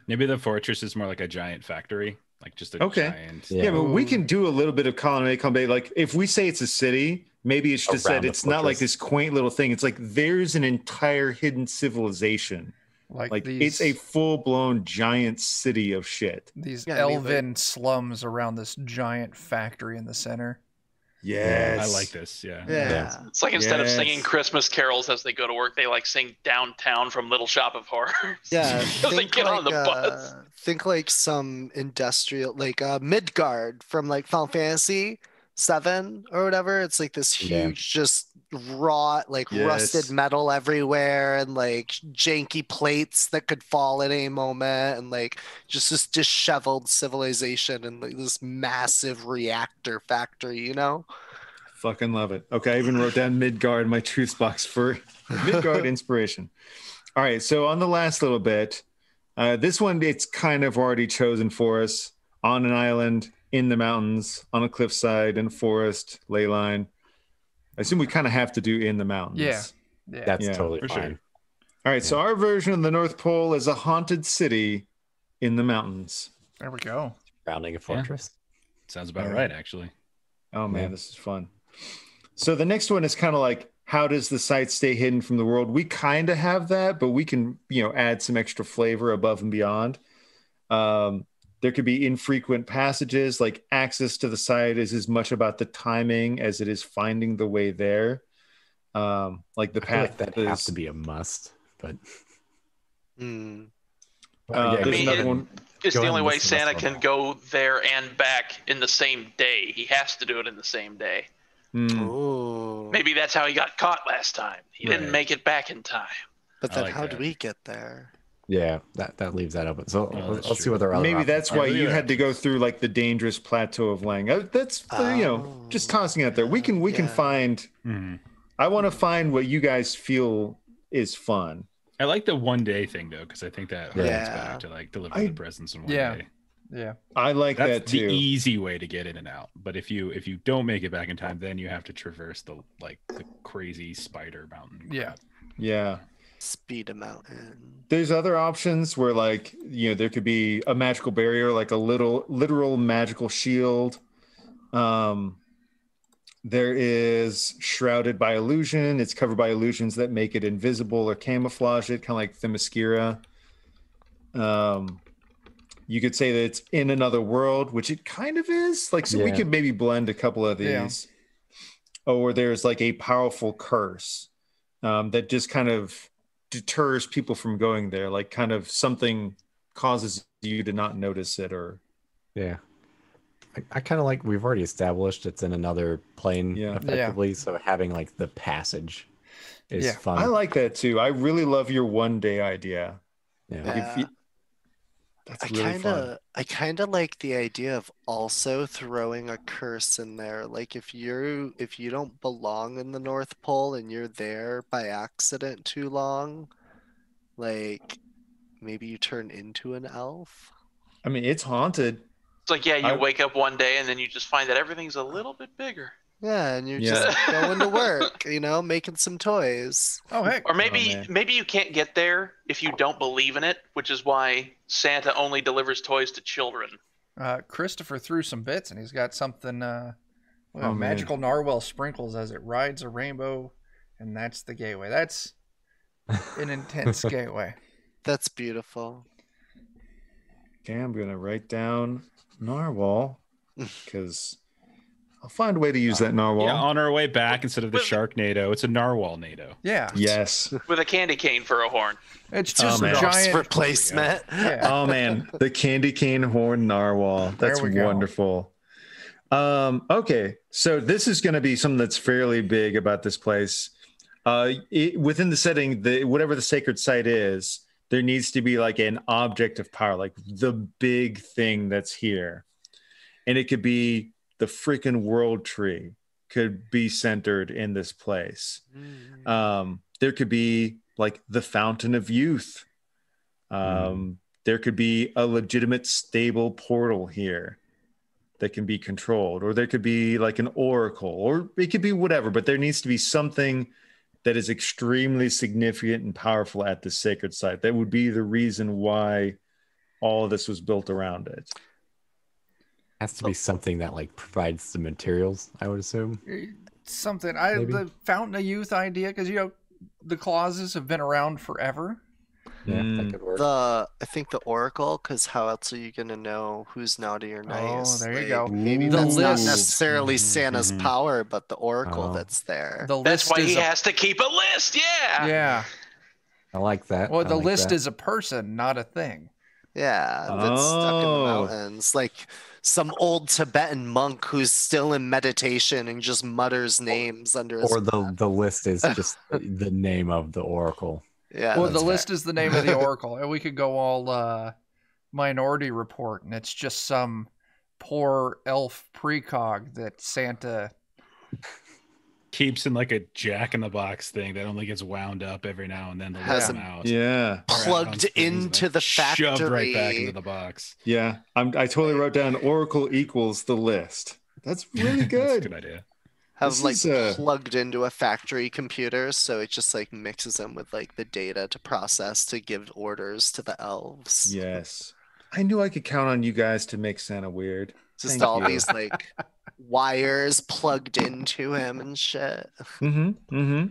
Maybe the fortress is more like a giant factory, like just a giant. Yeah, but we can do a little bit of column A, column B. Like if we say it's a city, maybe it's just that it's not like this quaint little thing. It's like there's an entire hidden civilization. Like it's a full-blown giant city of shit. These elven slums around this giant factory in the center. Yes. I like this. Yeah. It's like instead of singing Christmas carols as they go to work, they like sing Downtown from Little Shop of Horrors. Yeah. They get on the bus. Think like some industrial, like Midgard from like Final Fantasy 7 or whatever. It's like this huge, just raw, like rusted metal everywhere, and like janky plates that could fall at any moment, and like just this disheveled civilization and like this massive reactor factory, you know? Fucking love it. Okay, I even wrote down Midgard in my truth box for Midgard inspiration. All right, so on the last little bit, this one, it's kind of already chosen for us. On an island, in the mountains, on a cliffside, in a forest, ley line. I assume we kind of have to do in the mountains. Yeah. That's totally fine. Sure. All right, so our version of the North Pole is a haunted city in the mountains. There we go. Surrounding a fortress. Sounds about right, actually. Oh, man, this is fun. So the next one is kind of like, how does the site stay hidden from the world? We kind of have that, but we can, add some extra flavor above and beyond. There could be infrequent passages, like access to the site is as much about the timing as it is finding the way there. Like the path that has to be a must, but there's another one. It's the only way Santa can go there and back in the same day. He has to do it in the same day. Maybe that's how he got caught last time. He didn't make it back in time. But then how do we get there? Yeah, that leaves that open. So let's see what there are. Maybe that's why you had to go through like the dangerous Plateau of Lang. That's just tossing out there. We can find. I want to find what you guys feel is fun. I like the 1 day thing though, because I think that harkens back to like delivering the presents in 1 day. Yeah, I like that too. The easy way to get in and out. But if you don't make it back in time, then you have to traverse the crazy spider mountain. Yeah. Speed a mountain. There's other options where there could be a magical barrier, like a literal magical shield. There is shrouded by illusion. It's covered by illusions that make it invisible or camouflage it, kind of like Themyscira. you could say that it's in another world, which it kind of is. Like, so we Yeah. could maybe blend a couple of these. Or there's like a powerful curse that just kind of deters people from going there. Like, kind of something causes you to not notice it, or Yeah. I kind of like, we've already established it's in another plane effectively. So having like the passage is fun. I like that too. I really love your 1 day idea. Yeah. Like, Yeah. that's really fun. I kind of like the idea of also throwing a curse in there. Like if you don't belong in the North Pole and you're there by accident too long, like maybe you turn into an elf. I mean, it's haunted. It's like, you wake up one day and then you just find that everything's a little bit bigger. Yeah, and you're just going to work, making some toys. Oh, heck. Or maybe you can't get there if you don't believe in it, which is why Santa only delivers toys to children. Christopher threw some bits, and he's got something. man. Magical narwhal sprinkles as it rides a rainbow, and that's the gateway. That's an intense gateway. That's beautiful. Okay, I'm gonna write down narwhal because I'll find a way to use that narwhal. Yeah, on our way back, instead of the Sharknado, it's a Narwhal-nado. Yeah. Yes. With a candy cane for a horn. It's just a man. giant replacement. Yeah. Oh man, the candy cane horn narwhal. That's There we go. wonderful. Okay, so this is going to be something that's fairly big about this place. Within the setting, whatever the sacred site is, there needs to be like an object of power, like the big thing that's here, and it could be the freaking world tree. Could be centered in this place. There could be like the fountain of youth. There could be a legitimate stable portal here that can be controlled, or there could be like an oracle, or it could be whatever, but there needs to be something that is extremely significant and powerful at the sacred site. That would be the reason why all of this was built around it. Has to be something that like provides the materials, I would assume. something. Maybe. The Fountain of Youth idea, because the clauses have been around forever. Yeah, that could work. I think the Oracle, because how else are you gonna know who's naughty or nice? Oh, there you go. Maybe The that's not list. necessarily Santa's power, but the Oracle Oh. that's there. The That's list why is he has to keep a list. Yeah. Yeah. I like that. Well, I the like list that. is a person, not a thing. Yeah, that's stuck in the Oh. mountains. Like some old Tibetan monk who's still in meditation and just mutters names under his Or the list is just the name of the oracle. Yeah. Well, the that's list is the name of the oracle. And we could go all Minority Report, and it's just some poor elf precog that Santa. Keeps in like a jack-in-the-box thing that only gets wound up every now and then to Has let him- them out. Yeah. plugged into the factory. Shoved right back into the box. Yeah. I totally wrote down Oracle equals the list. That's really That's a good. good idea. Have This like is, plugged into a factory computer, so it just like mixes them with like the data to process to give orders to the elves. Yes. I knew I could count on you guys to make Santa weird. Just Thank all you. these like wires plugged into him and shit. Mm-hmm. Mm-hmm.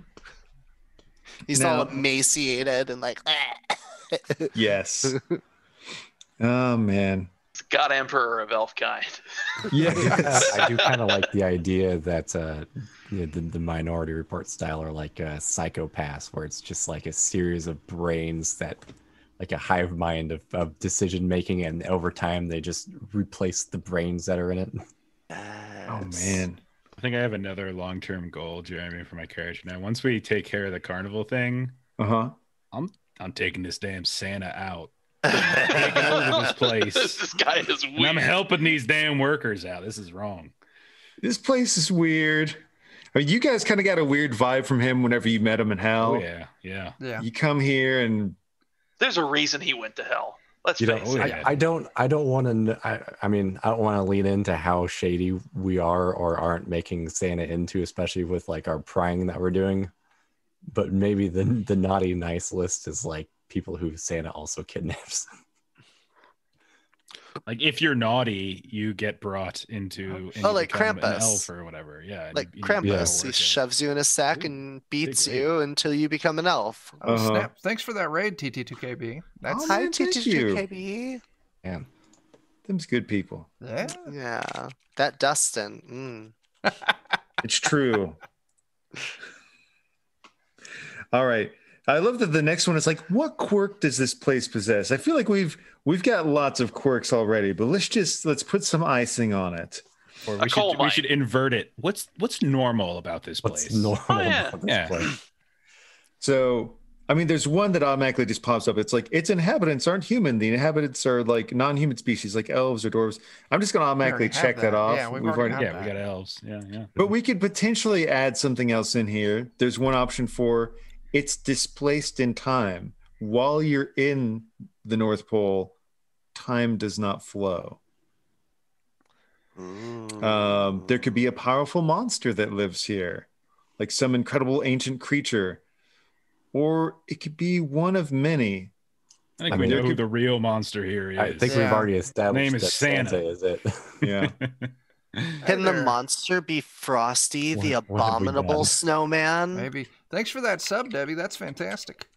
He's all Now- emaciated and like Yes. Oh man. God Emperor of Elfkind. Yes. I do kind of like the idea that the Minority Report style are like psychopaths, where it's just like a series of brains that, like a hive mind of decision making, and over time they just replace the brains that are in it. Oh man. I think I have another long-term goal, Jeremy, for my character now. Once we take care of the carnival thing, Uh-huh. I'm taking this damn Santa out. Taking over this place. This guy is And I'm weird. helping these damn workers out. This is wrong. This place is weird. I mean, you guys kind of got a weird vibe from him whenever you met him in hell. Oh yeah, yeah. Yeah. You come here and There's a reason he went to hell. Let's You know, face it. Oh, yeah. I don't want to. I mean, I don't want to lean into how shady we are or aren't making Santa into, especially with like our prying that we're doing. But maybe the naughty nice list is like people who Santa also kidnaps. Like if you're naughty, you get brought into and Oh, you like become an Krampus. elf or whatever. Yeah. and like you Krampus. He work it. shoves you in a sack Ooh, and beats great. you until you become an elf. Oh, Uh-huh. snap. Thanks for that raid, TT2KB. That's Oh, Hi, man, thank TT2KB. Man, Them's good people. Yeah. Yeah. That Dustin. It's true. All right. I love that the next one is like, what quirk does this place possess? I feel like we've got lots of quirks already, but let's put some icing on it. Or A coal we mine. should invert it. What's normal about this place? What's normal Oh, yeah. about this Yeah. place? So, I mean, there's one that automatically just pops up. It's like its inhabitants aren't human. The inhabitants are like non-human species, like elves or dwarves. I'm just going to automatically already have check that that. off. Yeah, we've already have Yeah, we got elves. Yeah. But we could potentially add something else in here. There's one option for it's displaced in time. While you're in the North Pole, time does not flow. There could be a powerful monster that lives here, like some incredible ancient creature. Or it could be one of many. I think I we mean, know there who could- the real monster here is. I think Yeah. we've already established Name is that Santa. Santa. Is it? Yeah. Can the there. monster be Frosty, the What have we abominable done? snowman? Maybe. Thanks for that sub, Debbie. That's fantastic.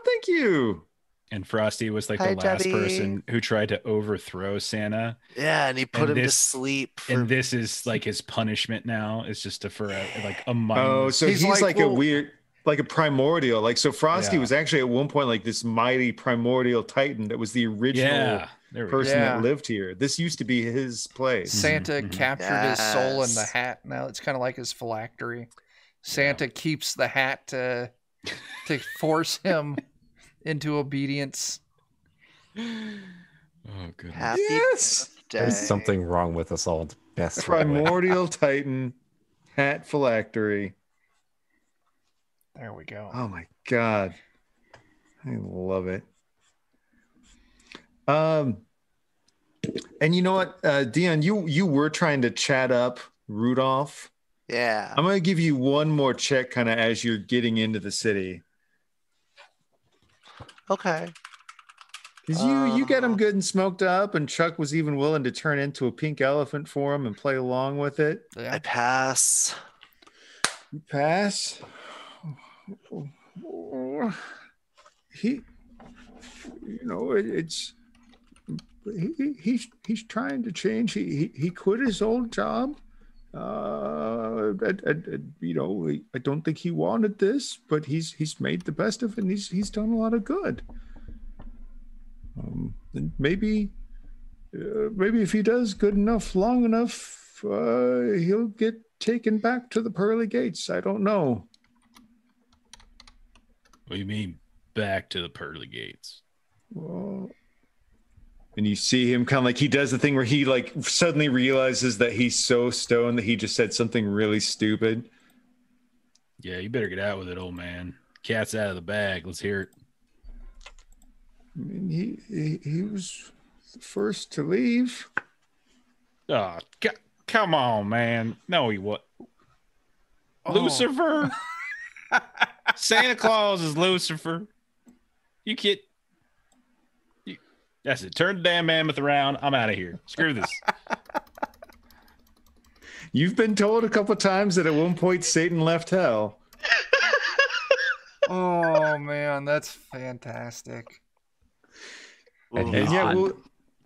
Thank you. And Frosty was like Hi, the last Debbie. person who tried to overthrow Santa. Yeah, and he put And him to this- sleep. For... And this is like his punishment now. It's just a Oh, mindless. so He's he's like, like a well- weird, like a primordial. Like, so Frosty Yeah. was actually at one point like this mighty primordial titan that was the original Yeah. There we go. person Yeah. that lived here. This used to be his place. Santa mhm. captured his soul in the Yes. hat. Now it's kind of like his phylactery. Santa keeps the hat to force him into obedience. Oh, goodness. Happy Yes! birthday. There's something wrong with us all. It's best way. Primordial titan, hat phylactery. There we go. Oh my god, I love it. And you know what, Dion, you were trying to chat up Rudolph. Yeah. I'm gonna give you one more check, kind of as you're getting into the city, Okay. because you get him good and smoked up, and Chuck was even willing to turn into a pink elephant for him and play along with it. I Yeah. pass. You pass. He, you know, it's he's trying to change. He quit his old job. You know, I don't think he wanted this, but he's made the best of it, and he's done a lot of good. And maybe if he does good enough, long enough, he'll get taken back to the pearly gates. I don't know. What do you mean back to the pearly gates? Well, and you see him kind of like he does the thing where he like suddenly realizes that he's so stoned that he just said something really stupid. Yeah, you better get out with it, old man. Cat's out of the bag. Let's hear it. I mean, he was the first to leave. Oh, come on, man. No, he what? Oh. Lucifer? Santa Claus is Lucifer. You kid. That's it. Turn the damn mammoth around. I'm out of here. Screw this. You've been told a couple times that at one point Satan left hell. Oh man, that's fantastic. And And he's yeah, been- well,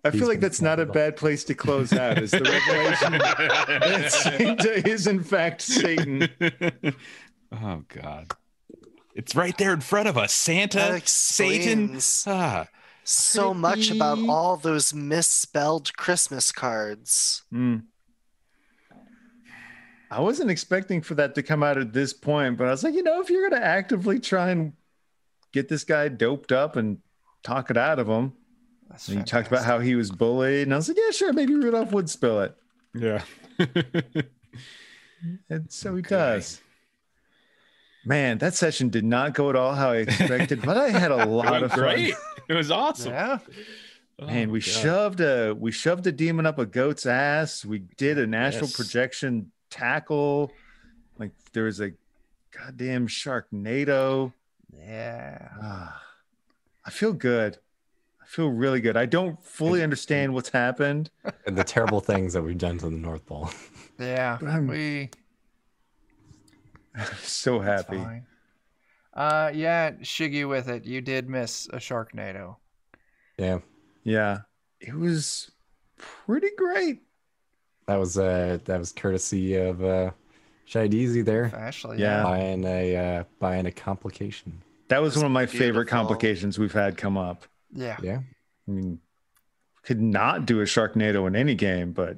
I he's feel like been that's not a told. bad place to close out. Is the revelation that Santa is in fact Satan. Oh God. It's right there in front of us. Santa, That Satan. explains Ah, so much about Creepy. all those misspelled Christmas cards. I wasn't expecting for that to come out at this point, but I was like, you know, if you're going to actively try and get this guy doped up and talk it out of him, That's and you talked about how he was bullied, and I was like, yeah, sure, maybe Rudolph would spill it. yeah. And so he does. Man, that session did not go at all how I expected, but I had a lot of fun. Great. It was awesome. Yeah. Oh, Man, we God. shoved a demon up a goat's ass. We did an astral Yes. projection tackle. Like there was a goddamn Sharknado. Yeah. I feel good. I feel really good. I don't fully understand what's happened. And the terrible things that we've done to the North Pole. Yeah. But I'm We so that's happy. fine. Yeah, Shiggy with it. You did miss a Sharknado. Yeah. Yeah. It was pretty great. That was courtesy of Shide Easy there. Ashley, Yeah. Buying a complication. That was one of my favorite beautiful. complications we've had come up. Yeah. Yeah. I mean, could not do a Sharknado in any game, but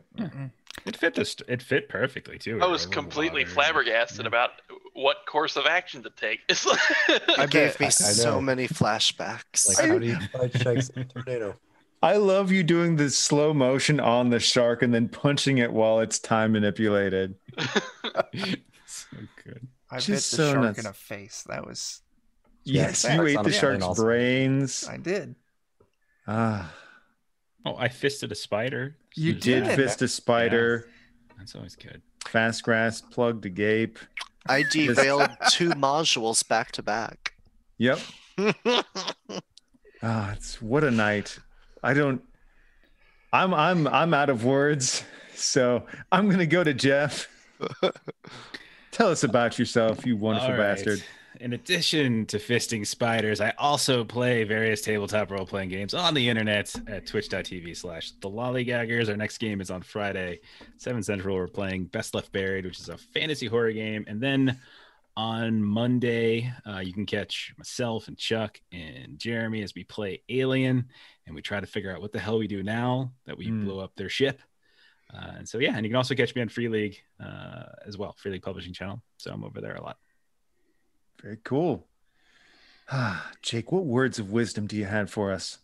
It fit perfectly too. I was Over completely water. flabbergasted about what course of action to take. It's like, It gave me I so know. many flashbacks. Like, how do you fight sharks in a tornado? I love you doing the slow motion on the shark and then punching it while it's time manipulated. So good. I bit Just the so shark nuts. in a face. That was. Yes, Yeah, you it's ate on the a shark's plane also. brains. I did. Ah, Oh, I fisted a spider. You So did did. fist a spider. That's always good. Fast grass plugged agape. I derailed 2 modules back to back. Yep. Ah, it's what a night. I'm out of words, so I'm gonna go to Jeff. Tell us about yourself, you wonderful All right. bastard. In addition to fisting spiders, I also play various tabletop role-playing games on the internet at twitch.tv/thelollygaggers. Our next game is on Friday, 7 Central. We're playing Best Left Buried, which is a fantasy horror game. And then on Monday, you can catch myself and Chuck and Jeremy as we play Alien, and we try to figure out what the hell we do now that we blow up their ship. And so, yeah, and you can also catch me on Free League as well, Free League Publishing channel. So I'm over there a lot. Very cool. Ah, Jake, what words of wisdom do you have for us?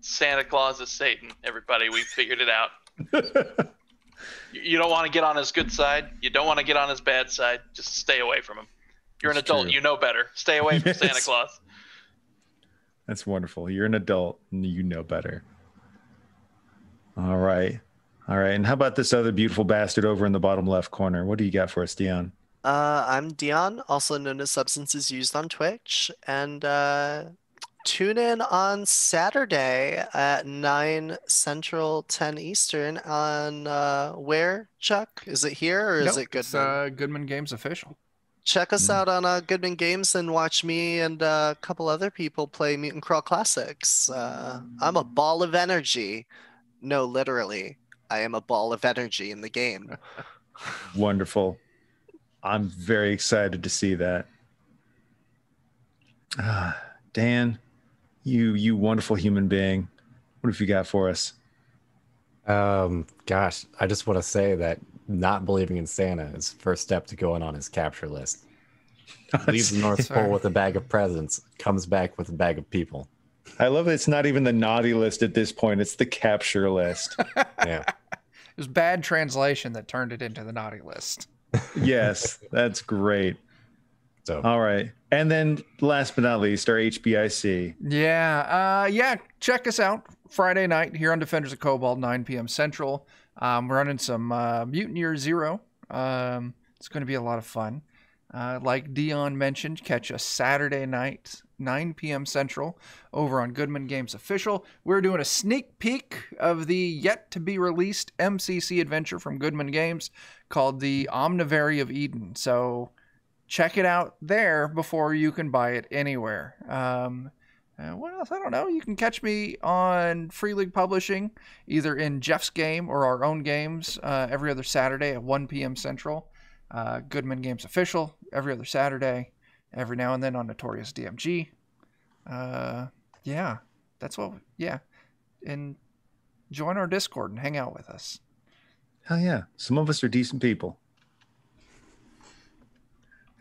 Santa Claus is Satan. Everybody, we figured it out. You don't want to get on his good side. You don't want to get on his bad side. Just stay away from him. You're That's an adult. true. You know better. Stay away from Yes. Santa Claus. That's wonderful. You're an adult and you know better. All right. All right. And how about this other beautiful bastard over in the bottom left corner? What do you got for us, Dion? I'm Dion, also known as Substances Used on Twitch, and tune in on Saturday at 9 Central, 10 Eastern on where, Chuck? Is it here or is Nope, it it's, Goodman? Goodman Games official. Check us out on Goodman Games and watch me and a couple other people play Mutant Crawl Classics. I'm a ball of energy. No, literally. I am a ball of energy in the game. Wonderful. I'm very excited to see that. Dan, you wonderful human being. What have you got for us? Gosh, I just want to say that not believing in Santa is the first step to going on his capture list. Leaves the North Sorry. Pole with a bag of presents, comes back with a bag of people. I love that it's not even the naughty list at this point. It's the capture list. Yeah. It was bad translation that turned it into the naughty list. Yes, that's great. So All right. And then last but not least, our HBIC. Yeah. Check us out Friday night here on Defenders of Cobalt, 9 p.m. Central. We're running some Mutant Year Zero. It's going to be a lot of fun. Like Dion mentioned, catch us Saturday night, 9 p.m. Central, over on Goodman Games Official. We're doing a sneak peek of the yet-to-be-released MCC adventure from Goodman Games called The Omnivary of Eden. So check it out there before you can buy it anywhere. What else? I don't know. You can catch me on Free League Publishing, either in Jeff's game or our own games, every other Saturday at 1 p.m. Central. Goodman Games Official every other Saturday, every now and then on Notorious DMG. Yeah, that's what. Yeah, and join our Discord and hang out with us. Hell yeah. Some of us are decent people.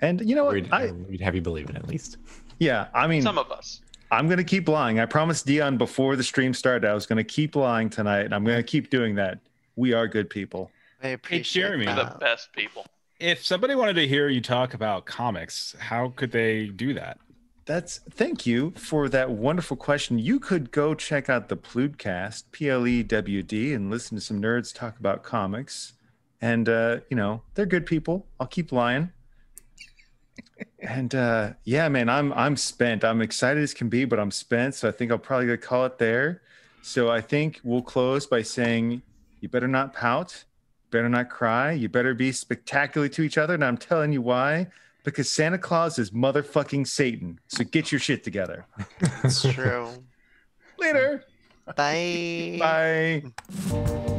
And you know what? we'd have you believe it at least. Yeah, I mean, Some of us. I'm going to keep lying. I promised Dion before the stream started I was going to keep lying tonight, and I'm going to keep doing that. We are good people. I appreciate Jeremy. We're the that. best people. If somebody wanted to hear you talk about comics, how could they do that? Thank you for that wonderful question. You could go check out the Plewdcast, PLEWD, and listen to some nerds talk about comics. And they're good people. I'll keep lying. And yeah, man, I'm spent. I'm excited as can be, but I'm spent. So I think I'll probably call it there. So I think we'll close by saying, you better not pout, better not cry, you better be spectacular to each other. And I'm telling you why, because Santa Claus is motherfucking Satan. So get your shit together. It's true. Later. Bye. Bye.